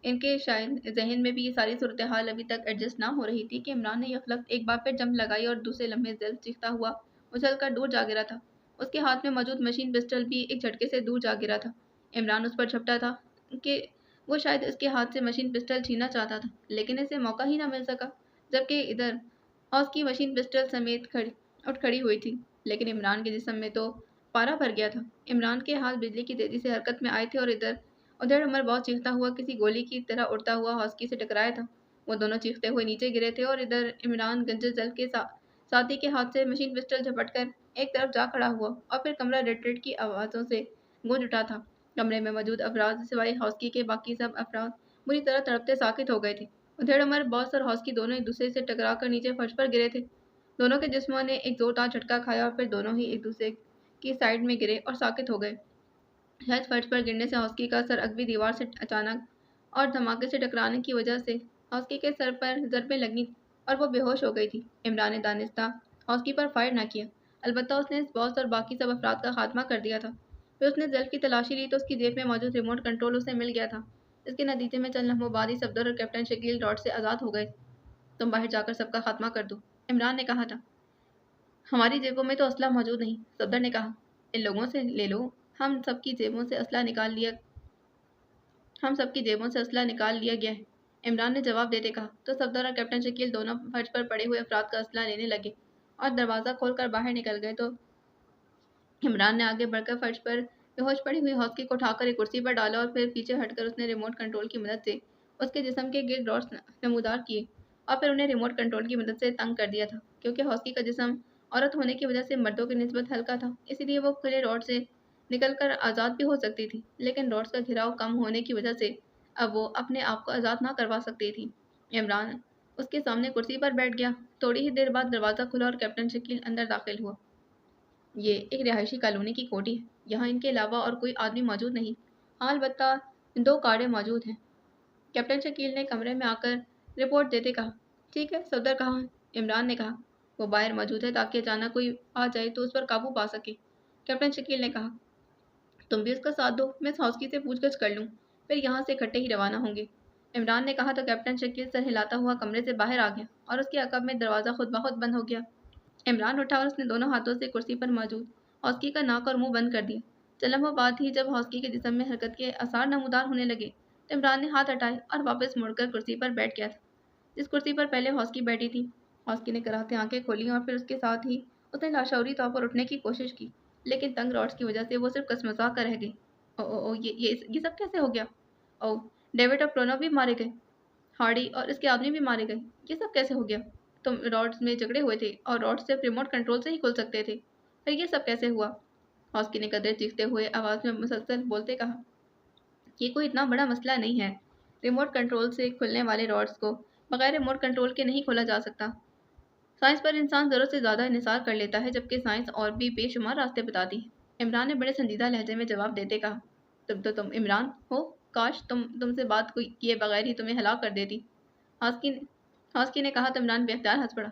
इनके शायद जहन में भी ये सारी सूरत हाल अभी तक एडजस्ट ना हो रही थी कि इमरान ने यफलक एक बार फिर जंप लगाई और दूसरे लम्हे जल्द चीखता हुआ उछल कर दूर जा गिरा था। उसके हाथ में मौजूद मशीन पिस्टल भी एक झटके से दूर जा गिरा था। इमरान उस पर झपटा था कि वो शायद इसके हाथ से मशीन पिस्टल छीनना चाहता था, लेकिन इसे मौका ही ना मिल सका। जबकि इधर हौस की मशीन पिस्टल समेत उठ खड़ी हुई थी, लेकिन इमरान के जिस्म में तो पारा भर गया था। इमरान के हाथ बिजली की तेजी से हरकत में आए थे और इधर उधर उमर बहुत चीखता हुआ किसी गोली की तरह उड़ता हुआ हौसकी से टकराया था। वो दोनों चीखते हुए नीचे गिरे थे और इधर इमरान गंजे जल के साथी के हाथ से मशीन पिस्टल झपटकर एक तरफ जा खड़ा हुआ और फिर कमरा रेड रेड की आवाज़ों से गूंज उठा था। कमरे में मौजूद अफराद सिवाय हौसकी के बाकी सब अफराद बुरी तरह तड़पते साकित हो गए थे। उधर उमर बॉस और हौसकी दोनों एक दूसरे से टकरा कर नीचे फर्श पर गिरे थे। दोनों के जिस्मों ने एक जोरदार झटका खाया और फिर दोनों ही एक दूसरे की साइड में गिरे और साकित हो गए। शायद फर्श पर गिरने से हौसकी का सर अगवी दीवार से अचानक और धमाके से टकराने की वजह से हौसकी के सर पर ज़रबें लगीं और वो बेहोश हो गई थी। इमरान ने दानिस्ता हौसकी पर फायर न किया, अलबत्ता उसने इस बॉस और बाकी सब अफराद का खात्मा कर दिया था। फिर उसने जल्द की तलाशी ली तो उसकी जेब में मौजूद रिमोट कंट्रोल उसे मिल गया था। इसके नतीजे में चंद लम्हों बाद ही सफदर और कैप्टन शकील डॉट से आज़ाद हो गए। तुम बाहर जाकर सबका खात्मा कर दो, इमरान ने कहा था। हमारी जेबों में तो असला मौजूद नहीं, सफदर ने कहा। इन लोगों से ले लो, हम सबकी जेबों से असला निकाल लिया हम सबकी जेबों से असला निकाल लिया गया है, इमरान ने जवाब देते कहा। तो सफदर और कैप्टन शकील दोनों फर्श पर पड़े हुए अफराद का असला लेने लगे और दरवाज़ा खोलकर बाहर निकल गए तो इमरान ने आगे बढ़कर फर्श पर बेहोश पड़ी हुई हौसकी को उठाकर एक कुर्सी पर डाला और फिर पीछे हटकर उसने रिमोट कंट्रोल की मदद से उसके जिस्म के गिर्द डॉट्स नमूदार किए और फिर उन्हें रिमोट कंट्रोल की मदद से तंग कर दिया था। क्योंकि हौसकी का जिस्म औरत होने की वजह से मर्दों की निस्बत हल्का था, इसीलिए वो खुले रॉड से निकलकर आज़ाद भी हो सकती थी, लेकिन रॉड्स का घिराव कम होने की वजह से अब वो अपने आप को आज़ाद ना करवा सकती थी। इमरान उसके सामने कुर्सी पर बैठ गया। थोड़ी ही देर बाद दरवाज़ा खुला और कैप्टन शकील अंदर दाखिल हुआ। ये एक रिहायशी कॉलोनी की कोठी है। यहाँ इनके अलावा और कोई आदमी मौजूद नहीं। हाँ, अलबत्ता 2 कारें मौजूद हैं, कैप्टन शकील ने कमरे में आकर रिपोर्ट देते कहा। ठीक है, सफदर कहाँ है? इमरान ने कहा। वो बाहर मौजूद है ताकि अचानक कोई आ जाए तो उस पर काबू पा सके, कैप्टन शकील ने कहा। तुम भी उसका साथ दो, मैं हौसकी से पूछगछ कर लूँ, फिर यहाँ से इकट्ठे ही रवाना होंगे, इमरान ने कहा। तो कैप्टन शकील सर हिलाता हुआ कमरे से बाहर आ गया और उसके अकब में दरवाज़ा खुद ब खुद बंद हो गया। इमरान उठा और उसने दोनों हाथों से कुर्सी पर मौजूद हौसकी का नाक और मुंह बंद कर दिया। चंद लम्हों बाद ही जब हौसकी के जिस्म में हरकत के आसार नमूदार होने लगे तो इमरान ने हाथ हटाए और वापस मुड़कर कुर्सी पर बैठ गया था, जिस कुर्सी पर पहले हौसकी बैठी थी। हौसकी ने कराहते आंखें खोली और फिर उसके साथ ही उसने लाशौरी तौर पर उठने की कोशिश की, लेकिन तंग रॉड्स की वजह से वो सिर्फ कसमसा कर रह गई। ओ ये सब कैसे हो गया? ओ, डेविड और प्रोनो भी मारे गए, हार्डी और इसके आदमी भी मारे गए। ये सब कैसे हो गया? तुम रॉड्स में झगड़े हुए थे और रॉड्स सिर्फ रिमोट कंट्रोल से ही खुल सकते थे, फिर ये सब कैसे हुआ? हौसकी ने कदर चीखते हुए आवाज़ में मुसलसल बोलते कहा। ये कोई इतना बड़ा मसला नहीं है। रिमोट कंट्रोल से खुलने वाले रॉड्स को बगैर रिमोट कंट्रोल के नहीं खोला जा सकता। साइंस पर इंसान ज़रूरत से ज़्यादा इन्हिसार कर लेता है, जबकि साइंस और भी बेशुमार रास्ते बताती है, इमरान ने बड़े संजीदा लहजे में जवाब देते कहा। तुम इमरान हो? काश तुमसे बात कोई किए बगैर ही तुम्हें हलाक कर देती, हौसकी ने हौसकी ने कहा। तो इमरान बेख्तियार हंस पड़ा।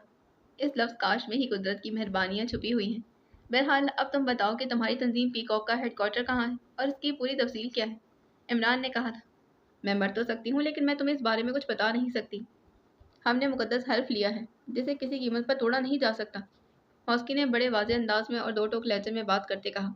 इस लफ्ज़ काश में ही कुदरत की मेहरबानियाँ छुपी हुई हैं। बहरहाल अब तुम बताओ कि तुम्हारी तंजीम पीकॉक का हेडक्वार्टर कहाँ है और इसकी पूरी तफसील क्या है, इमरान ने कहा था। मैं मर तो सकती हूँ, लेकिन मैं तुम्हें इस बारे में कुछ बता नहीं सकती। हमने मुकद्दस हल्फ लिया है जिसे किसी कीमत पर तोड़ा नहीं जा सकता, हौसकी ने बड़े वाज़ेह अंदाज में और दो टोक लहजे में बात करते कहा।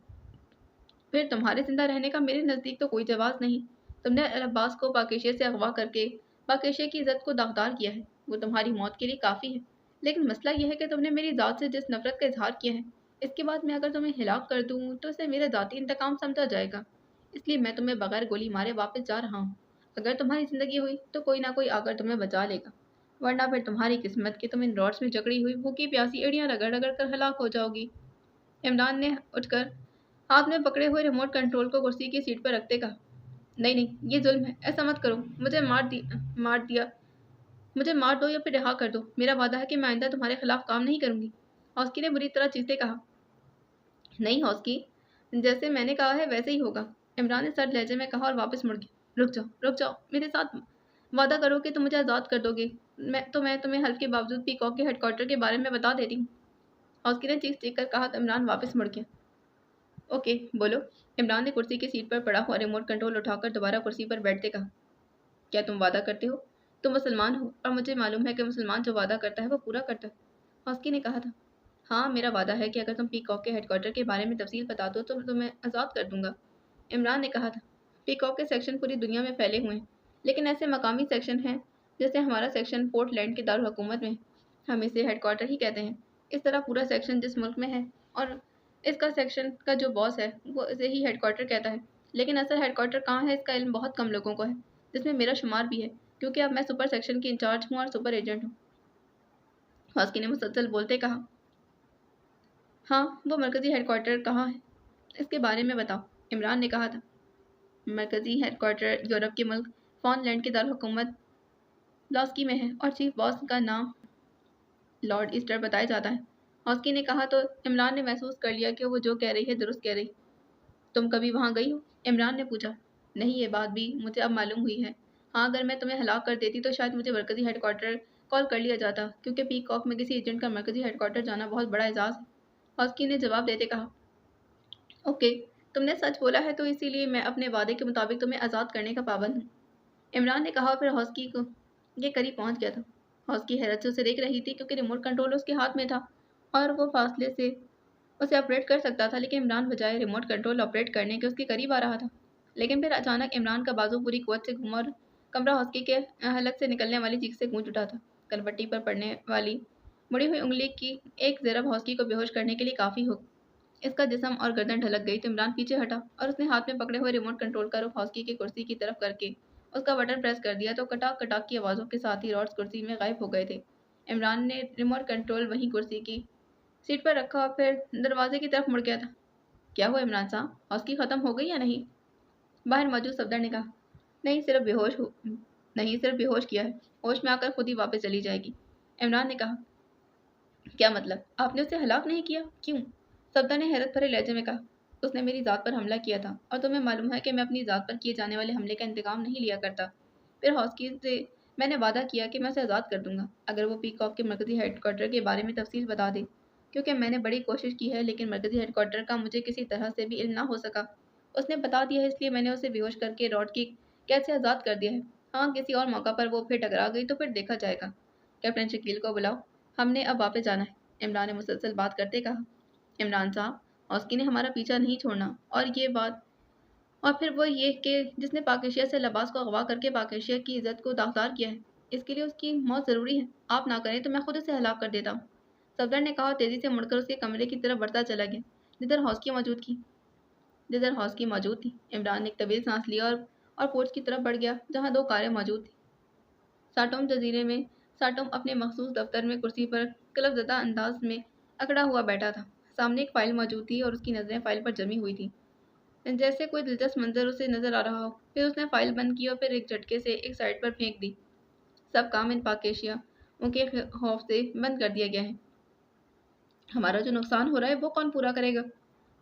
फिर तुम्हारे जिंदा रहने का मेरे नज़दीक तो कोई जवाब नहीं। तुमने अल अब्बास को बाकेशे से अगवा करके बाकेशे की इज्जत को दागदार किया है, वो तुम्हारी मौत के लिए काफ़ी है। लेकिन मसला यह है कि तुमने मेरी ज़ात से जिस नफ़रत का इजहार किया है, इसके बाद मैं अगर तुम्हें हिलाक कर दूँ तो इसे मेरा ज़ाती इंतकाम समझा जाएगा। इसलिए मैं तुम्हें बगैर गोली मारे वापस जा रहा हूँ। अगर तुम्हारी ज़िंदगी हुई तो कोई ना कोई आकर तुम्हें बचा लेगा, वरना फिर तुम्हारी किस्मत कि तुम इन रॉड्स में जकड़ी हुई भूखी प्यासी एड़ियाँ रगड़ रगड़ कर हलाक हो जाओगी। इमरान ने उठकर हाथ में पकड़े हुए रिमोट कंट्रोल को कुर्सी की सीट पर रखते कहा। नहीं नहीं, ये जुल्म है, ऐसा मत करो। मुझे मार दो या फिर रिहा कर दो। मेरा वादा है कि मैं आइंदा तुम्हारे खिलाफ काम नहीं करूंगी। हॉस्की ने बुरी तरह चीखते कहा। नहीं हॉस्की, जैसे मैंने कहा है वैसे ही होगा, इमरान ने सर्द लहजे में कहा और वापस मुड़ गया। रुक जाओ, मेरे साथ वादा करो कि तुम मुझे आज़ाद कर दोगे। मैं तुम्हें हल्फ के बावजूद पीकॉक के हेडक्वार्टर के बारे में बता देती हूँ। हॉस्की ने चीख कर कहा तो इमरान वापस मुड़ गया। ओके बोलो, इमरान ने कुर्सी की सीट पर पड़ा हुआ रिमोट कंट्रोल उठाकर दोबारा कुर्सी पर बैठते कहा। क्या तुम वादा करते हो? तुम मुसलमान हो और मुझे मालूम है कि मुसलमान जो वादा करता है वो पूरा करता है, हॉस्की ने कहा था। हाँ, मेरा वादा है कि अगर तुम पीकॉक के हेडक्वार्टर के बारे में तफसील बता दो तो तुम्हें आज़ाद कर दूंगा, इमरान ने कहा था। पीकॉक के सेक्शन पूरी दुनिया में फैले हुए हैं, लेकिन ऐसे मकामी सेक्शन हैं जैसे हमारा सेक्शन पोर्टलैंड के दारुल हुकूमत में, हम इसे हेडक्वार्टर ही कहते हैं। इस तरह पूरा सेक्शन जिस मुल्क में है और इसका सेक्शन का जो बॉस है वो इसे ही हेडक्वार्टर कहता है, लेकिन असल हेडक्वार्टर कहाँ है इसका इल्म बहुत कम लोगों को है, जिसमें मेरा शुमार भी है, क्योंकि अब मैं सुपर सेक्शन की इंचार्ज हूँ और सुपर एजेंट हूँ, हॉस्की ने मुसलसल बोलते कहा। हाँ, वो मरकज़ी हेडक्वार्टर कहाँ है, इसके बारे में बताओ, इमरान ने कहा था। मरकज़ी हेडक्वार्टर यूरोप के मुल्क फ़ॉनलैंड के दारुल हुकूमत लॉस्की में है और चीफ बॉस का नाम लॉर्ड ईस्टर बताया जाता है, हॉस्की ने कहा तो इमरान ने महसूस कर लिया कि वो जो कह रही है दुरुस्त कह रही। तुम कभी वहाँ गई हो, इमरान ने पूछा। नहीं, ये बात भी मुझे अब मालूम हुई है। हाँ, अगर मैं तुम्हें हलाक कर देती तो शायद मुझे मरकज़ी हेडक्वार्टर कॉल कर लिया जाता, क्योंकि पीकॉक में किसी एजेंट का मरकज़ी हेडक्वार्टर जाना बहुत बड़ा एजाज़ है, हॉस्की ने जवाब देते कहा। ओके, तुमने सच बोला है तो इसीलिए मैं अपने वादे के मुताबिक तुम्हें आज़ाद करने का पाबंद हूँ, इमरान ने कहा। फिर हॉस्की को ये करीब पहुँच गया था। हॉस्की हैरत से उसे देख रही थी क्योंकि रिमोट कंट्रोल उसके हाथ में था और वो फासले से उसे ऑपरेट कर सकता था, लेकिन इमरान बजाय रिमोट कंट्रोल ऑपरेट करने के उसके करीब आ रहा था। लेकिन फिर अचानक इमरान का बाजू पूरी कुव्वत से घूमा और कमरा हॉस्की के हलक से निकलने वाली चीख से गूंज उठा था। कलपट्टी पर पड़ने वाली मुड़ी हुई उंगली की एक ज़रब हॉस्की को बेहोश करने के लिए काफ़ी हो। इसका जिस्म और गर्दन ढलक गई तो इमरान पीछे हटा और उसने हाथ में पकड़े हुए रिमोट कंट्रोल का रुख हॉस्की की कुर्सी की तरफ करके उसका बटन प्रेस कर दिया तो कटाक कटाक की आवाज़ों के साथ ही रॉड्स कुर्सी में गायब हो गए थे। इमरान ने रिमोट कंट्रोल वहीं कुर्सी की सीट पर रखा और फिर दरवाजे की तरफ मुड़ गया था। क्या हुआ इमरान साहब, हॉस्की ख़त्म हो गई या नहीं, बाहर मौजूद सफदर ने कहा। नहीं, सिर्फ बेहोश हो नहीं सिर्फ बेहोश किया है, होश में आकर खुद ही वापस चली जाएगी, इमरान ने कहा। क्या मतलब, आपने उसे हलाक नहीं किया, क्यों, सफदर ने हैरत भरे लहजे में कहा। उसने मेरी ज़ात पर हमला किया था और तुम्हें मालूम है कि मैं अपनी ज़ात पर किए जाने वाले हमले का इंतकाम नहीं लिया करता। फिर हॉस्की से मैंने वादा किया कि मैं उसे आज़ाद कर दूंगा अगर वो पीकॉक के मरकज़ी हेडक्वार्टर के बारे में तफसील बता दे, क्योंकि मैंने बड़ी कोशिश की है लेकिन मरकज़ी हेडक्वार्टर का मुझे किसी तरह से भी इल्म ना हो सका। उसने बता दिया है इसलिए मैंने उसे बेहोश करके रॉड की कैद से आज़ाद कर दिया है। हाँ, किसी और मौका पर वो फिर टकरा गई तो फिर देखा जाएगा। कैप्टन शकील को बुलाओ, हमने अब वापस जाना है, इमरान ने मुसलसल बात करते कहा। इमरान साहब, हॉस्की ने हमारा पीछा नहीं छोड़ना, और ये बात और फिर वो ये कि जिसने पाकेशिया से लबास को अगवा करके पाकेशिया की इज्जत को दागदार किया है, इसके लिए उसकी मौत ज़रूरी है। आप ना करें तो मैं खुद उसे हलाक कर देता हूँ, सफदर ने कहा। तेज़ी से मुड़कर उसके कमरे की तरफ बढ़ता चला गया जिधर हॉस्की मौजूद थी। इमरान ने एक तवील सांस लिया और पोर्च की तरफ बढ़ गया जहाँ 2 कारें मौजूद थी। साटोम जजीरे में साटोम अपने मखसूस दफ्तर में कुर्सी पर कलफज़दा अंदाज में अकड़ा हुआ बैठा था। सामने एक फ़ाइल मौजूद थी और उसकी नज़रें फ़ाइल पर जमी हुई थी, जैसे कोई दिलचस्प मंजर उसे नज़र आ रहा हो। फिर उसने फ़ाइल बंद की और फिर एक झटके से एक साइड पर फेंक दी। सब काम इन पाकेशिया उनके खौफ से बंद कर दिया गया है। हमारा जो नुकसान हो रहा है वो कौन पूरा करेगा,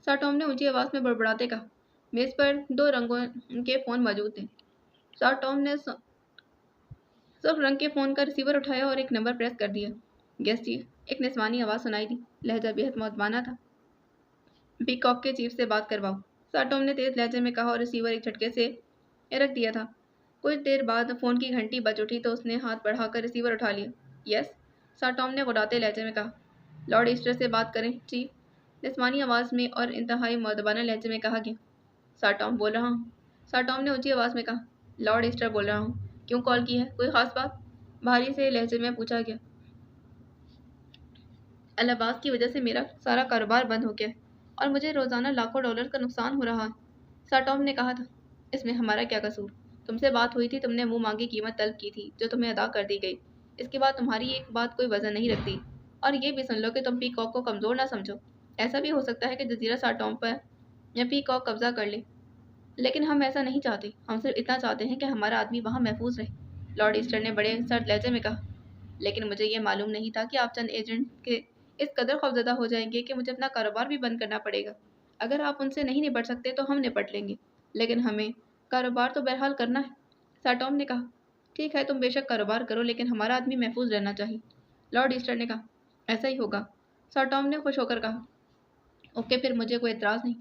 साटोम ने ऊंची आवाज़ में बड़बड़ाते कहा। मेज़ पर 2 रंगों के फ़ोन मौजूद थे। साटोम ने सब रंग के फ़ोन का रिसीवर उठाया और एक नंबर प्रेस कर दिया। गेस चीफ, एक निस्वानी आवाज़ सुनाई दी। लहजा बेहद मौजमाना था। पीकॉक के चीफ से बात करवाओ, साटोम ने तेज़ लहजे में कहा और रिसीवर एक झटके से रख दिया था। कुछ देर बाद फ़ोन की घंटी बज उठी तो उसने हाथ बढ़ाकर रिसीवर उठा लिया। यस, साटोम ने गुर्राते लहजे में कहा। लॉर्ड ईस्टर से बात करें चीफ, निस्वानी आवाज़ में और इंतहाई मुअद्दबाना लहजे में कहा गया। साटोम बोल रहा हूँ, साटोम ने ऊंची आवाज़ में कहा। लॉर्ड ईस्टर बोल रहा हूँ, क्यों कॉल की है, कोई ख़ास बात, भारी से लहजे में पूछा गया। अलाबाद की वजह से मेरा सारा कारोबार बंद हो गया है और मुझे रोज़ाना लाखों डॉलर का नुकसान हो रहा है, साटोम ने कहा था। इसमें हमारा क्या कसूर, तुमसे बात हुई थी, तुमने मुंह मांगी कीमत तलब की थी जो तुम्हें अदा कर दी गई। इसके बाद तुम्हारी एक बात कोई वजह नहीं रखती। और ये भी सुन लो कि तुम पीकॉक को कमज़ोर ना समझो। ऐसा भी हो सकता है कि जजीरा साटोम पर या पीकॉक कब्जा कर ले, लेकिन हम ऐसा नहीं चाहते। हम सिर्फ इतना चाहते हैं कि हमारा आदमी वहाँ महफूज रहे, लॉर्ड ईस्टर ने बड़े सर्द लहजे में कहा। लेकिन मुझे ये मालूम नहीं था कि आप चंद اس قدر खौफजदा हो जाएंगे कि मुझे अपना कारोबार भी बंद करना पड़ेगा। अगर आप उनसे नहीं निपट सकते तो हम निपट लेंगे, लेकिन हमें कारोबार तो बहरहाल करना है। साटॉम ने कहा, ठीक है, तुम बेशक कारोबार करो, लेकिन हमारा आदमी महफूज रहना चाहिए। लॉर्ड ईस्टर ने कहा, ऐसा ही होगा। साटॉम ने खुश होकर कहा, ओके, फिर मुझे कोई एतराज़ नहीं।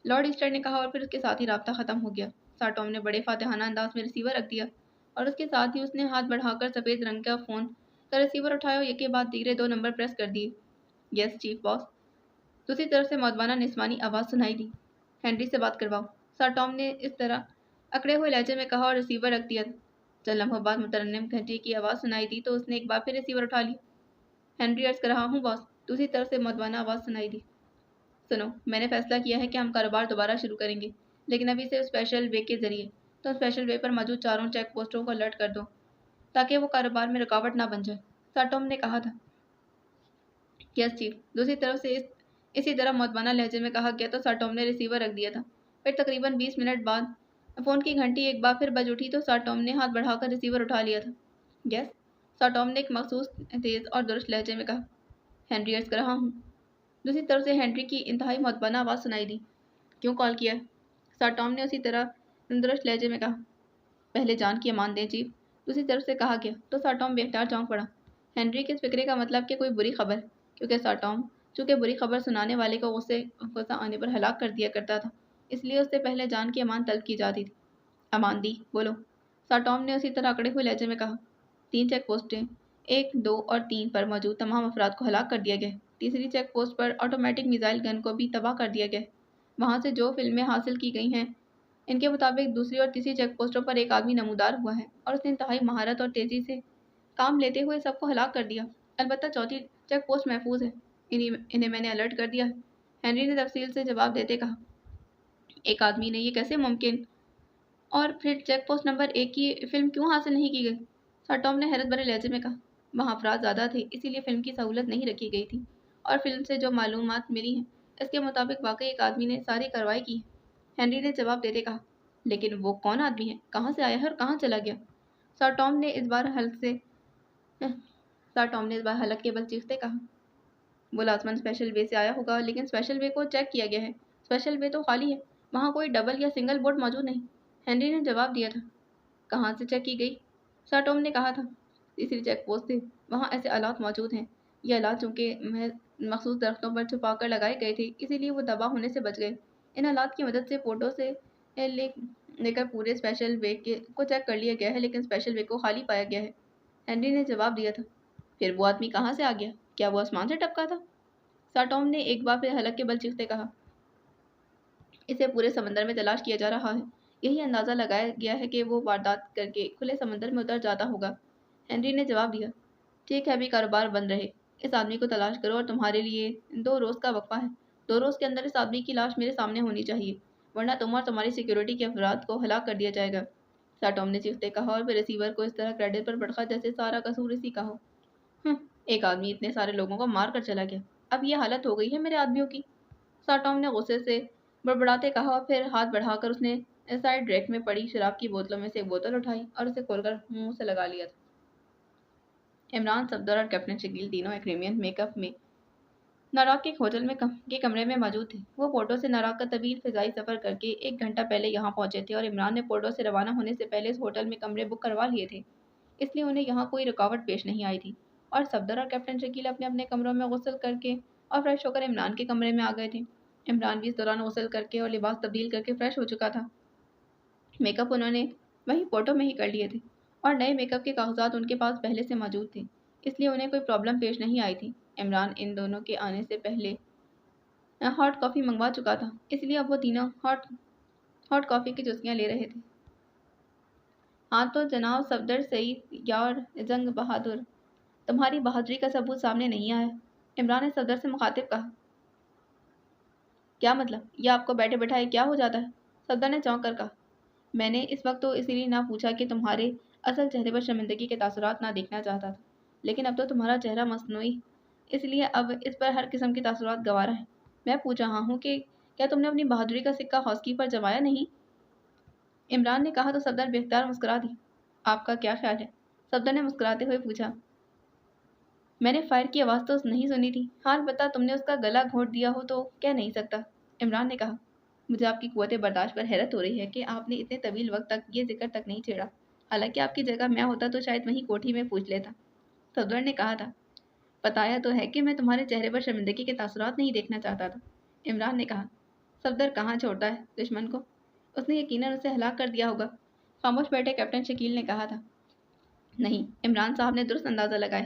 लॉर्ड ईस्टर ने कहा और फिर उसके साथ ही राब्ता ख़त्म हो गया। साटॉम ने बड़े फातिहाना अंदाज में रिसीवर रख दिया और उसके साथ ही उसने हाथ बढ़ाकर सफ़ेद रंग का फ़ोन का रिसीवर उठाया और एक के बाद दीगरे 2 नंबर प्रेस कर दिए। Yes chief boss. दूसरी तरफ से मौदबाना निस्वानी आवाज़ सुनाई दी, हेनरी से बात करवाओ। साटॉम ने इस तरह अकड़े हुए लहजे में कहा और रिसीवर रख दिया। चंद लम्हों बाद मुतरन्निम घंटी की आवाज़ सुनाई दी तो उसने एक बार फिर रिसीवर उठा लिया। हेनरी अर्ज़ कर रहा हूँ बॉस। दूसरी तरफ से मौदबाना आवाज़ सुनाई दी, सुनो, मैंने फैसला किया है कि हम कारोबार दोबारा शुरू करेंगे, लेकिन अभी सिर्फ स्पेशल वे के ज़रिए। तो स्पेशल वे पर मौजूद चारों चेक पोस्टों को अलर्ट कर दो ताकि वो कारोबार में रुकावट ना बन जाए। साटोम ने कहा था। Yes chief. दूसरी तरफ से इसी तरह मौदबाना लहजे में कहा गया तो साटोम ने रिसीवर रख दिया था। फिर तकरीबन 20 मिनट बाद फ़ोन की घंटी एक बार फिर बज उठी तो साटोम ने हाथ बढ़ाकर रिसीवर उठा लिया था। यस, साटोम ने एक मखसूस तेज़ और दुरुस्त लहजे में कहा। हेनरी अर्ज़ कर रहा हूँ। दूसरी तरफ से हेनरी की इंतहाई मौदबाना आवाज़ सुनाई दी। क्यों कॉल किया? साटॉम ने उसी तरह तंदुरुस्त लहजे में कहा। पहले जान की अमान दें चीफ। दूसरी तरफ से कहा गया तो साटॉम बेख्तियार चौंक पड़ा। हेनरी के इस फिक्रे का मतलब कि कोई बुरी खबर, क्योंकि साटॉम चूँकि बुरी खबर सुनाने वाले को गुस्सा आने पर हलाक कर दिया करता था, इसलिए उससे पहले जान की अमान तलब की जाती थी। अमान दी, बोलो। साटॉम ने उसी तरह अकड़े हुए लहजे में कहा। 3 चेक पोस्टें 1, 2 और 3 पर मौजूद तमाम अफराद को हलाक कर दिया गया। तीसरी चेक पोस्ट पर ऑटोमेटिक मिसाइल गन को भी तबाह कर दिया गया। वहाँ से जो फिल्में हासिल की गई हैं, इनके मुताबिक दूसरी और तीसरी चेक पोस्टों पर एक आदमी नमूदार हुआ है और उसने इंतहाई महारत और तेज़ी से काम लेते हुए सबको हलाक कर दिया। अलबत्ता चौथी चेक पोस्ट महफूज है। इन्हें मैंने अलर्ट कर दिया है। हेनरी ने तफसील से जवाब देते कहा। एक आदमी ने, ये कैसे मुमकिन? और फिर चेक पोस्ट नंबर 1 की फिल्म क्यों हासिल नहीं की गई? साटॉम ने हैरत भरे लहजे में कहा। वहाँ अफराद ज़्यादा थे, इसीलिए फिल्म की सहूलत नहीं रखी गई थी, और फिल्म से जो मालूमात मिली हैं इसके मुताबिक वाकई एक आदमी ने सारी कार्रवाई की है। हेनरी ने जवाब देते कहा। लेकिन वो कौन आदमी है, कहाँ से आया है और कहाँ चला गया? साटॉम ने इस बार हलक के बल चीखते कहा। वो लाजमन स्पेशल वे से आया होगा, लेकिन स्पेशल वे को चेक किया गया है। स्पेशल वे तो खाली है, वहाँ कोई डबल या सिंगल बोर्ड मौजूद नहीं। हेनरी ने जवाब दिया था। कहाँ से चेक की गई? साटोम ने कहा था। तीसरी चेक पोस्ट से। वहाँ ऐसे आलात मौजूद हैं। ये आलात चूँकि मखसूस दरख्तों पर छुपा कर लगाए गए थे, इसीलिए वो तबाह होने से बच गए। इन आलात की मदद से फ़ोटो से लेकर पूरे स्पेशल वे को चेक कर लिया गया है, लेकिन स्पेशल वे को खाली पाया गया है। हेनरी ने जवाब दिया था। फिर वो आदमी कहाँ से आ गया? क्या वो आसमान से टपका था? साटोम ने एक बार फिर हलक के बल चीखते कहा। इसे पूरे समंदर में तलाश किया जा रहा है। यही अंदाज़ा लगाया गया है कि वो वारदात करके खुले समंदर में उतर जाता होगा। हेनरी ने जवाब दिया। ठीक है, अभी कारोबार बंद रहे। इस आदमी को तलाश करो और तुम्हारे लिए 2 रोज़ का वक्फा है। 2 रोज़ के अंदर इस आदमी की लाश मेरे सामने होनी चाहिए, वरना तुम और तुम्हारी सिक्योरिटी के अफराद को हलाक कर दिया जाएगा। साटॉम ने चीखते कहा और फिर रिसीवर को इस तरह क्रेडिट पर पड़खा जैसे सारा कसूर इसी का हो। एक आदमी इतने सारे लोगों को मार कर चला गया। अब ये हालत हो गई है मेरे आदमियों की। साटॉम ने गुस्से से बड़बड़ाते कहा और फिर हाथ बढ़ाकर उसने साइड रैक में पड़ी शराब की बोतलों में से एक बोतल उठाई और उसे खोलकर मुंह से लगा लिया था। इमरान, सफदर और कैप्टन शकील तीनों एक्रेमियन मेकअप में नाराग के एक होटल में के कमरे में मौजूद थे। वो पोर्टो से नाराग का तवील फ़िज़ाई सफ़र करके 1 घंटा पहले यहाँ पहुँचे थे और इमरान ने पोर्टो से रवाना होने से पहले इस होटल में कमरे बुक करवा लिए थे, इसलिए उन्हें यहाँ कोई रुकावट पेश नहीं आई थी। और सफदर और कैप्टन शकील अपने अपने कमरों में गुस्ल करके और फ्रेश होकर इमरान के कमरे में आ गए थे। इमरान भी इस दौरान गुस्ल करके और लिबास तब्दील करके फ्रेश हो चुका था। मेकअप उन्होंने वहीं पोर्टो में ही कर लिए थे और नए मेकअप के कागजात उनके पास पहले से मौजूद थे, इसलिए उन्हें कोई प्रॉब्लम पेश नहीं आई थी। इमरान इन दोनों के आने से पहले हॉट कॉफ़ी मंगवा चुका था, इसलिए अब वो तीनों हॉट कॉफ़ी की चुस्कियाँ ले रहे थे। हाँ तो जनाब सफदर सईद यार जंग बहादुर, तुम्हारी बहादुरी का सबूत सामने नहीं आया। इमरान ने सफदर से मुखातिब कहा। क्या मतलब? यह आपको बैठे बैठाए क्या हो जाता है? सफदर ने चौंक कर कहा। मैंने इस वक्त तो इसीलिए ना पूछा कि तुम्हारे असल चेहरे पर शर्मिंदगी के तासुरात ना देखना चाहता था, लेकिन अब तो तुम्हारा चेहरा मसनूई, इसलिए अब इस पर हर किस्म के तासुरात गवारा है। मैं पूछ रहा हूँ कि क्या तुमने अपनी बहादुरी का सिक्का हौसकी पर जमाया नहीं? इमरान ने कहा तो सफदर बेख्तियार मुस्कुरा दी। आपका क्या ख्याल है? सफदर ने मुस्कुराते हुए पूछा। میں نے فائر کی آواز تو نہیں سنی تھی، حال بتا تم نے اس کا گلا گھونٹ دیا ہو تو کہہ نہیں سکتا، عمران نے کہا۔ مجھے آپ کی قوت برداشت پر حیرت ہو رہی ہے کہ آپ نے اتنے طویل وقت تک یہ ذکر تک نہیں چھیڑا، حالانکہ آپ کی جگہ میں ہوتا تو شاید وہیں کوٹھی میں پوچھ لیتا، صفدر نے کہا تھا۔ بتایا تو ہے کہ میں تمہارے چہرے پر شرمندگی کے تاثرات نہیں دیکھنا چاہتا تھا، عمران نے کہا۔ صفدر کہاں چھوڑتا ہے دشمن کو، اس نے یقیناً اسے ہلاک کر دیا ہوگا، خاموش بیٹھے کیپٹن شکیل نے کہا تھا۔ نہیں، عمران صاحب نے درست اندازہ لگایا۔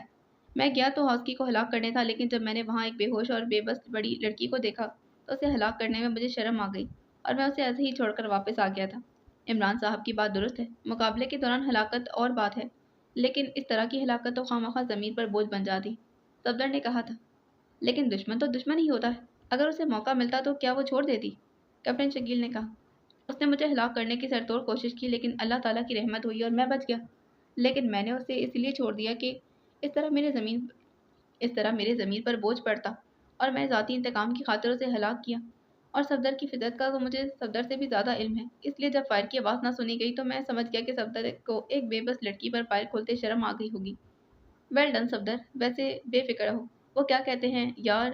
میں گیا تو ہاسکی کو ہلاک کرنے تھا، لیکن جب میں نے وہاں ایک بے ہوش اور بے بس بڑی لڑکی کو دیکھا تو اسے ہلاک کرنے میں مجھے شرم آ گئی اور میں اسے ایسے ہی چھوڑ کر واپس آ گیا تھا۔ عمران صاحب کی بات درست ہے، مقابلے کے دوران ہلاکت اور بات ہے، لیکن اس طرح کی ہلاکت تو خواہ زمین پر بوجھ بن جاتی، صفدر نے کہا تھا۔ لیکن دشمن تو دشمن ہی ہوتا ہے، اگر اسے موقع ملتا تو کیا وہ چھوڑ دیتی، کیپٹن شکیل نے کہا۔ اس نے مجھے ہلاک کرنے کی سرتوڑ کوشش کی، لیکن اللہ تعالیٰ کی رحمت ہوئی اور میں بچ گیا، لیکن میں نے اسے اس لیے چھوڑ دیا کہ اس طرح میرے ضمیر پر بوجھ پڑتا اور میں ذاتی انتقام کی خاطر اسے ہلاک کیا، اور صفدر کی فطرت کا تو مجھے صفدر سے بھی زیادہ علم ہے، اس لیے جب فائر کی آواز نہ سنی گئی تو میں سمجھ گیا کہ صفدر کو ایک بے بس لڑکی پر فائر کھولتے شرم آ گئی ہوگی۔ ویل ڈن صفدر، ویسے بے فکر ہو، وہ کیا کہتے ہیں یار،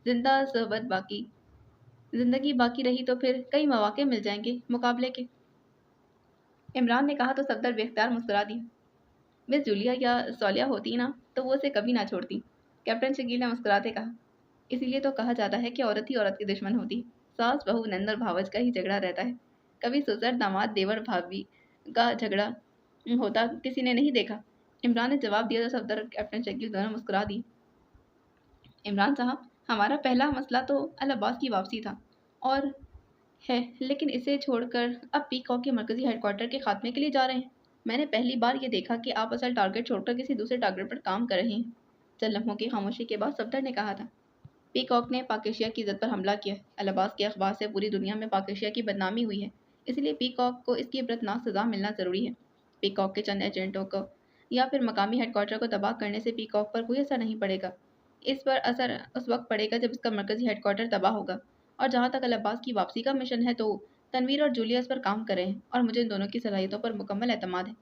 زندہ صحبت باقی، زندگی باقی رہی تو پھر کئی مواقع مل جائیں گے مقابلے کے، عمران نے کہا تو صفدر بے اختیار مسکرا دیا۔ مس جولیا یا سولیا ہوتی نا تو وہ اسے کبھی نہ چھوڑتی، کیپٹن شکیل نے مسکراتے کہا۔ اسی لیے تو کہا جاتا ہے کہ عورت ہی عورت کی دشمن ہوتی ہے، ساس بہو نندر بھاوج کا ہی جھگڑا رہتا ہے، کبھی سسر داماد دیور بھابھی کا جھگڑا ہوتا کسی نے نہیں دیکھا، عمران نے جواب دیا تو صفدر اور کیپٹن شکیل دونوں مسکرا دیے۔ عمران صاحب، ہمارا پہلا مسئلہ تو العباس کی واپسی تھا اور ہے، لیکن اسے چھوڑ کر اب پیکاک کے مرکزی ہیڈ کوارٹر کے خاتمے کے لیے جا رہے ہیں۔ میں نے پہلی بار یہ دیکھا کہ آپ اصل ٹارگٹ چھوڑ کر کسی دوسرے ٹارگٹ پر کام کر رہے ہیں، چند لمحوں کی خاموشی کے بعد صفدر نے کہا تھا۔ پیکاک نے پاکیشیا کی عزت پر حملہ کیا ہے، العباس کے اخبار سے پوری دنیا میں پاکیشیا کی بدنامی ہوئی ہے، اس لیے پیکاک کو اس کی عبرتناک سزا ملنا ضروری ہے۔ پیکاک کے چند ایجنٹوں کو یا پھر مقامی ہیڈ کوارٹر کو تباہ کرنے سے پیکاک پر کوئی اثر نہیں پڑے گا، اس پر اثر اس وقت پڑے گا جب اس کا مرکزی ہیڈ کوارٹر تباہ ہوگا، اور جہاں تک العباس کی واپسی کا مشن ہے تو تنویر اور جولیا اس پر کام کر رہے ہیں، اور مجھے ان دونوں کی صلاحیتوں پر مکمل اعتماد ہے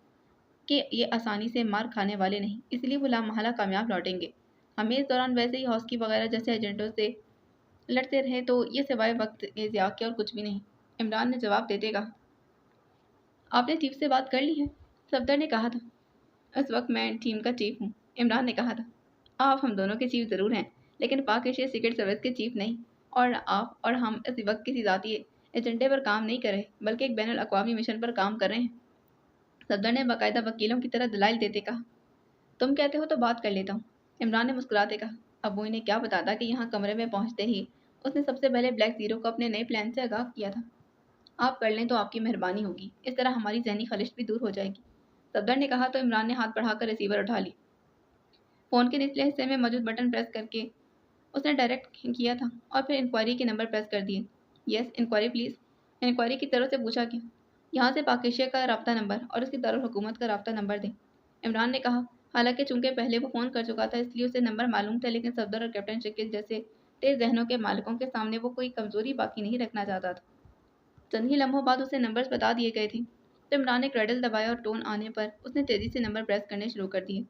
کہ یہ آسانی سے مار کھانے والے نہیں، اس لیے وہ لامحالہ کامیاب لوٹیں گے۔ ہمیں اس دوران ویسے ہی ہاسکی وغیرہ جیسے ایجنٹوں سے لڑتے رہے تو یہ سوائے وقت کے ضیاع کے اور کچھ بھی نہیں، عمران نے جواب دیتے کہا۔ آپ نے چیف سے بات کر لی ہے، صفدر نے کہا تھا۔ اس وقت میں ٹیم کا چیف ہوں، عمران نے کہا تھا۔ آپ ہم دونوں کے چیف ضرور ہیں، لیکن پاک ایشیا سیکرٹ سروس کے چیف نہیں، اور آپ اور ہم اس وقت کسی ذاتی ایجنڈے پر کام نہیں کر رہے بلکہ ایک بین الاقوامی مشن پر کام کر رہے ہیں، صفدر نے باقاعدہ وکیلوں کی طرح دلائل دیتے کہا۔ تم کہتے ہو تو بات کر لیتا ہوں، عمران نے مسکراتے کہا۔ ابو انہیں کیا بتاتا کہ یہاں کمرے میں پہنچتے ہی اس نے سب سے پہلے بلیک زیرو کو اپنے نئے پلان سے آگاہ کیا تھا۔ آپ کر لیں تو آپ کی مہربانی ہوگی، اس طرح ہماری ذہنی خلش بھی دور ہو جائے گی، صفدر نے کہا تو عمران نے ہاتھ بڑھا کر ریسیور اٹھا لی۔ فون کے نچلے حصے میں موجود بٹن پریس کر کے اس نے ڈائریکٹ کیا تھا اور پھر انکوائری کے نمبر پریس کر دیے۔ یس انکوائری پلیز، انکوائری کی طرف سے پوچھا گیا۔ یہاں سے پاکیشیا کا رابطہ نمبر اور اس کی دارالحکومت کا رابطہ نمبر دیں، عمران نے کہا۔ حالانکہ چونکہ پہلے وہ فون کر چکا تھا اس لیے اسے نمبر معلوم تھا، لیکن صفدر اور کیپٹن شکیل جیسے تیز ذہنوں کے مالکوں کے سامنے وہ کوئی کمزوری باقی نہیں رکھنا چاہتا تھا۔ چند ہی لمحوں بعد اسے نمبرز بتا دیے گئے تھے تو عمران نے کریڈل دبایا اور ٹون آنے پر اس نے تیزی سے نمبر پریس کرنے شروع کر دیے۔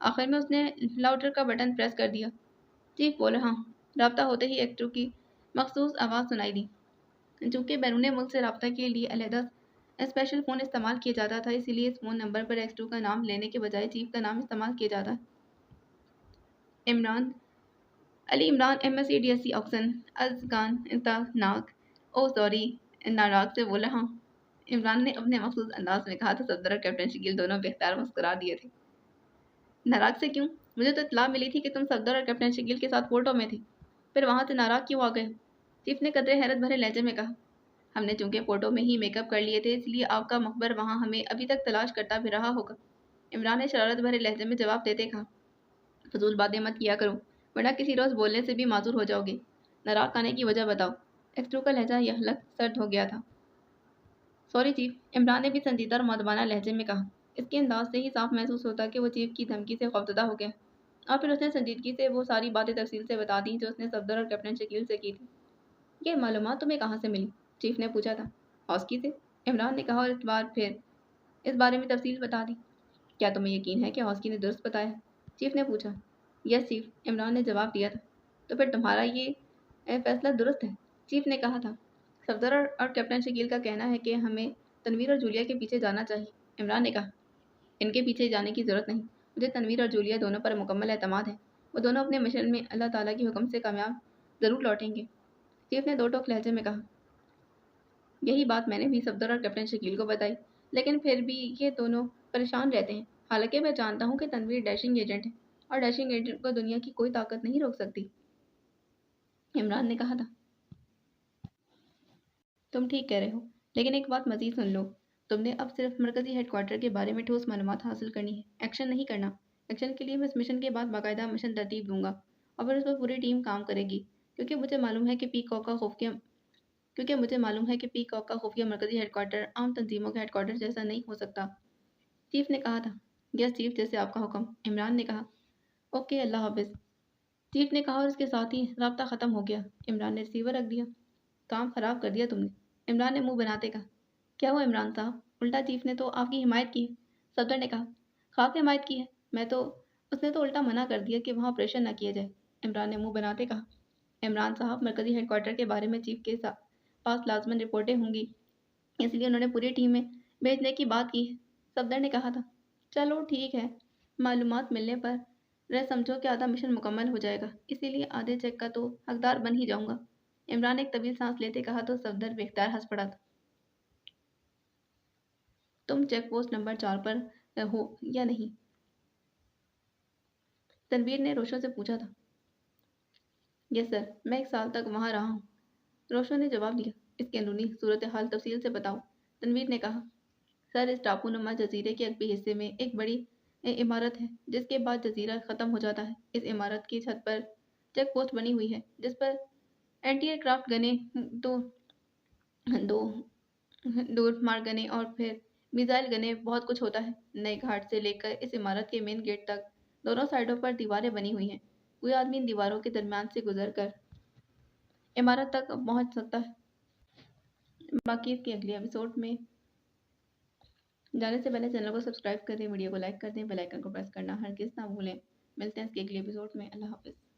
آخر میں اس نے لاؤڈر کا بٹن پریس کر دیا۔ چیف بول رہا ہوں، رابطہ ہوتے ہی ایکٹو کی مخصوص آواز سنائی دی۔ چونکہ بیرون ملک سے رابطہ کے لیے علیحدہ اسپیشل فون استعمال کیا جاتا تھا، اسی لیے اس فون نمبر پر ایکس 2 کا نام لینے کے بجائے چیف کا نام استعمال کیا جاتا ہے۔ عمران، علی عمران MSc DSc آکسن ازگان انتناک، او سوری، ناراگ سے بول رہا ہوں، عمران نے اپنے مخصوص انداز میں کہا تو صفدر اور کیپٹن شکیل دونوں بے اختیار مسکرا دیے تھے۔ ناراگ سے کیوں؟ مجھے تو اطلاع ملی تھی کہ تم صفدر اور کیپٹن شکیل کے ساتھ پورٹو میں تھے، پھر وہاں سے ناراگ کیوں آ گئے؟ چیف نے قدرے حیرت بھرے لہجے میں کہا۔ ہم نے چونکہ پورٹو میں ہی میک اپ کر لیے تھے، اس لیے آپ کا مخبر وہاں ہمیں ابھی تک تلاش کرتا بھی رہا ہوگا، عمران نے شرارت بھرے لہجے میں جواب دیتے کہا۔ فضول باتیں مت کیا کرو ورنہ کسی روز بولنے سے بھی معذور ہو جاؤ گے، ناراض آنے کی وجہ بتاؤ، ایکسٹرو کا لہجہ یہلک سرد ہو گیا تھا۔ سوری چیف، عمران نے بھی سنجیدہ اور مؤدبانہ لہجے میں کہا۔ اس کے انداز سے ہی صاف محسوس ہوتا کہ وہ چیف کی دھمکی سے خوفزدہ ہو گیا، اور پھر اس نے سنجیدگی سے وہ ساری باتیں تفصیل سے بتا دیں جو اس نے صفدر اور کیپٹن شکیل سے کی تھی۔ یہ معلومات تمہیں کہاں سے ملی؟ چیف نے پوچھا تھا۔ ہاسکی سے، عمران نے کہا اور اس بار پھر اس بارے میں تفصیل بتا دی۔ کیا تمہیں یقین ہے کہ ہاسکی نے درست بتایا؟ چیف نے پوچھا۔ यस चीफ, इमरान ने जवाब दिया था। तो फिर तुम्हारा ये फैसला दुरुस्त है, चीफ ने कहा था। सफदर और कैप्टन शकील का कहना है कि हमें तनवीर और जूलिया के पीछे जाना चाहिए, इमरान ने कहा। इनके पीछे जाने की ज़रूरत नहीं, मुझे तनवीर और जूलिया दोनों पर मुकम्मल एतमाद है। वो दोनों अपने मिशन में अल्लाह ताला के हुक्म से कामयाब ज़रूर लौटेंगे, चीफ ने दो टोक लहजे में कहा। यही बात मैंने भी सफदर और कैप्टन शकील को बताई, लेकिन फिर भी ये दोनों परेशान रहते हैं। हालांकि मैं जानता हूँ कि तनवीर डैशिंग एजेंट है और डैशिंग एजेंट को दुनिया की कोई ताकत नहीं रोक सकती, इमरान ने कहा था। तुम ठीक कह रहे हो, लेकिन एक बात मज़ीद सुन लो। तुमने अब सिर्फ मरकज़ी हेडक्वार्टर के बारे में ठोस मालूमात हासिल करनी है, एक्शन नहीं करना। एक्शन के लिए मैं इस मिशन के बाद बाकायदा मिशन तरतीब दूंगा और फिर उस पर पूरी टीम काम करेगी, क्योंकि मुझे मालूम है कि पीकॉक का खुफिया क्योंकि मुझे मालूम है कि पीकॉक का खुफिया मरकज़ी हेडक्वार्टर आम तंजीमों के हेडक्वार्टर जैसा नहीं हो सकता, चीफ ने कहा था। यस चीफ, जैसे आपका हुक्म, इमरान ने कहा। ओके, अल्लाह हाफिज़, चीफ ने कहा और इसके साथ ही राब्ता ख़त्म हो गया। इमरान ने रिसीवर रख दिया। काम ख़राब कर दिया तुमने, इमरान ने मुंह बनाते कहा। क्या हुआ इमरान साहब, उल्टा चीफ ने तो आपकी हिमायत की है, सफदर ने कहा। खाक हिमायत की है, मैं तो उसने तो उल्टा मना कर दिया कि वहाँ ऑपरेशन ना किया जाए, इमरान ने मुंह बनाते कहा। इमरान साहब, मरकज़ी हेडक्वार्टर के बारे में चीफ के पास लाजमन रिपोर्टें होंगी, इसलिए उन्होंने पूरी टीम में भेजने की बात की है, सफदर ने कहा था। चलो ठीक है, मालूमात मिलने पर रह समझो कि आधा मिशन मुकम्मल हो जाएगा, इसीलिए आधे चेक का तो हकदार बन ही जाऊंगा, इमरान ने एक तवील सांस लेते कहा तो सफदर बेख्तियार हंस पड़ा था। तुम चेक पोस्ट नंबर 4 पर हो या नहीं, तनवीर ने रोशो से पूछा था। यस सर, मैं 1 साल तक वहाँ रहा हूँ, रोशो ने जवाब दिया। इसकी अंदरूनी सूरत हाल तफसील से बताओ, तनवीर ने कहा। सर, इस टापूनुमा जजीरे के अगले हिस्से में एक बड़ी इमारत है, जिसके बाद जजीरा ख़त्म हो जाता है। इस इमारत की छत पर चेक पोस्ट बनी हुई है, जिस पर एंटी एयरक्राफ्ट गने, दो दो दूर मार गने और फिर मिसाइल गने, बहुत कुछ होता है। नए घाट से लेकर इस इमारत के मेन गेट तक दोनों साइडों पर दीवारें बनी हुई हैं। कोई आदमी इन दीवारों के दरमियान से गुजर कर इमारत तक पहुंच सकता है। बाकी इसके अगले एपिसोड में जाने से पहले चैनल को सब्सक्राइब कर दें, वीडियो को लाइक कर दें, बेल आइकन को प्रेस करना हरगिज़ ना भूलें। मिलते हैं इसके अगले एपिसोड में। अल्लाह हाफ़िज़।